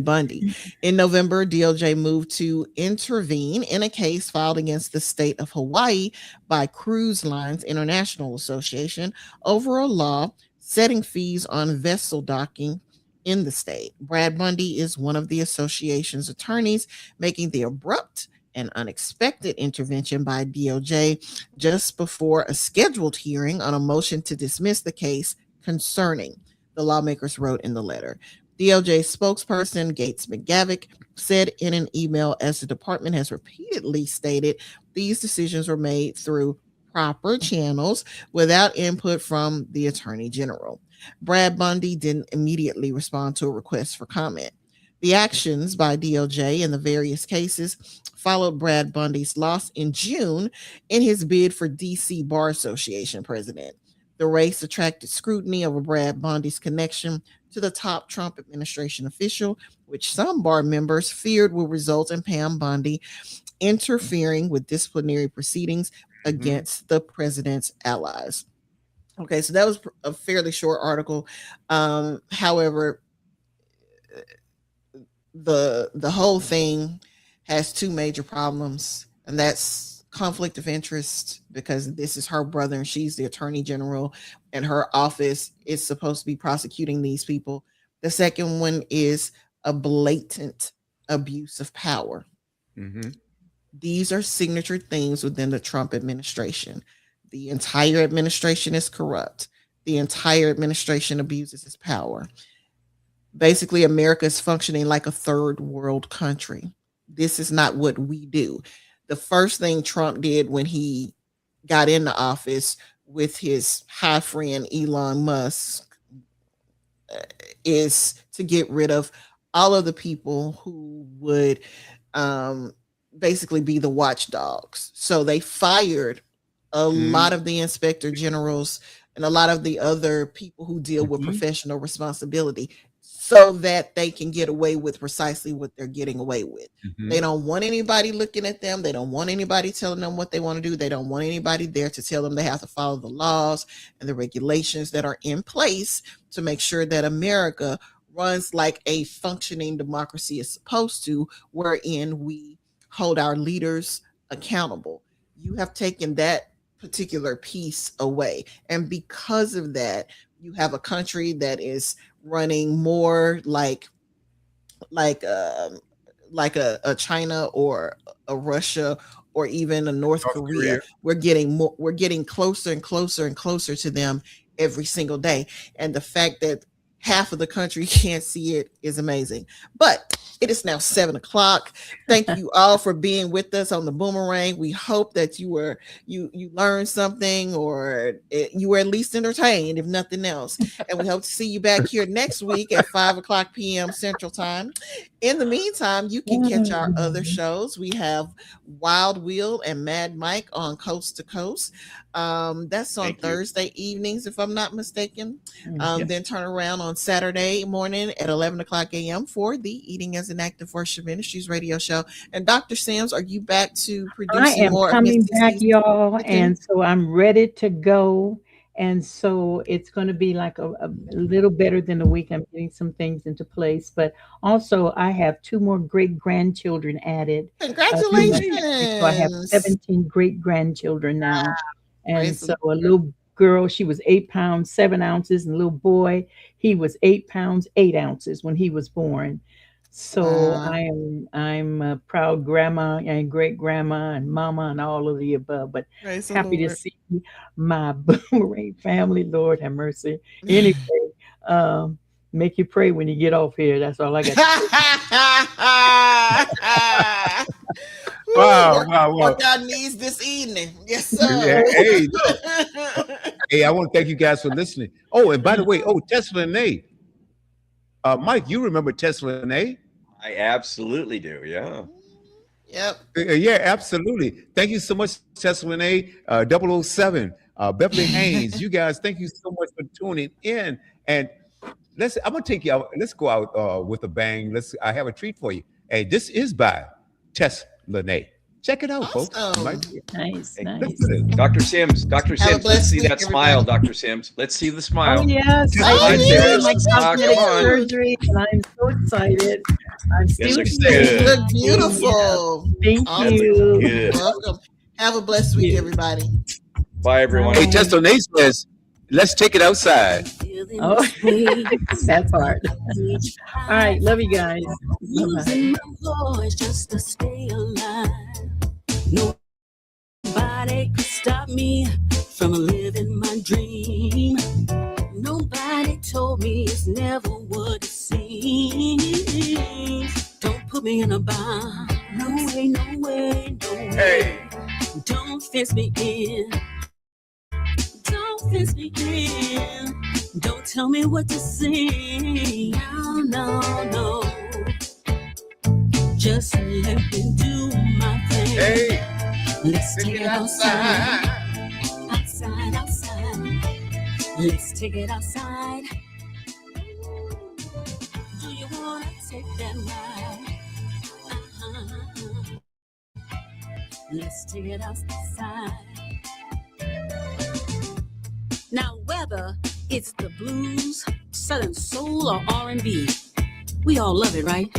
Bundy. In November, DOJ moved to intervene in a case filed against the state of Hawaii by Cruise Lines International Association over a law setting fees on vessel docking in the state. Brad Bundy is one of the association's attorneys, making the abrupt and unexpected intervention by DOJ just before a scheduled hearing on a motion to dismiss the case concerning, the lawmakers wrote in the letter. DOJ spokesperson Gates McGavick said in an email, as the department has repeatedly stated, these decisions were made through proper channels without input from the Attorney General. Brad Bundy didn't immediately respond to a request for comment. The actions by DOJ in the various cases followed Brad Bundy's loss in June in his bid for DC Bar Association president. The race attracted scrutiny over Brad Bundy's connection to the top Trump administration official, which some bar members feared will result in Pam Bondi interfering with disciplinary proceedings against the president's allies. Okay, so that was a fairly short article. However, the whole thing has 2 major problems, and that's conflict of interest, because this is her brother and she's the attorney general and her office is supposed to be prosecuting these people. The second one is a blatant abuse of power. These are signature things within the Trump administration. The entire administration is corrupt. The entire administration abuses its power. Basically, America is functioning like a third world country. This is not what we do. The first thing Trump did when he got into office with his high friend Elon Musk is to get rid of all of the people who would basically be the watchdogs. So they fired a lot of the inspector generals and a lot of the other people who deal with professional responsibility, so that they can get away with precisely what they're getting away with. They don't want anybody looking at them. They don't want anybody telling them what they want to do. They don't want anybody there to tell them they have to follow the laws and the regulations that are in place to make sure that America runs like a functioning democracy is supposed to, wherein we hold our leaders accountable. You have taken that particular piece away. And because of that, you have a country that is running more like a China or a Russia or even a North Korea. We're getting closer and closer and closer to them every single day. And the fact that half of the country can't see it is amazing. But it is now 7:00. Thank you all for being with us on the Boomerang. We hope that you learned something, or you were at least entertained, if nothing else. And we hope to see you back here next week at 5:00 p.m. Central Time. In the meantime, you can catch our other shows. We have Wild Wheel and Mad Mike on Coast to Coast. That's on Thursday evenings, if I'm not mistaken. Then turn around on Saturday morning at 11:00 a.m. for the Eating as an Active Worship Ministries radio show. And Dr. Sims, are you back to producing more? I am coming back, y'all, and so I'm ready to go. And so it's going to be like a little better than a week. I'm getting some things into place, but also I have 2 more great grandchildren added. Congratulations! So I have 17 great grandchildren now. And so a little girl, she was 8 pounds, 7 ounces, and a little boy, he was 8 pounds, 8 ounces when he was born. So Wow. I'm a proud grandma and great grandma and mama and all of the above. But Praise the happy to Lord. see my Boomerang family. Lord have mercy. Anyway, um, make you pray when you get off here. That's all I got. Woo, Wow, work, wow, wow. work our needs this evening. Yes, Yeah, sir. hey, look. Hey, I want to thank you guys for listening. Oh, and by the way, Tesla and A. Mike, you remember Tesla and A? I absolutely do. Yeah. Yep. Yeah, absolutely. Thank you so much, Tesla and A, 007, Beverly Haynes. You guys, thank you so much for tuning in. And I'm gonna take you out. Let's go out with a bang. I have a treat for you. Hey, this is by Tesla and A. Check it out, folks. You might Awesome. Nice, Hey, nice. Dr. Sims, Dr. Have a Sims, let's blessed see week, that smile, everybody. Dr. Sims. Let's see the Oh smile. yes, Just I Oh, smile, did there it get is. my yes. Ah, cosmetic come on. surgery, and I'm so excited. I'm That still looks here. You good. look Yeah, beautiful. thank That looks you. good. Welcome. Have a blessed Thank week, you. everybody. Bye, everyone. Hey, Bye. Tesla and A says, let's take it outside. Oh, that's hard. All right, love you guys. Bye bye. Using my voice just to stay alive. Nobody could stop me from living my dream. Nobody told me it's never what it seems. Don't put me in a box. No way, no way, no way. Hey. Don't fence me in. Don't fence me in. Don't tell me what to sing. No, no, no. Just let me do my thing. Hey, Let's take it outside. Outside, outside. Let's take it outside. Do you wanna take that ride? Let's take it outside. Now, whether it's the blues, southern soul, or R&B, we all love it, right?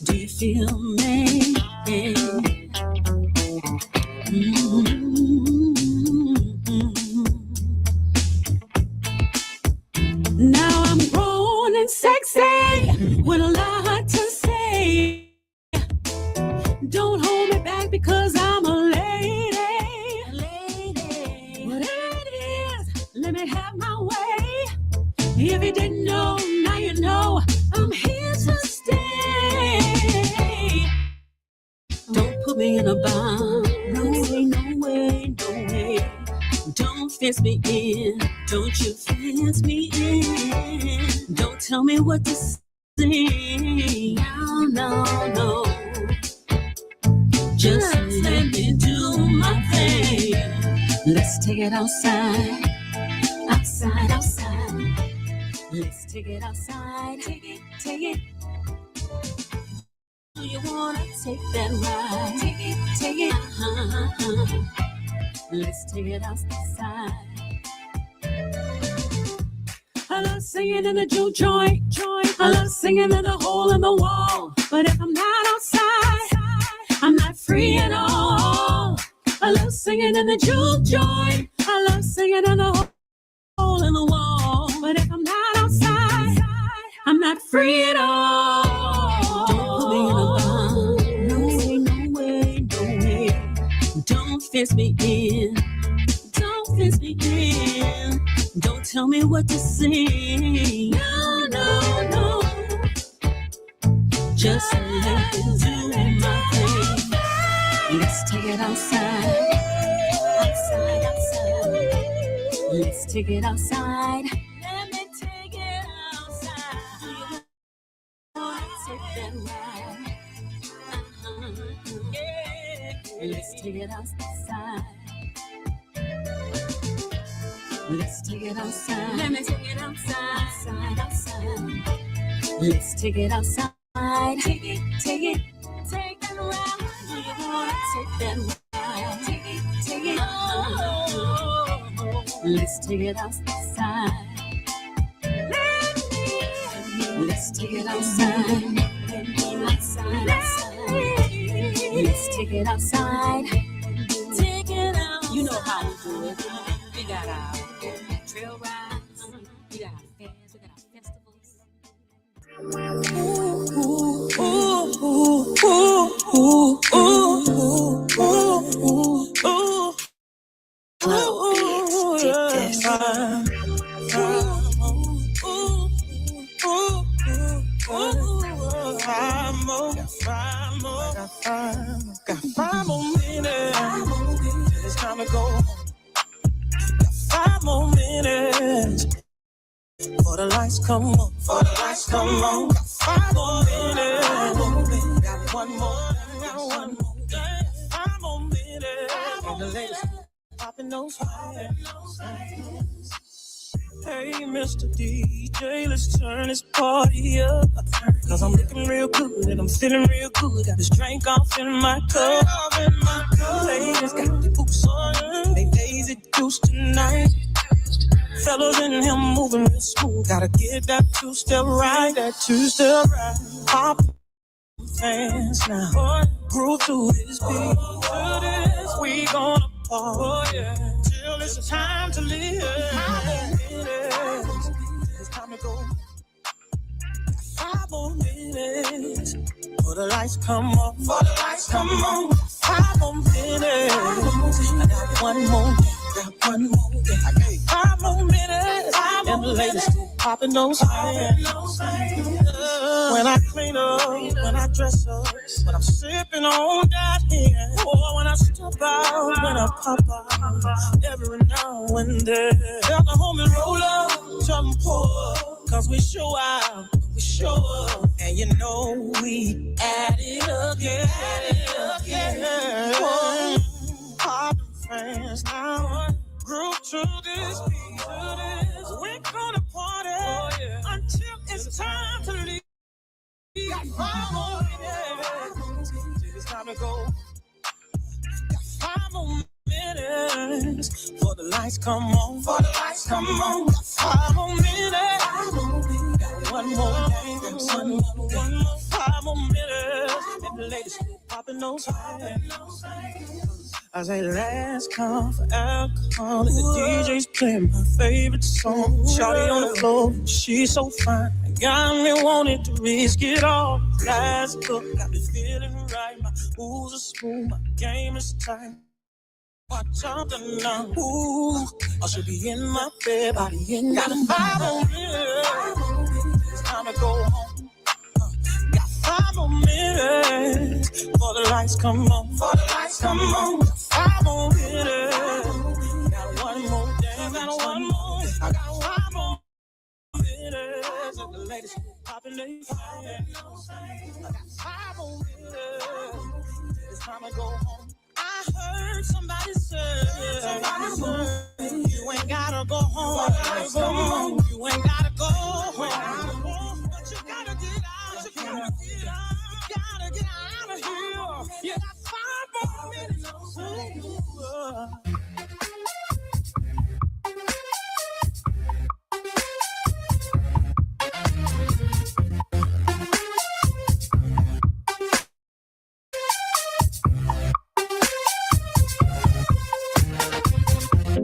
Do you feel me? Now I'm grown and sexy with a lot to say. Don't hold me back because I'm a lady. Whatever it is, let me have my way. If you didn't know, now you know I'm here to stay. Don't put me in a box. No way, no way, no way. Don't fence me in. Don't you fence me in. Don't tell me what to sing. No, no, no. Just let me do my thing. Let's take it outside. Outside, outside. Let's take it outside. Take it, take it. Do you wanna take that ride? Take it, take it. Let's take it outside. I love singing in the juke joint. I love singing in the hole in the wall. But if I'm not outside, I'm not free at all. I love singing in the juke joint. I love singing in the hole in the wall. But if I'm not outside, I'm not free at all. Don't put me in a box. No way, no way, no way. Don't fence me in. Don't fence me in. Don't tell me what to sing. No, no, no. Just let me do my thing. Let's take it outside. Outside, outside. Let's take it outside. Let me take it outside. Do you wanna take that ride? Yeah. Let's take it outside. Let's take it outside. Let me take it outside. Outside, outside. Let's take it outside. Take it, take it. Take that ride. Do you wanna take that ride? Take it, take it. Let's take it outside. Let's take it outside. Outside, outside. Let's take it outside. Take it out. You know how we do it. We got our trail rides. We got our fairs. We got our festivals. Ooh, ooh, 5 more minutes. It's time to go. 5 more minutes. For the lights come on. 5 more minutes. Got one more. 5 more minutes. And the latest popping those fires. Hey, Mr. DJ, let's turn this party up. Cause I'm looking real good and I'm feeling real good. Got this drink off in my cup. Ladies got the boots on. They daisy juice tonight. Fellas in here moving real smooth. Gotta get that two-step right. Pop fans now. Groove to this beat. We gonna party till it's time to live. It's time to go. 5 more minutes. For the lights come on. 5 more minutes. I got one more. 5 more minutes. And the latest popping those fires. When I clean up, when I dress up, when I'm sipping on that here, or when I step out, when I pop out, every now and then. Got the homie roll up, tell them pull up, cause we show out, and you know we at it again. Poppin' fans now, group to this beat, we're gonna party until it's time to leave. Got 5 more minutes. It's time to go. Got 5 more minutes. For the lights come on. 5 more minutes. Got one more thing. 5 more minutes. And the ladies popping those fires. I say last call for alcohol, and the DJ's playing my favorite song. Shawty on the floor, she's so fine. Got me wanting to risk it all. Last look, got me feeling right. My moves are smooth, my game is tight. Watch out the now. Ooh, I should be in my bed, body in. Got 5 more minutes. It's time to go home. Got 5 more minutes. For the lights come on. 5 more minutes. Got one more thing. I got 5 more minutes. And the ladies popping their fire. I got 5 more minutes. It's time to go home. I heard somebody say, you ain't gotta go home. You ain't gotta go home. But you gotta get out. You gotta get out of here. You got 5 more minutes.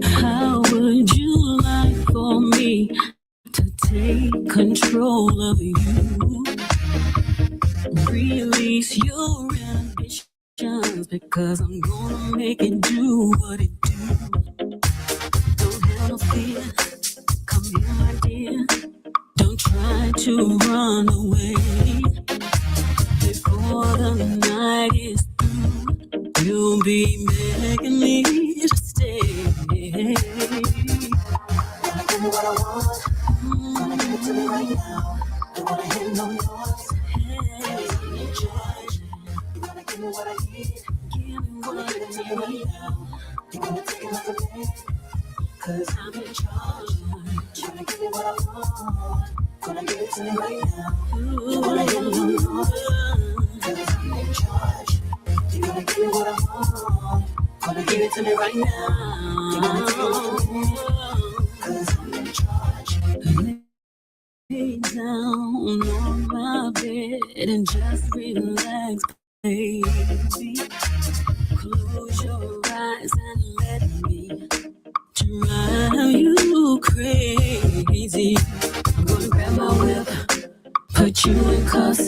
How would you like for me to take control of you? Release your ambitions, because I'm gonna make it do what it do. Don't have no fear, come here my dear. Don't try to run away. Before the night is through, you'll be begging me to stay. Gonna give me what I want. Gonna give it to me right now. Don't wanna hear no noise. Hey, I'm in charge. You're gonna give me what I need. Give me what I need to me right now. You're gonna take it like a man, cause I'm in charge. You're gonna give me what I want. Gonna give it to me right now. Don't wanna hear no noise, cause I'm in charge. You're gonna give me what I want. Gonna give it to me right now. You're gonna take it like a man, cause I'm in charge. Lay down on my bed and just relax, baby. Close your eyes and let me drive you crazy. I'm gonna grab my whip, put you in cuffs,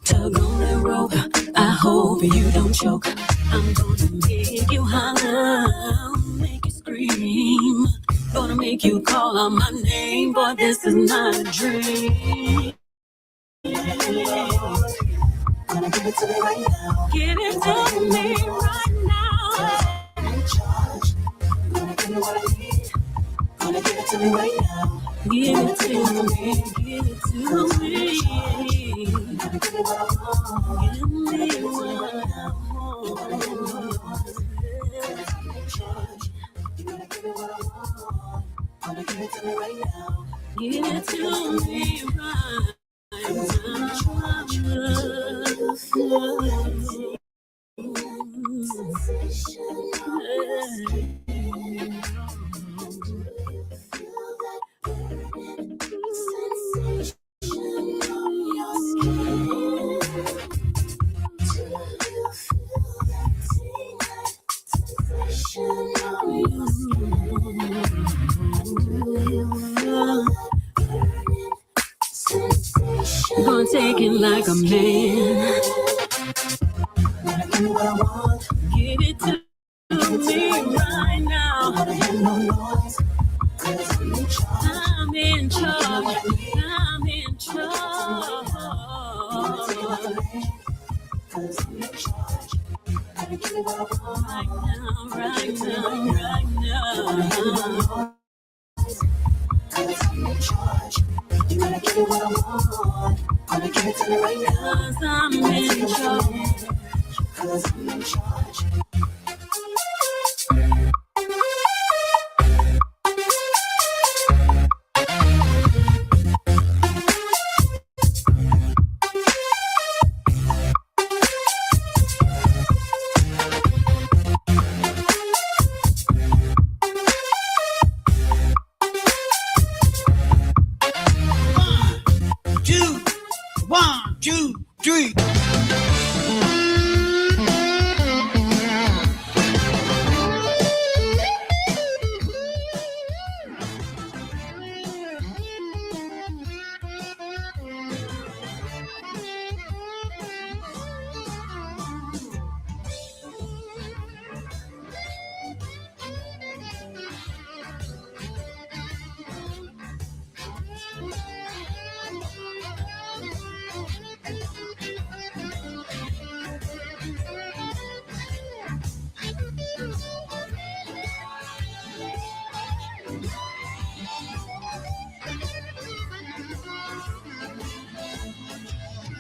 tug on that rope. I hope you don't choke. I'm gonna make you holler, make you scream. Gonna make you call out my name, boy, this is not a dream. Gonna give it to me right now. Give it to me right now. I'm in charge. Gonna give me what I need. Gonna give it to me right now. Give it to me. Give it to me. Gonna give me what I want. Give me what I want. I'm in charge. You're gonna give me what I want. Gonna give it to me right now. Give it to me right. Gonna take it like a man. Give me what I want. Give it to me right now. I'm in charge. I'm in charge. Right now, right now, right now. I'm in charge. You gotta give me what I want. Gonna give it to me right now. 'Cause I'm in charge. 'Cause I'm in charge. One, two, three.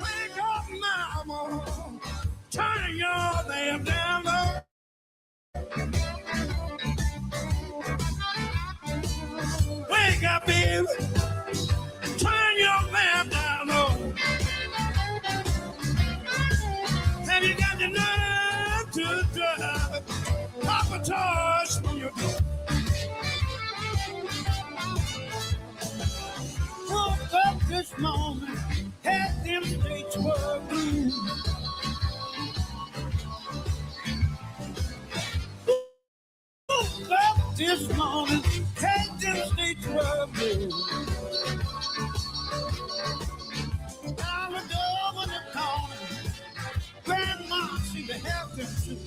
Wake up, mama. Turn your damn down low. Wake up, baby. Turn your lamp down low. And you got the nerve to drive Papa Tosh from your door. Woke up this morning, had them streets were blue. Woke up this morning, had them streets were blue. Now the door in the corner, Grandma, she can help them too.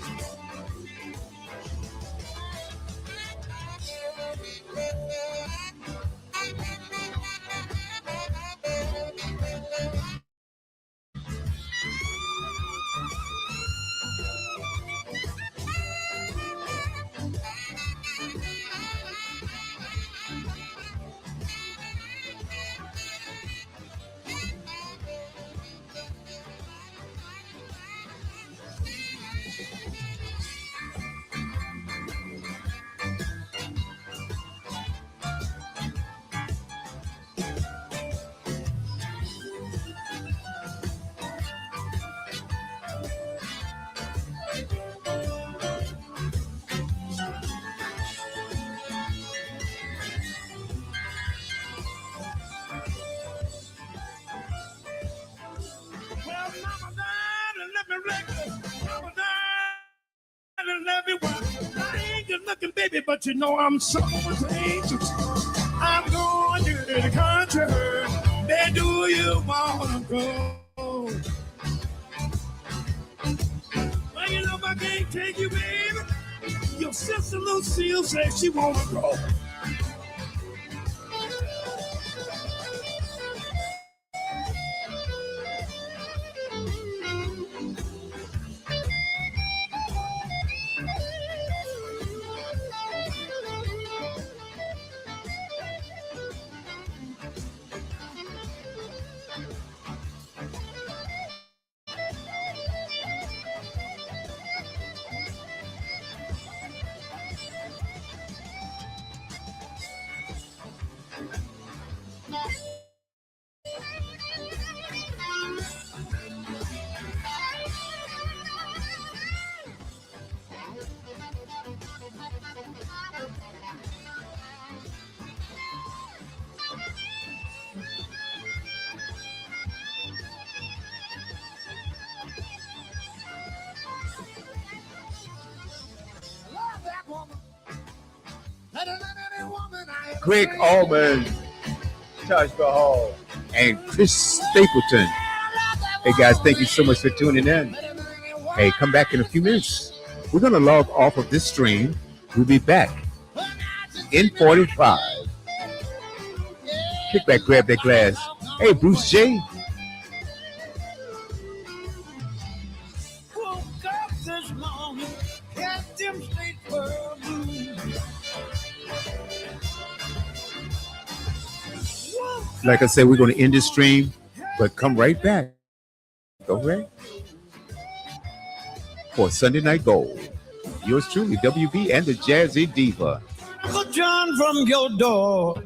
Well, Mama died and left me reckless. Mama died and left me wild. I ain't good looking, baby, but you know I'm someone with angels. I'm going to the country. Where do you wanna go? Well, you know I can't take you, baby. Your sister Lucille says she wanna go. Greg Allman, Taj Bahal, and Chris Stapleton. Hey guys, thank you so much for tuning in. Hey, come back in a few minutes. We're going to log off of this stream. We'll be back in 45. Kick back, grab that glass. Hey, Bruce J. Like I said, we're going to end this stream, but come right back. Okay? For Sunday Night Gold. Yours truly, WB and the Jazzy Diva. Uncle John from your door.